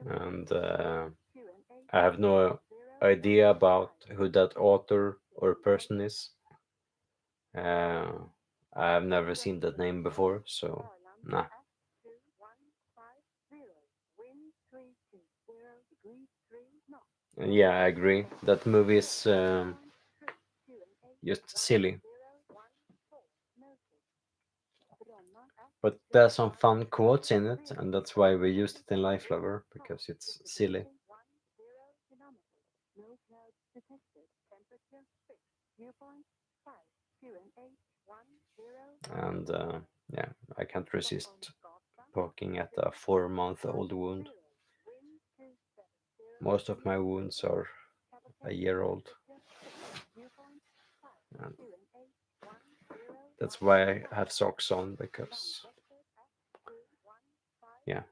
And I have no idea about who that author or person is. Uh, I've never seen that name before, so nah. And yeah, I agree. That movie is just silly. But there's some fun quotes in it, and that's why we used it in Life Lover, because it's silly. And yeah, I can't resist poking at a 4-month-old wound. Most of my wounds are a year old. And that's why I have socks on, because yeah,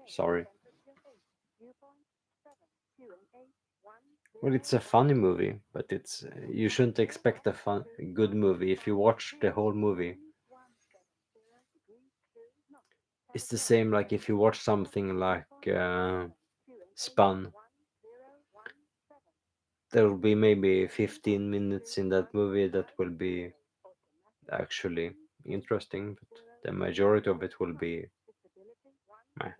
sorry. Well, it's a funny movie, but it's you shouldn't expect a good movie if you watch the whole movie. It's the same like if you watch something like Spun. there will be maybe 15 minutes in that movie that will be actually interesting, but the majority of it will be meh.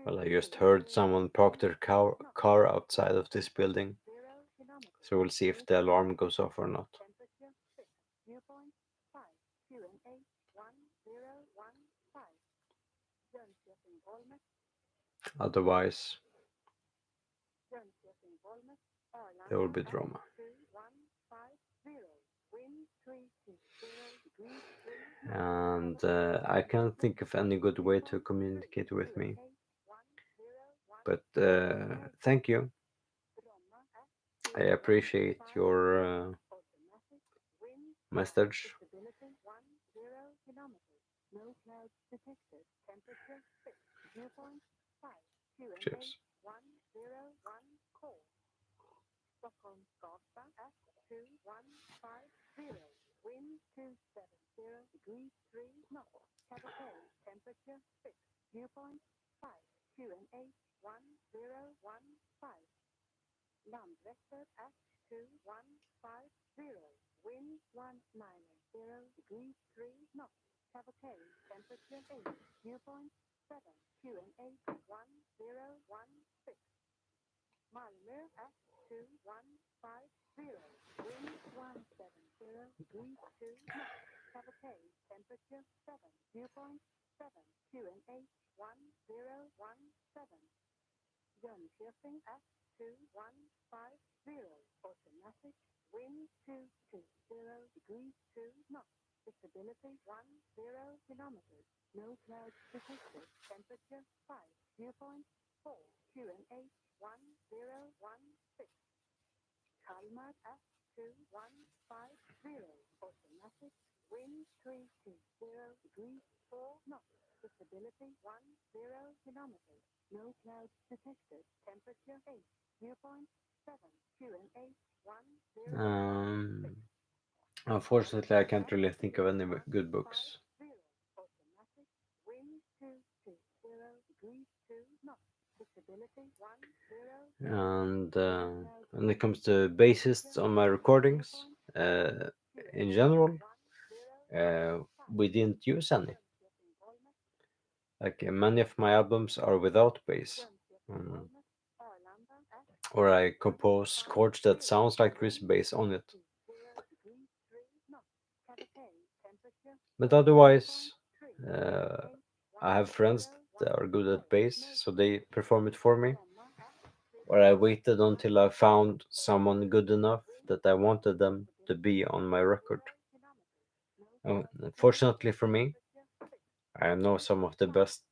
Well, I just heard someone park their car outside of this building, so we'll see if the alarm goes off or not. Otherwise, there will be drama. And I can't think of any good way to communicate with me. But thank you. I appreciate your message. Cheers. Um, Unfortunately, I can't really think of any good books. And when it comes to bassists on my recordings, uh, in general, uh, we didn't use any. Like many of my albums are without bass, um, or I compose chords that sounds like there's bass on it. But otherwise, uh, I have friends that are good at bass, so they perform it for me. Or I waited until I found someone good enough that I wanted them to be on my record. Fortunately for me, I know some of the best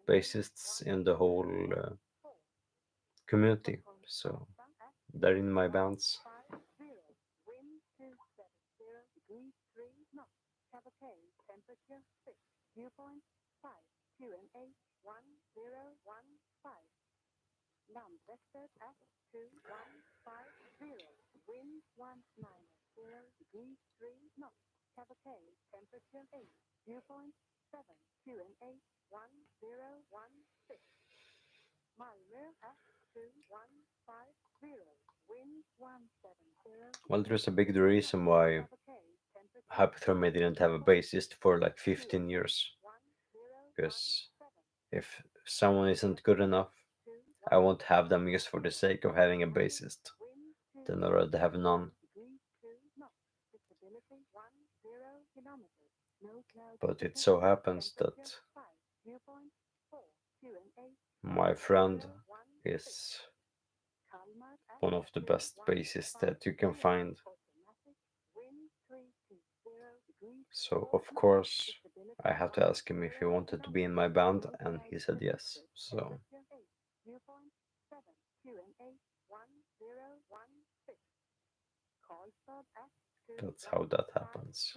bassists in the whole community, so they're in my bands. Well, there's a big reason why Hypothermia didn't have a bassist for like 15 years. Because if someone isn't good enough, I won't have them just for the sake of having a bassist. Then I'd rather have none. But it so happens that my friend is one of the best bassists that you can find. So, of course, I had to ask him if he wanted to be in my band, and he said yes. So, That's how that happens.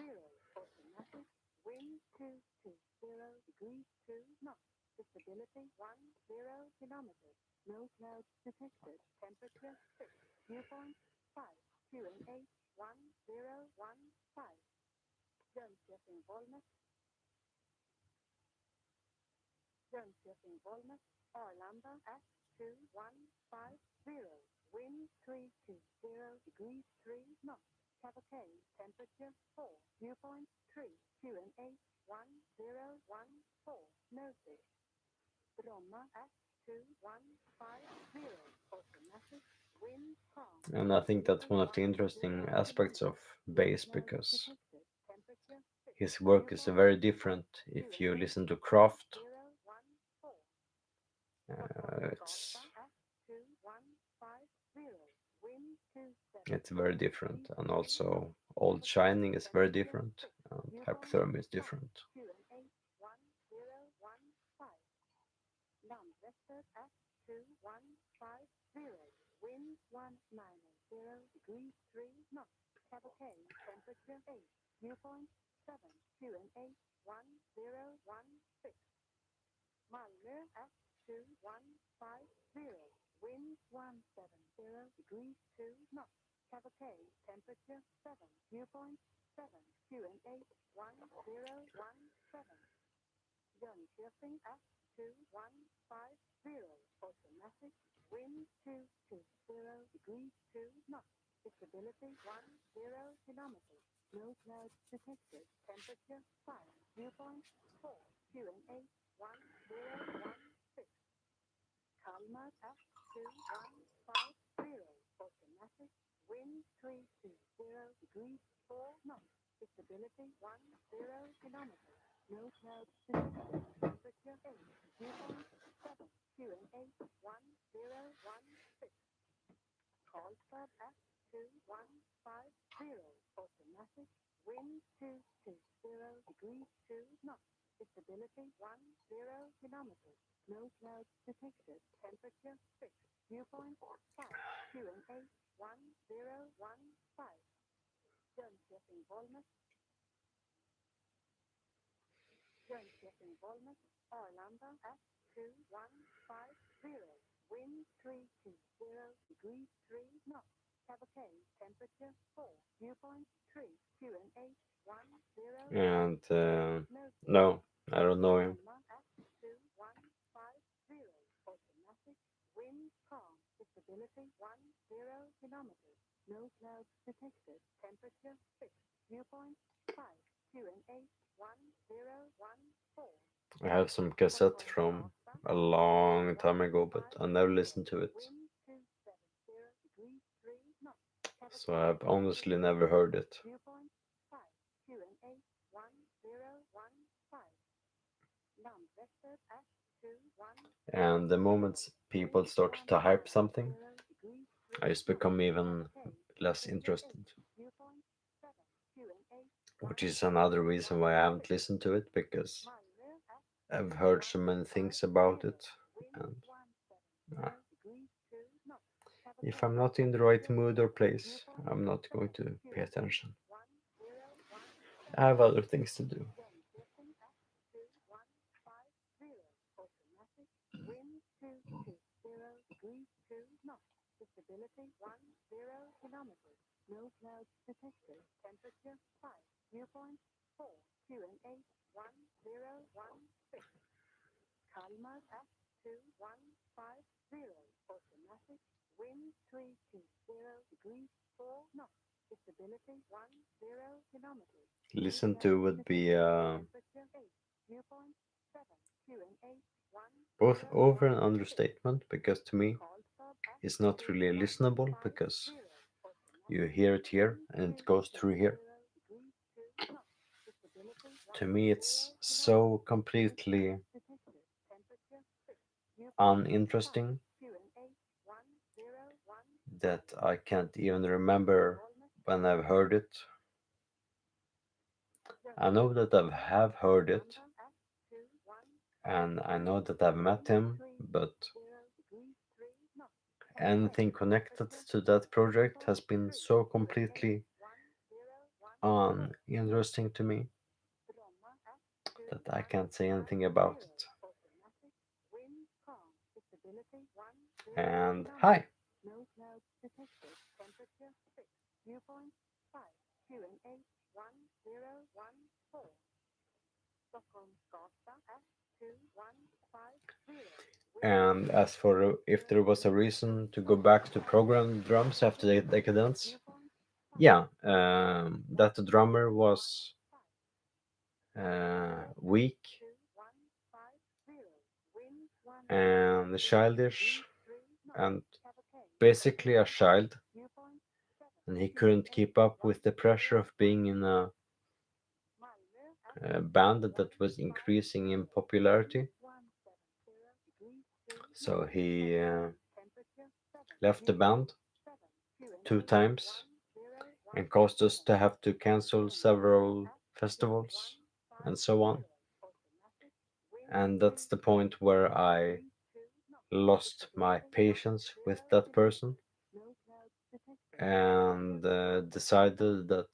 And I think that's one of the interesting aspects of bass because his work is very different. If you listen to Kraft, it's very different, and also Old Shining is very different, and Hypothermia is different. And no, I don't know him. I have some cassette from a long time ago, but I never listened to it. So I've honestly never heard it. And the moment people start to hype something, I just become even less interested. Which is another reason why I haven't listened to it because I've heard so many things about it. And uh, if I'm not in the right mood or place, I'm not going to pay attention. I have other things to do. Listen to would be both over and understatement because to me it's not really listenable because you hear it here and it goes through here. To me, it's so completely uninteresting that I can't even remember when I've heard it. I know that I have heard it and I know that I've met him, but anything connected to that project has been so completely uninteresting to me that I can't say anything about it. And hi. And as for if there was a reason to go back to programmed drums after the decadence, yeah, that the drummer was weak and childish and basically a child, and he couldn't keep up with the pressure of being in a band that was increasing in popularity. So he left the band 2 times and caused us to have to cancel several festivals and so on. And that's the point where I lost my patience with that person and decided that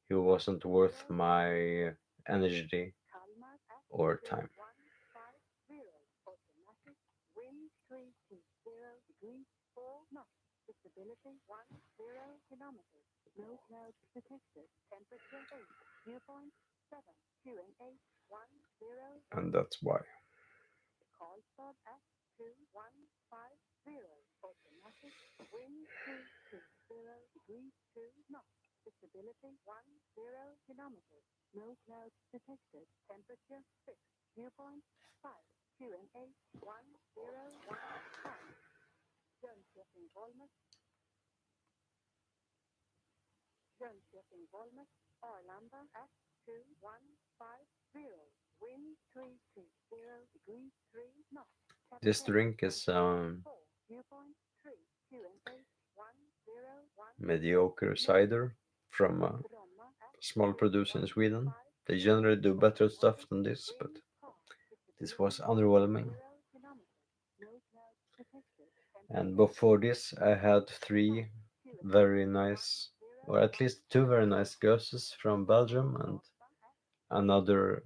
he wasn't worth my energy or time. And that's why. This drink is mediocre cider from a small producer in Sweden. They generally do better stuff than this, but this was underwhelming. And before this, I had three very nice, or at least two very nice gusses from Belgium, and another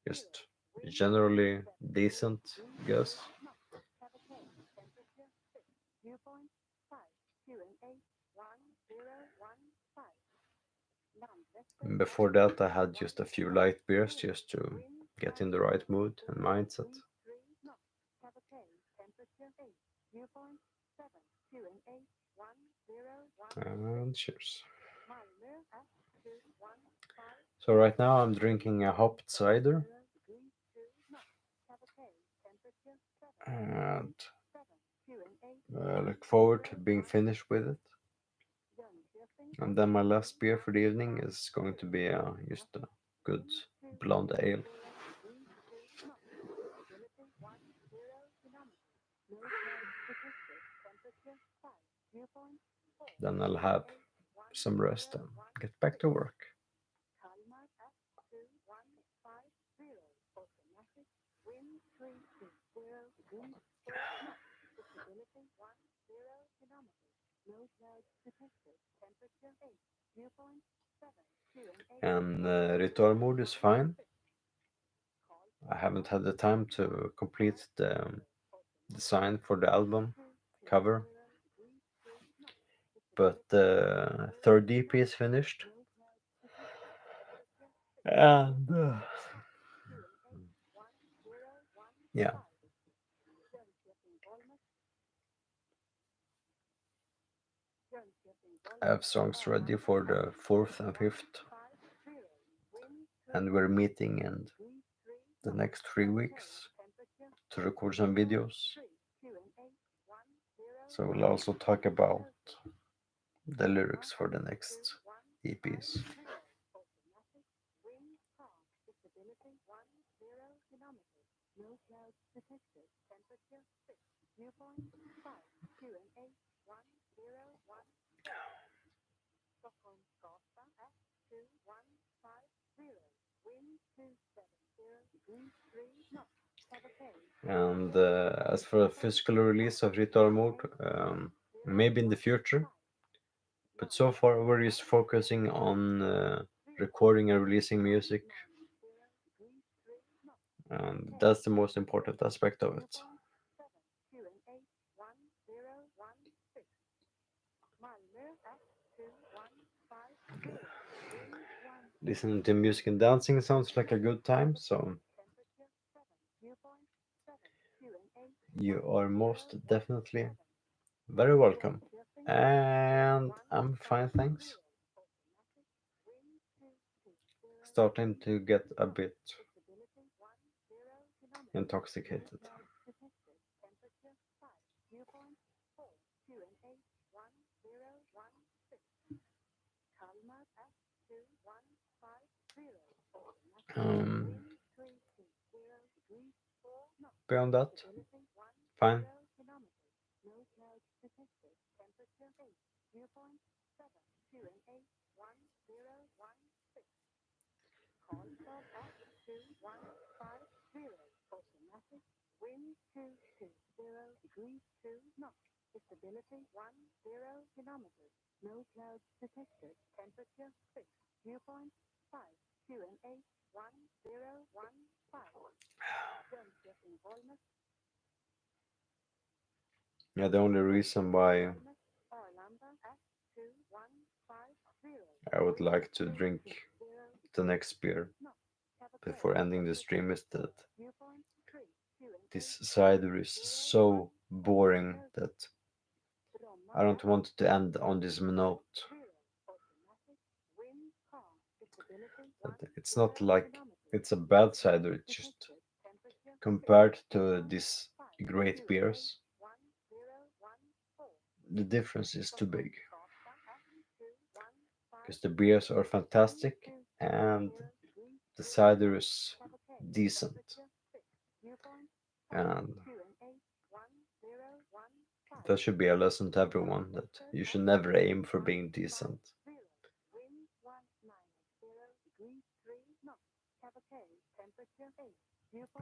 just generally decent guss. Before that, I had just a few light beers just to get in the right mood and mindset. And cheers. So right now I'm drinking a hopped cider, and I look forward to being finished with it. And then my last beer for the evening is going to be just a good blonde ale. Then I'll have some rest and get back to work. And ritual mode is fine. I haven't had the time to complete the design for the album cover, but the third EP is finished. And yeah, I have songs ready for the fourth and fifth, and we're meeting in the next 3 weeks to record some videos. So we'll also talk about the lyrics for the next EPs. And as for a physical release of Ritual Mode, maybe in the future, but so far we're just focusing on recording and releasing music, and that's the most important aspect of it. Listening to music and dancing sounds like a good time, so you are most definitely very welcome. And I'm fine, thanks. Starting to get a bit intoxicated. Um, Beyond that, fine. Yeah, the only reason why I would like to drink the next beer before ending the stream is that this cider is so boring that I don't want to end on this note. That it's not like it's a bad cider, it's just compared to these great beers, the difference is too big. Because the beers are fantastic and the cider is decent. And that should be a lesson to everyone that you should never aim for being decent.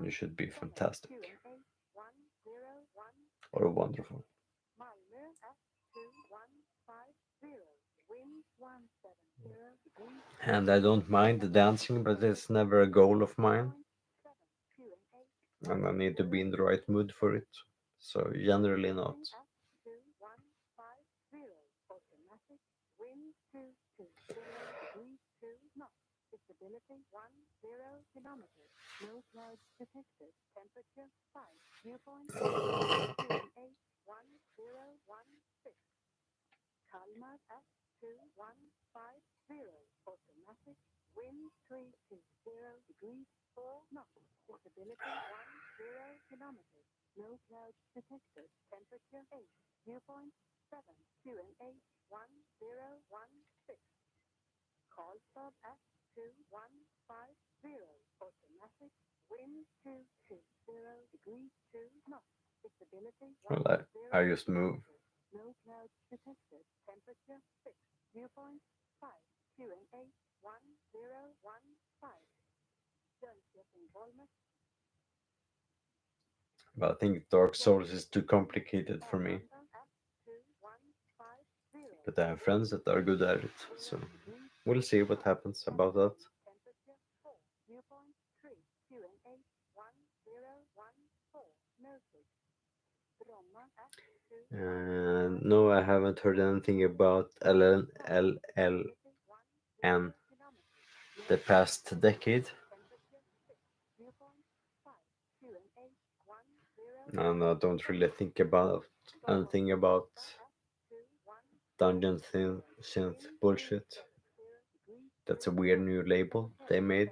You should be fantastic or wonderful. And I don't mind the dancing, but it's never a goal of mine, and I need to be in the right mood for it. So generally not. Well, I just move. But I think Dark Souls is too complicated for me. But I have friends that are good at it, so we'll see what happens about that. And no, I haven't heard anything about LLN the past decade, and I don't really think about anything about dungeon synth bullshit. That's a weird new label they made,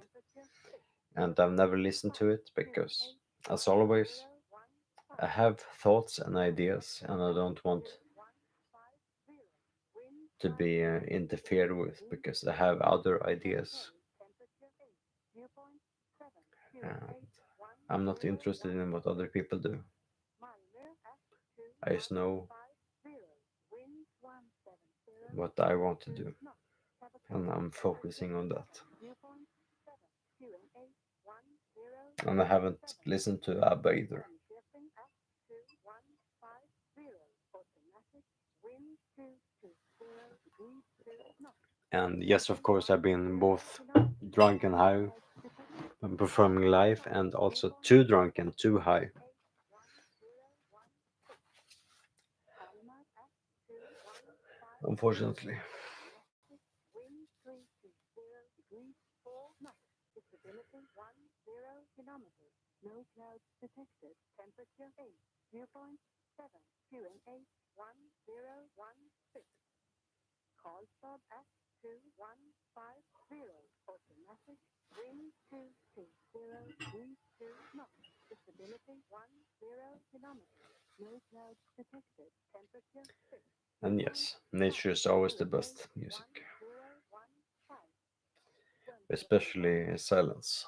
and I've never listened to it because, as always, I have thoughts and ideas, and I don't want to be interfered with because I have other ideas, and I'm not interested in what other people do. I just know what I want to do, and I'm focusing on that. And I haven't listened to ABBA either. And yes, of course, I've been both drunk and high when performing live, and also too drunk and too high. Unfortunately. And yes, nature is always the best music, especially silence.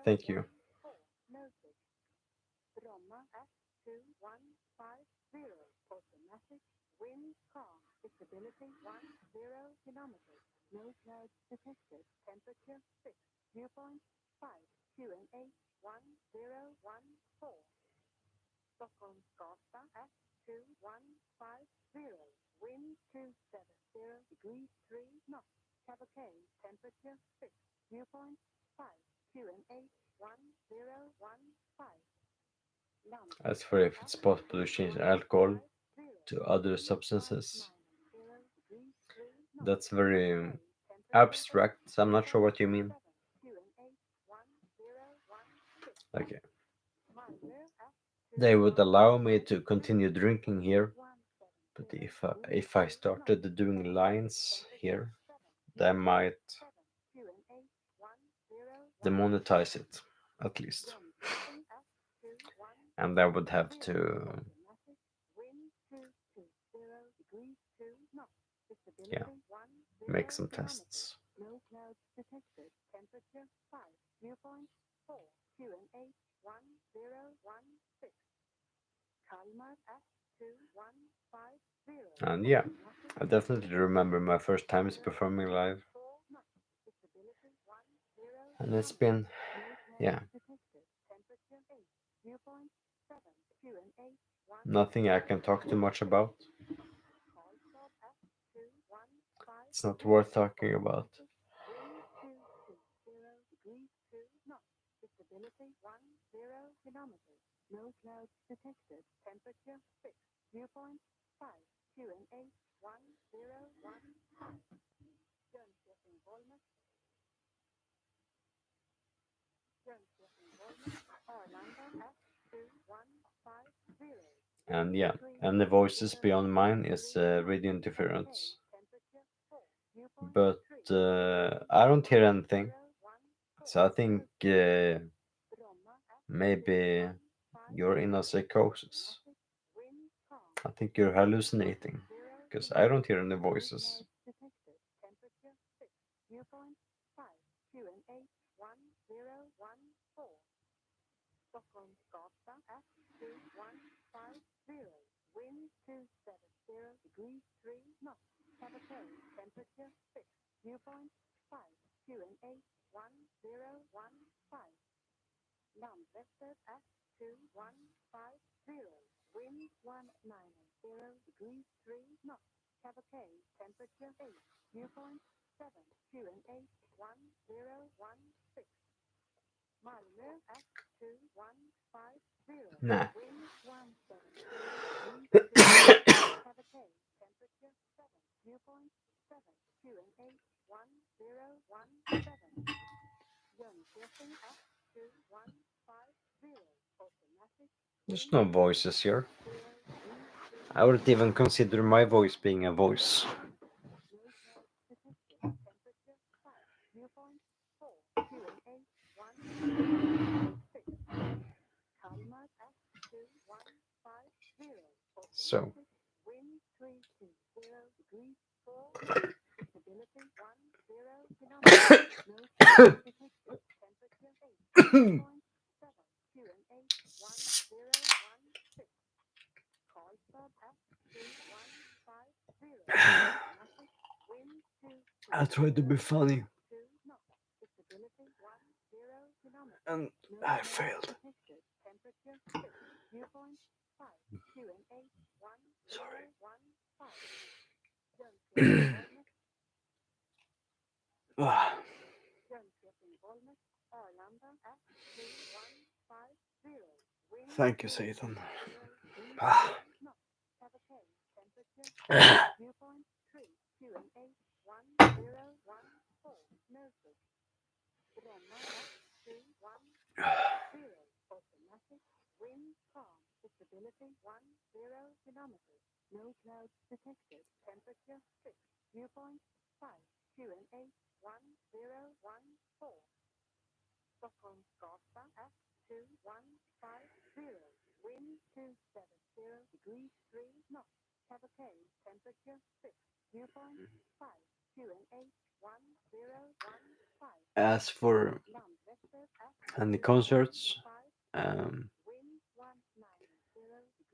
Thank you. As for if it's possible to change alcohol to other substances, that's very abstract. So I'm not sure what you mean. Okay. They would allow me to continue drinking here, but if I started doing lines here, they might demonetize it, at least, and I would have to, yeah, make some tests. And yeah, I definitely remember my first times performing live, and it's been, yeah, nothing I can talk too much about. It's not worth talking about. And yeah, and the voices beyond mine is radio interference. But I don't hear anything. So I think maybe you're in a psychosis. I think you're hallucinating because I don't hear any voices. Nah. There's no voices here. I wouldn't even consider my voice being a voice. So, I tried to be funny and I failed. Sorry. Ah, thank you, Satan. Ah. As for any concerts, um,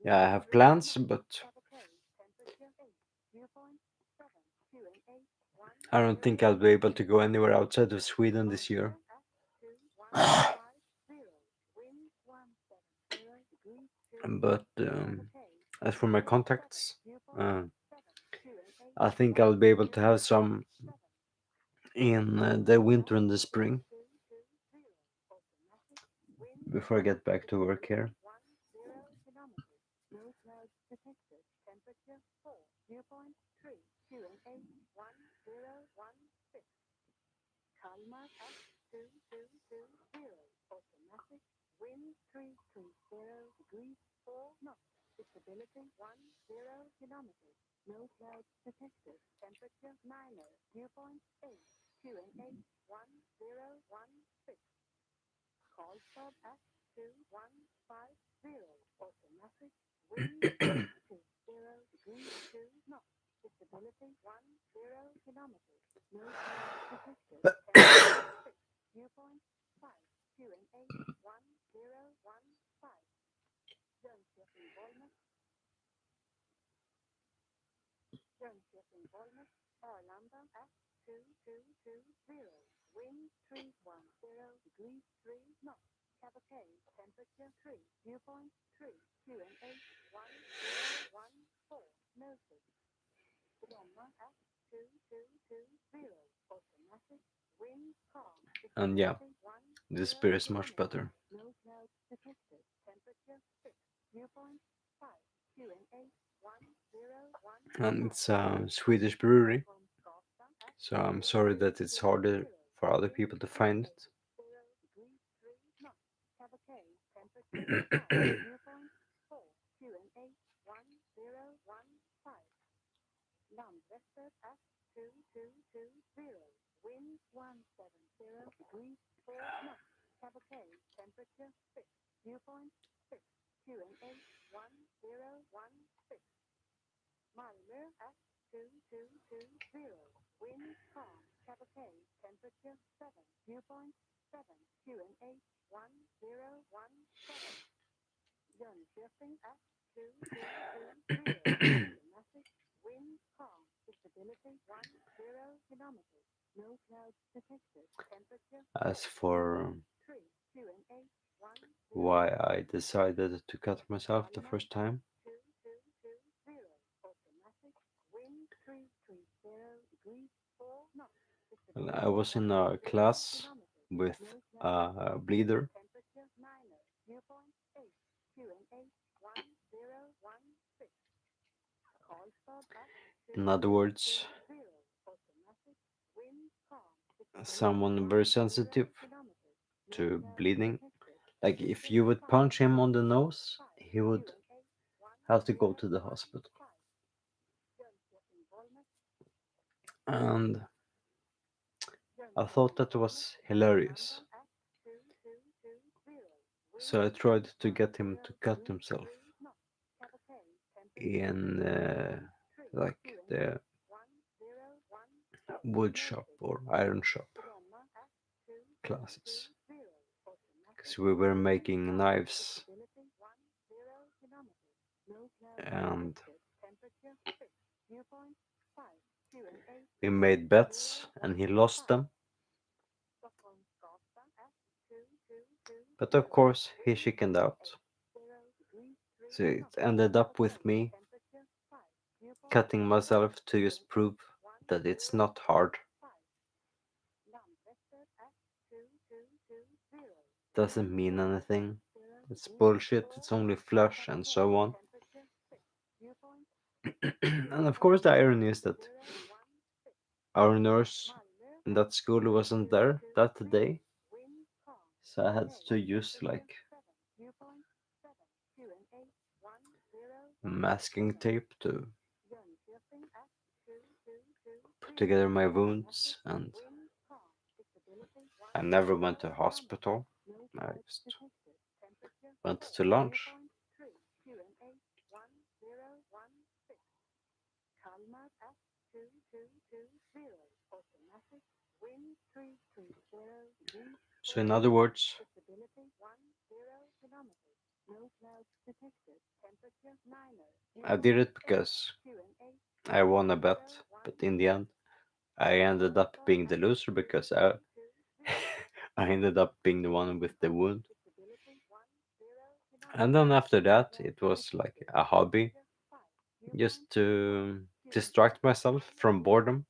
yeah, I have plans, but I don't think I'll be able to go anywhere outside of Sweden this year. But as for my contacts, uh, I think I'll be able to have some in the winter and the spring before I get back to work here. And yeah, this beer is much better. And it's a Swedish brewery, so I'm sorry that it's harder for other people to find it. As for why I decided to cut myself the first time, well, I was in a class with a bleeder. In other words, someone very sensitive to bleeding. Like if you would punch him on the nose, he would have to go to the hospital. And I thought that was hilarious. So I tried to get him to cut himself in like the wood shop or iron shop classes because we were making knives and we made bets and he lost them. But of course, he chickened out. So it ended up with me cutting myself to just prove that it's not hard. Doesn't mean anything. It's bullshit, it's only flush and so on. And of course, the irony is that our nurse in that school wasn't there that day, so I had to use like masking tape to put together my wounds, and I never went to hospital. I just went to lunch. So in other words, I did it because I won a bet, but in the end, I ended up being the loser because I ended up being the one with the wound. And then after that, it was like a hobby just to distract myself from boredom.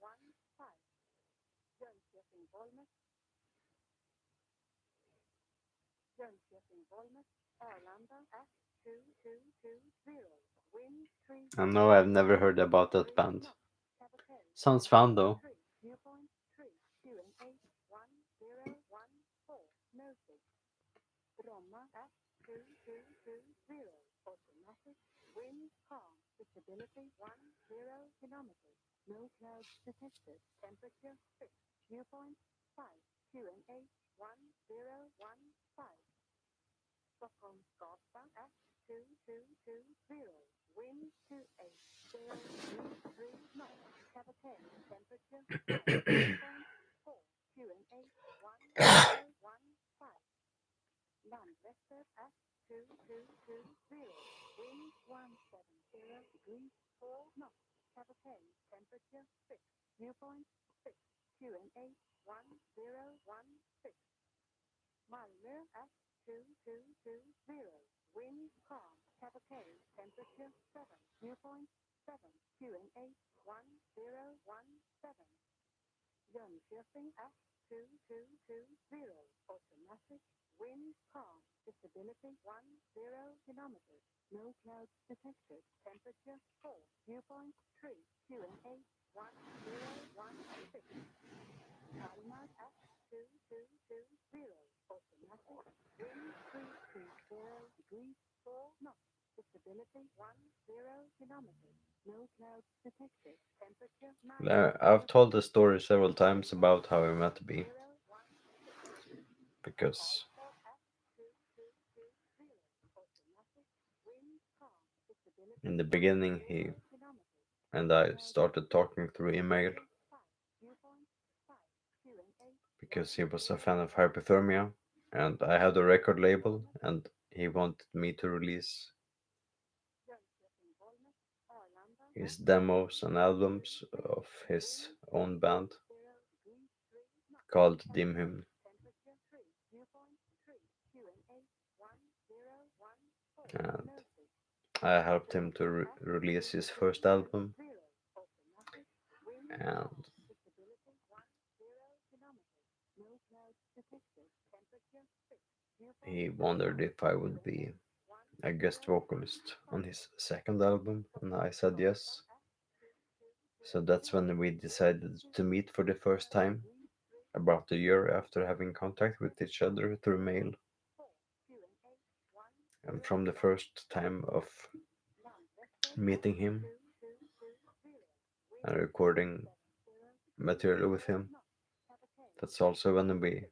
And no, I've never heard about that band. Sounds fun though. I've told the story several times about how I met B because in the beginning he and I started talking through email because he was a fan of hypothermia and I had a record label and he wanted me to release his demos and albums of his own band called Dim Hymn. And I helped him to release his first album, and he wondered if I would be a guest vocalist on his second album, and I said yes. So that's when we decided to meet for the first time, about a year after having contact with each other through mail. And from the first time of meeting him and recording material with him, that's also when we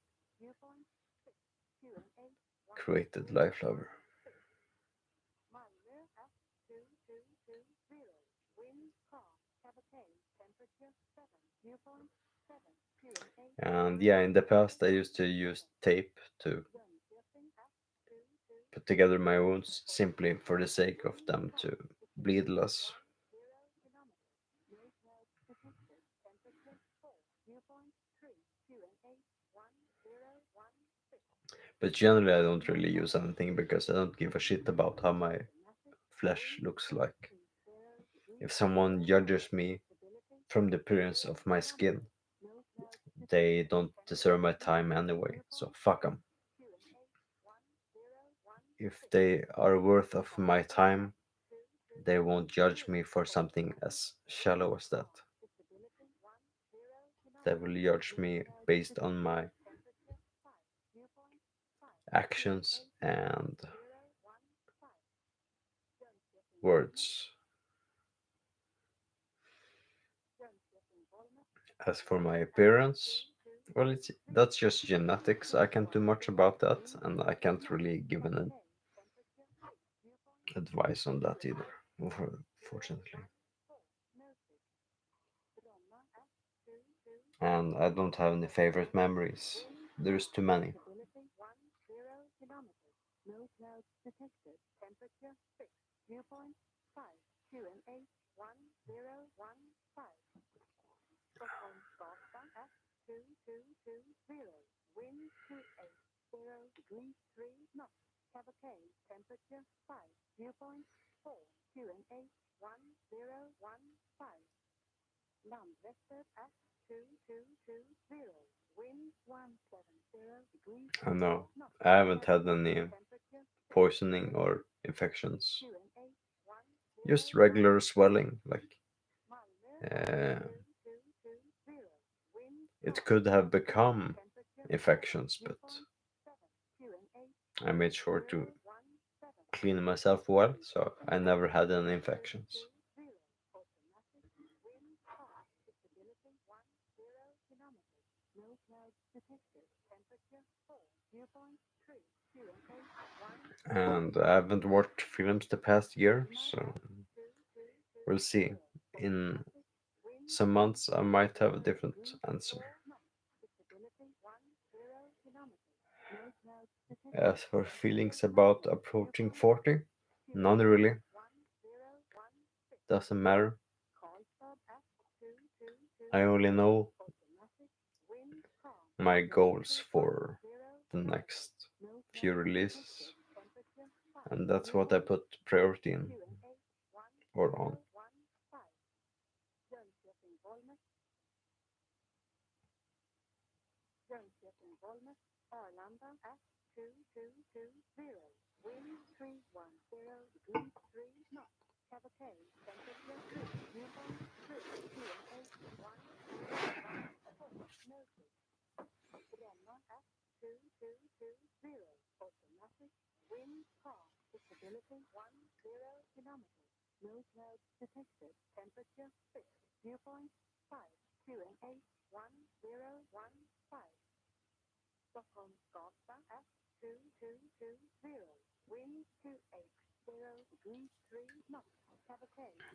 created Life Lover. And yeah, in the past I used to use tape to put together my wounds simply for the sake of them to bleed less. But generally, I don't really use anything because I don't give a shit about how my flesh looks like. If someone judges me from the appearance of my skin, they don't deserve my time anyway, so fuck them. If they are worth of my time, they won't judge me for something as shallow as that. They will judge me based on my actions and words. As for my appearance, well, that's just genetics. I can't do much about that, and I can't really give an advice on that either, fortunately. And I don't have any favorite memories. There's too many. I know. I haven't had any poisoning or infections. Just regular swelling. Like, uh, it could have become infections, but I made sure to clean myself well, so I never had any infections. And I haven't watched films the past year, so we'll see. In some months, I might have a different answer. As for feelings about approaching 40, none really. Doesn't matter. I only know my goals for the next few releases, and that's what I put priority in or on.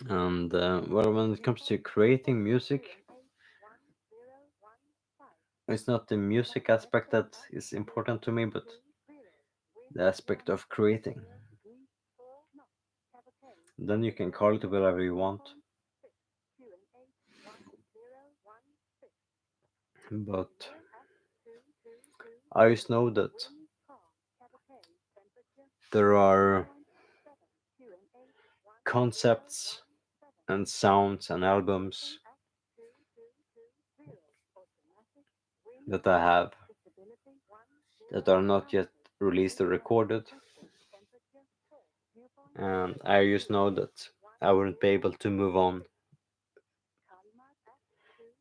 And well, when it comes to creating music, it's not the music aspect that is important to me, but the aspect of creating. Then you can call it whatever you want. But I just know that there are concepts and sounds and albums that I have that are not yet released or recorded, and I just know that I wouldn't be able to move on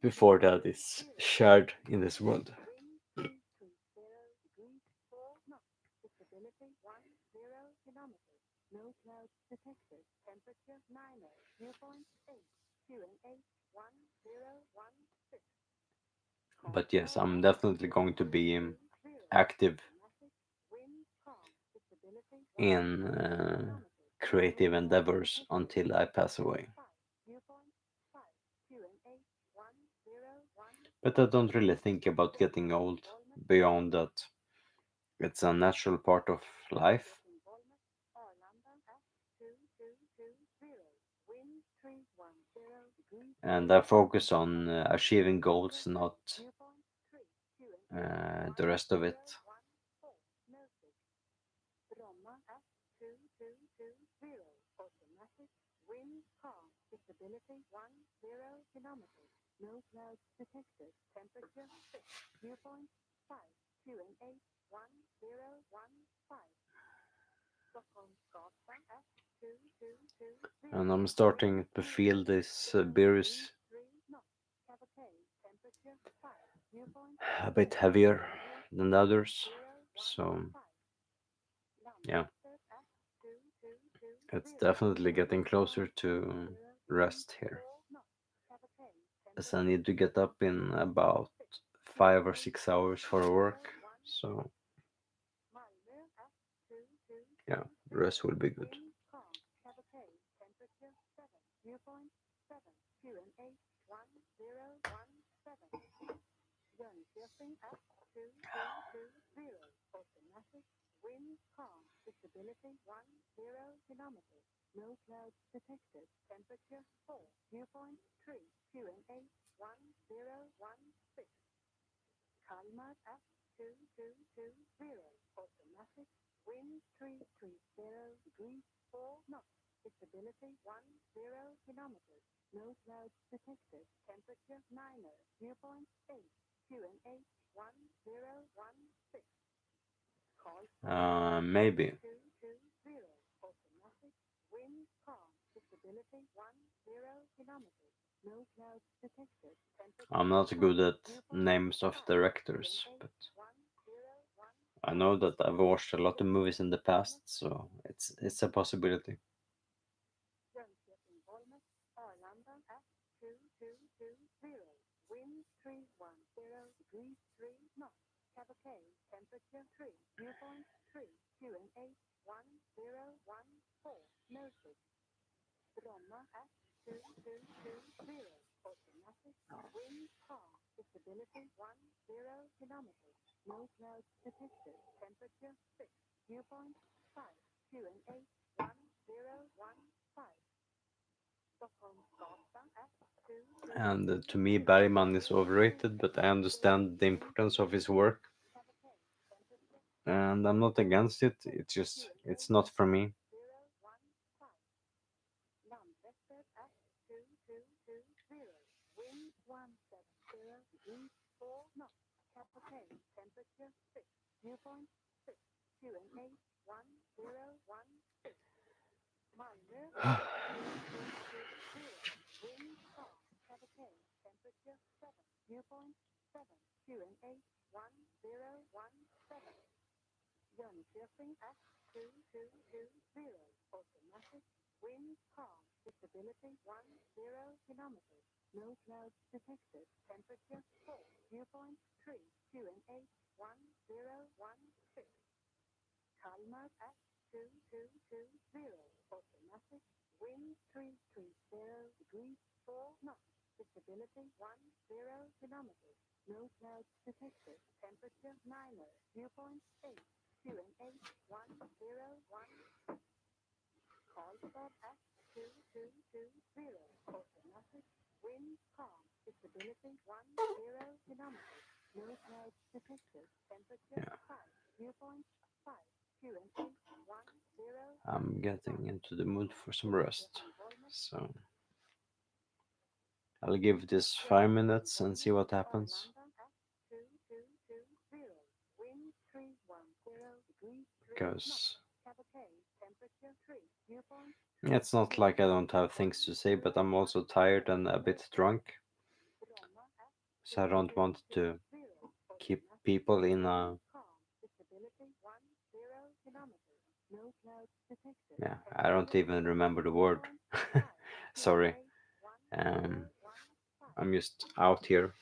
before that is shared in this world. But yes, I'm definitely going to be active in creative endeavors until I pass away. But I don't really think about getting old beyond that. It's a natural part of life. and I focus on achieving goals, not the rest of it. And I'm starting to feel this beer is a bit heavier than the others. So, yeah, it's definitely getting closer to rest here, as I need to get up in about 5 or 6 hours for work. So, yeah, rest will be good. Maybe. I'm not good at names of directors, but I know that I've watched a lot of movies in the past, so it's a possibility. And to me, Bergman is overrated, but I understand the importance of his work, and I'm not against it. It's just it's not for me. Yeah, I'm getting into the mood for some rest. So I'll give this 5 minutes and see what happens. Because it's not like I don't have things to say, but I'm also tired and a bit drunk. So I don't want to keep people in a. Yeah, I don't even remember the word. Sorry. Um, I'm just out here.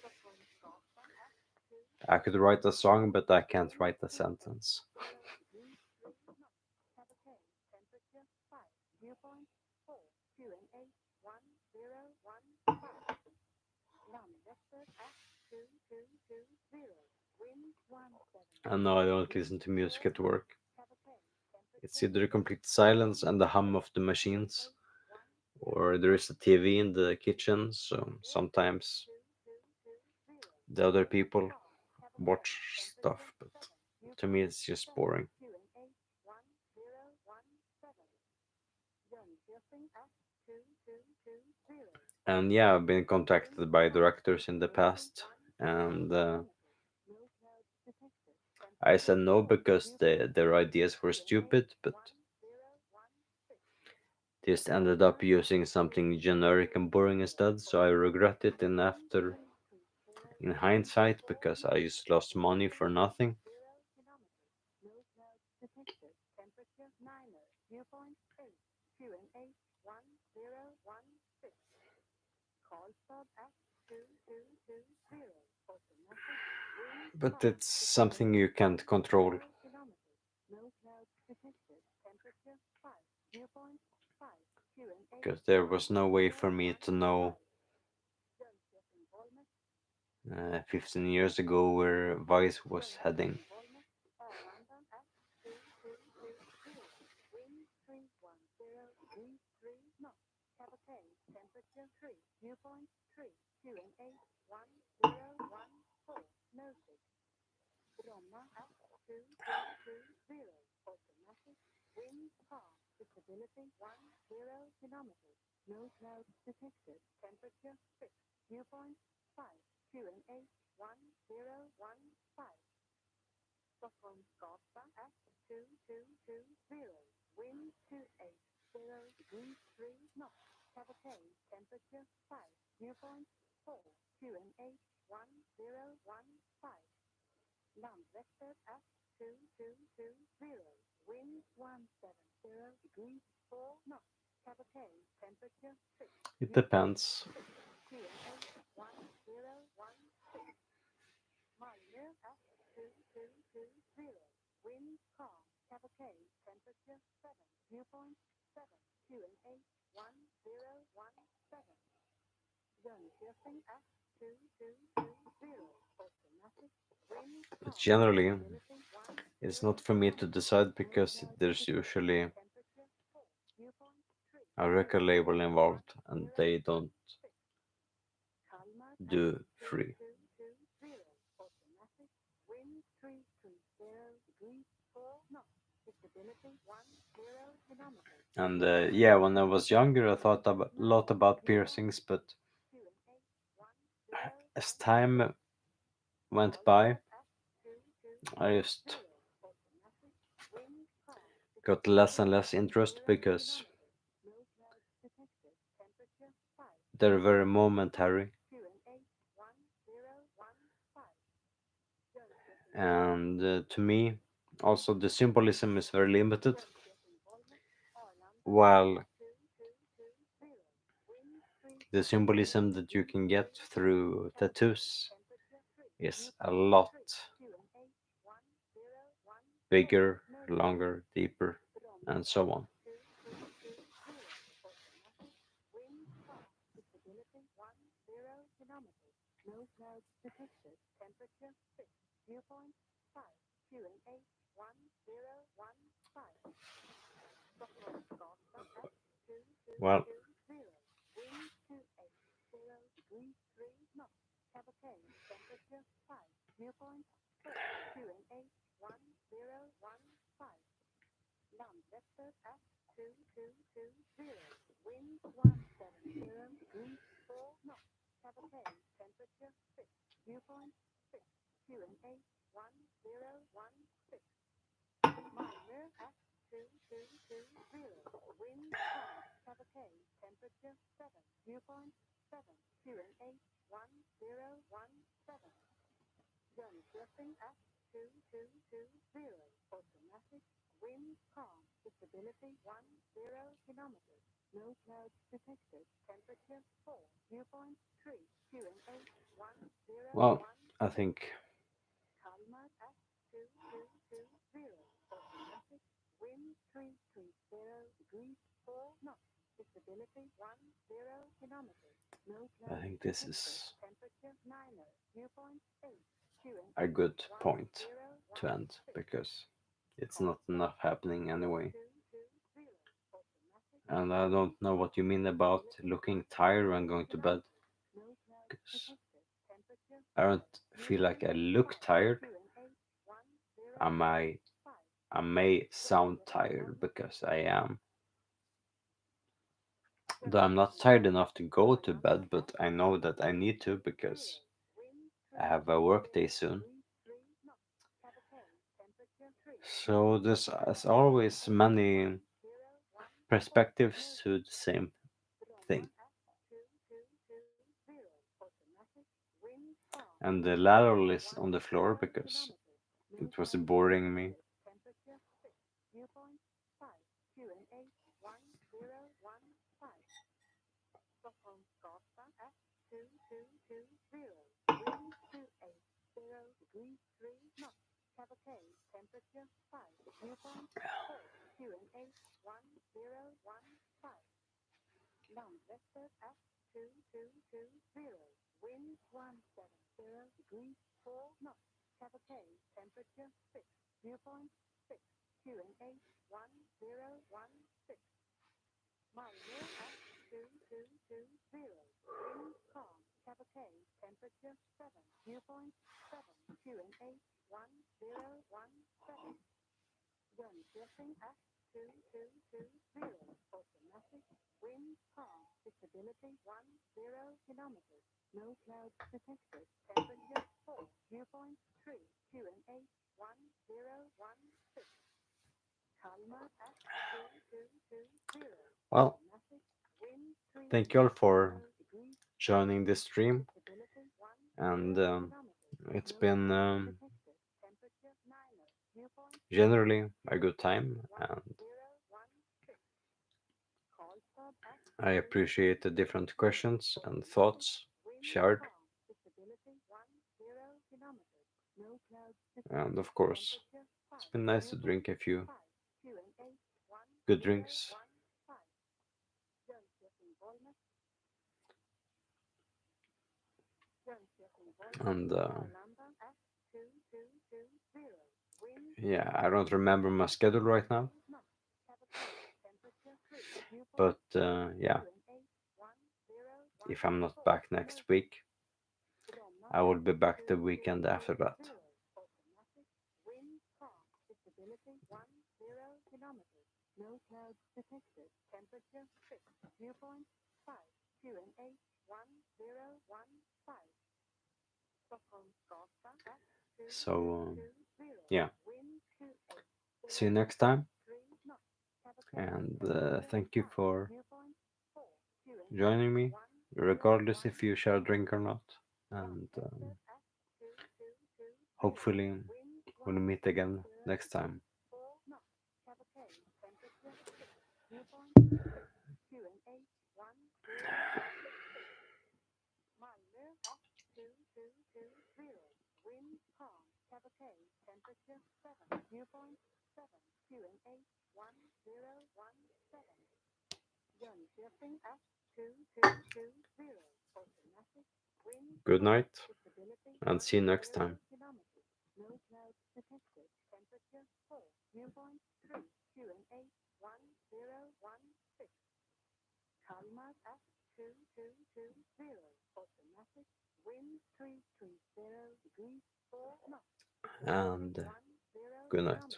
I could write a song, but I can't write a sentence. And no, I don't listen to music at work. It's either complete silence and the hum of the machines, or there is a TV in the kitchen, so sometimes the other people watch stuff, but to me it's just boring. And yeah, I've been contacted by directors in the past, and I said no because their ideas were stupid, but just ended up using something generic and boring instead. So I regret it in hindsight because I just lost money for nothing. But it's something you can't control because there was no way for me to know 15 years ago where Vice was heading. It depends. But generally, it's not for me to decide because there's usually a record label involved and they don't do free. And yeah, when I was younger, I thought a lot about piercings, but as time went by, I just got less and less interest because they're very momentary. And to me, also the symbolism is very limited, while the symbolism that you can get through tattoos is a lot bigger, longer, deeper, and so on. Well, well, I think I think this is a good point to end because it's not enough happening anyway. And I don't know what you mean about looking tired when going to bed. 'Cause I don't feel like I look tired. I might, I may sound tired because I am. Though I'm not tired enough to go to bed, but I know that I need to because I have a work day soon. So there's as always many perspectives to the same thing. And the lateral is on the floor because it was boring me. Well, thank you all for joining this stream, and it's been generally a good time, and I appreciate the different questions and thoughts shared, and of course, it's been nice to drink a few good drinks, and yeah, I don't remember my schedule right now, but yeah, if I'm not back next week, I will be back the weekend after that. So, yeah, see you next time, and thank you for joining me, regardless if you share a drink or not. And hopefully, we'll meet again next time. Good night, and see you next time. And good night.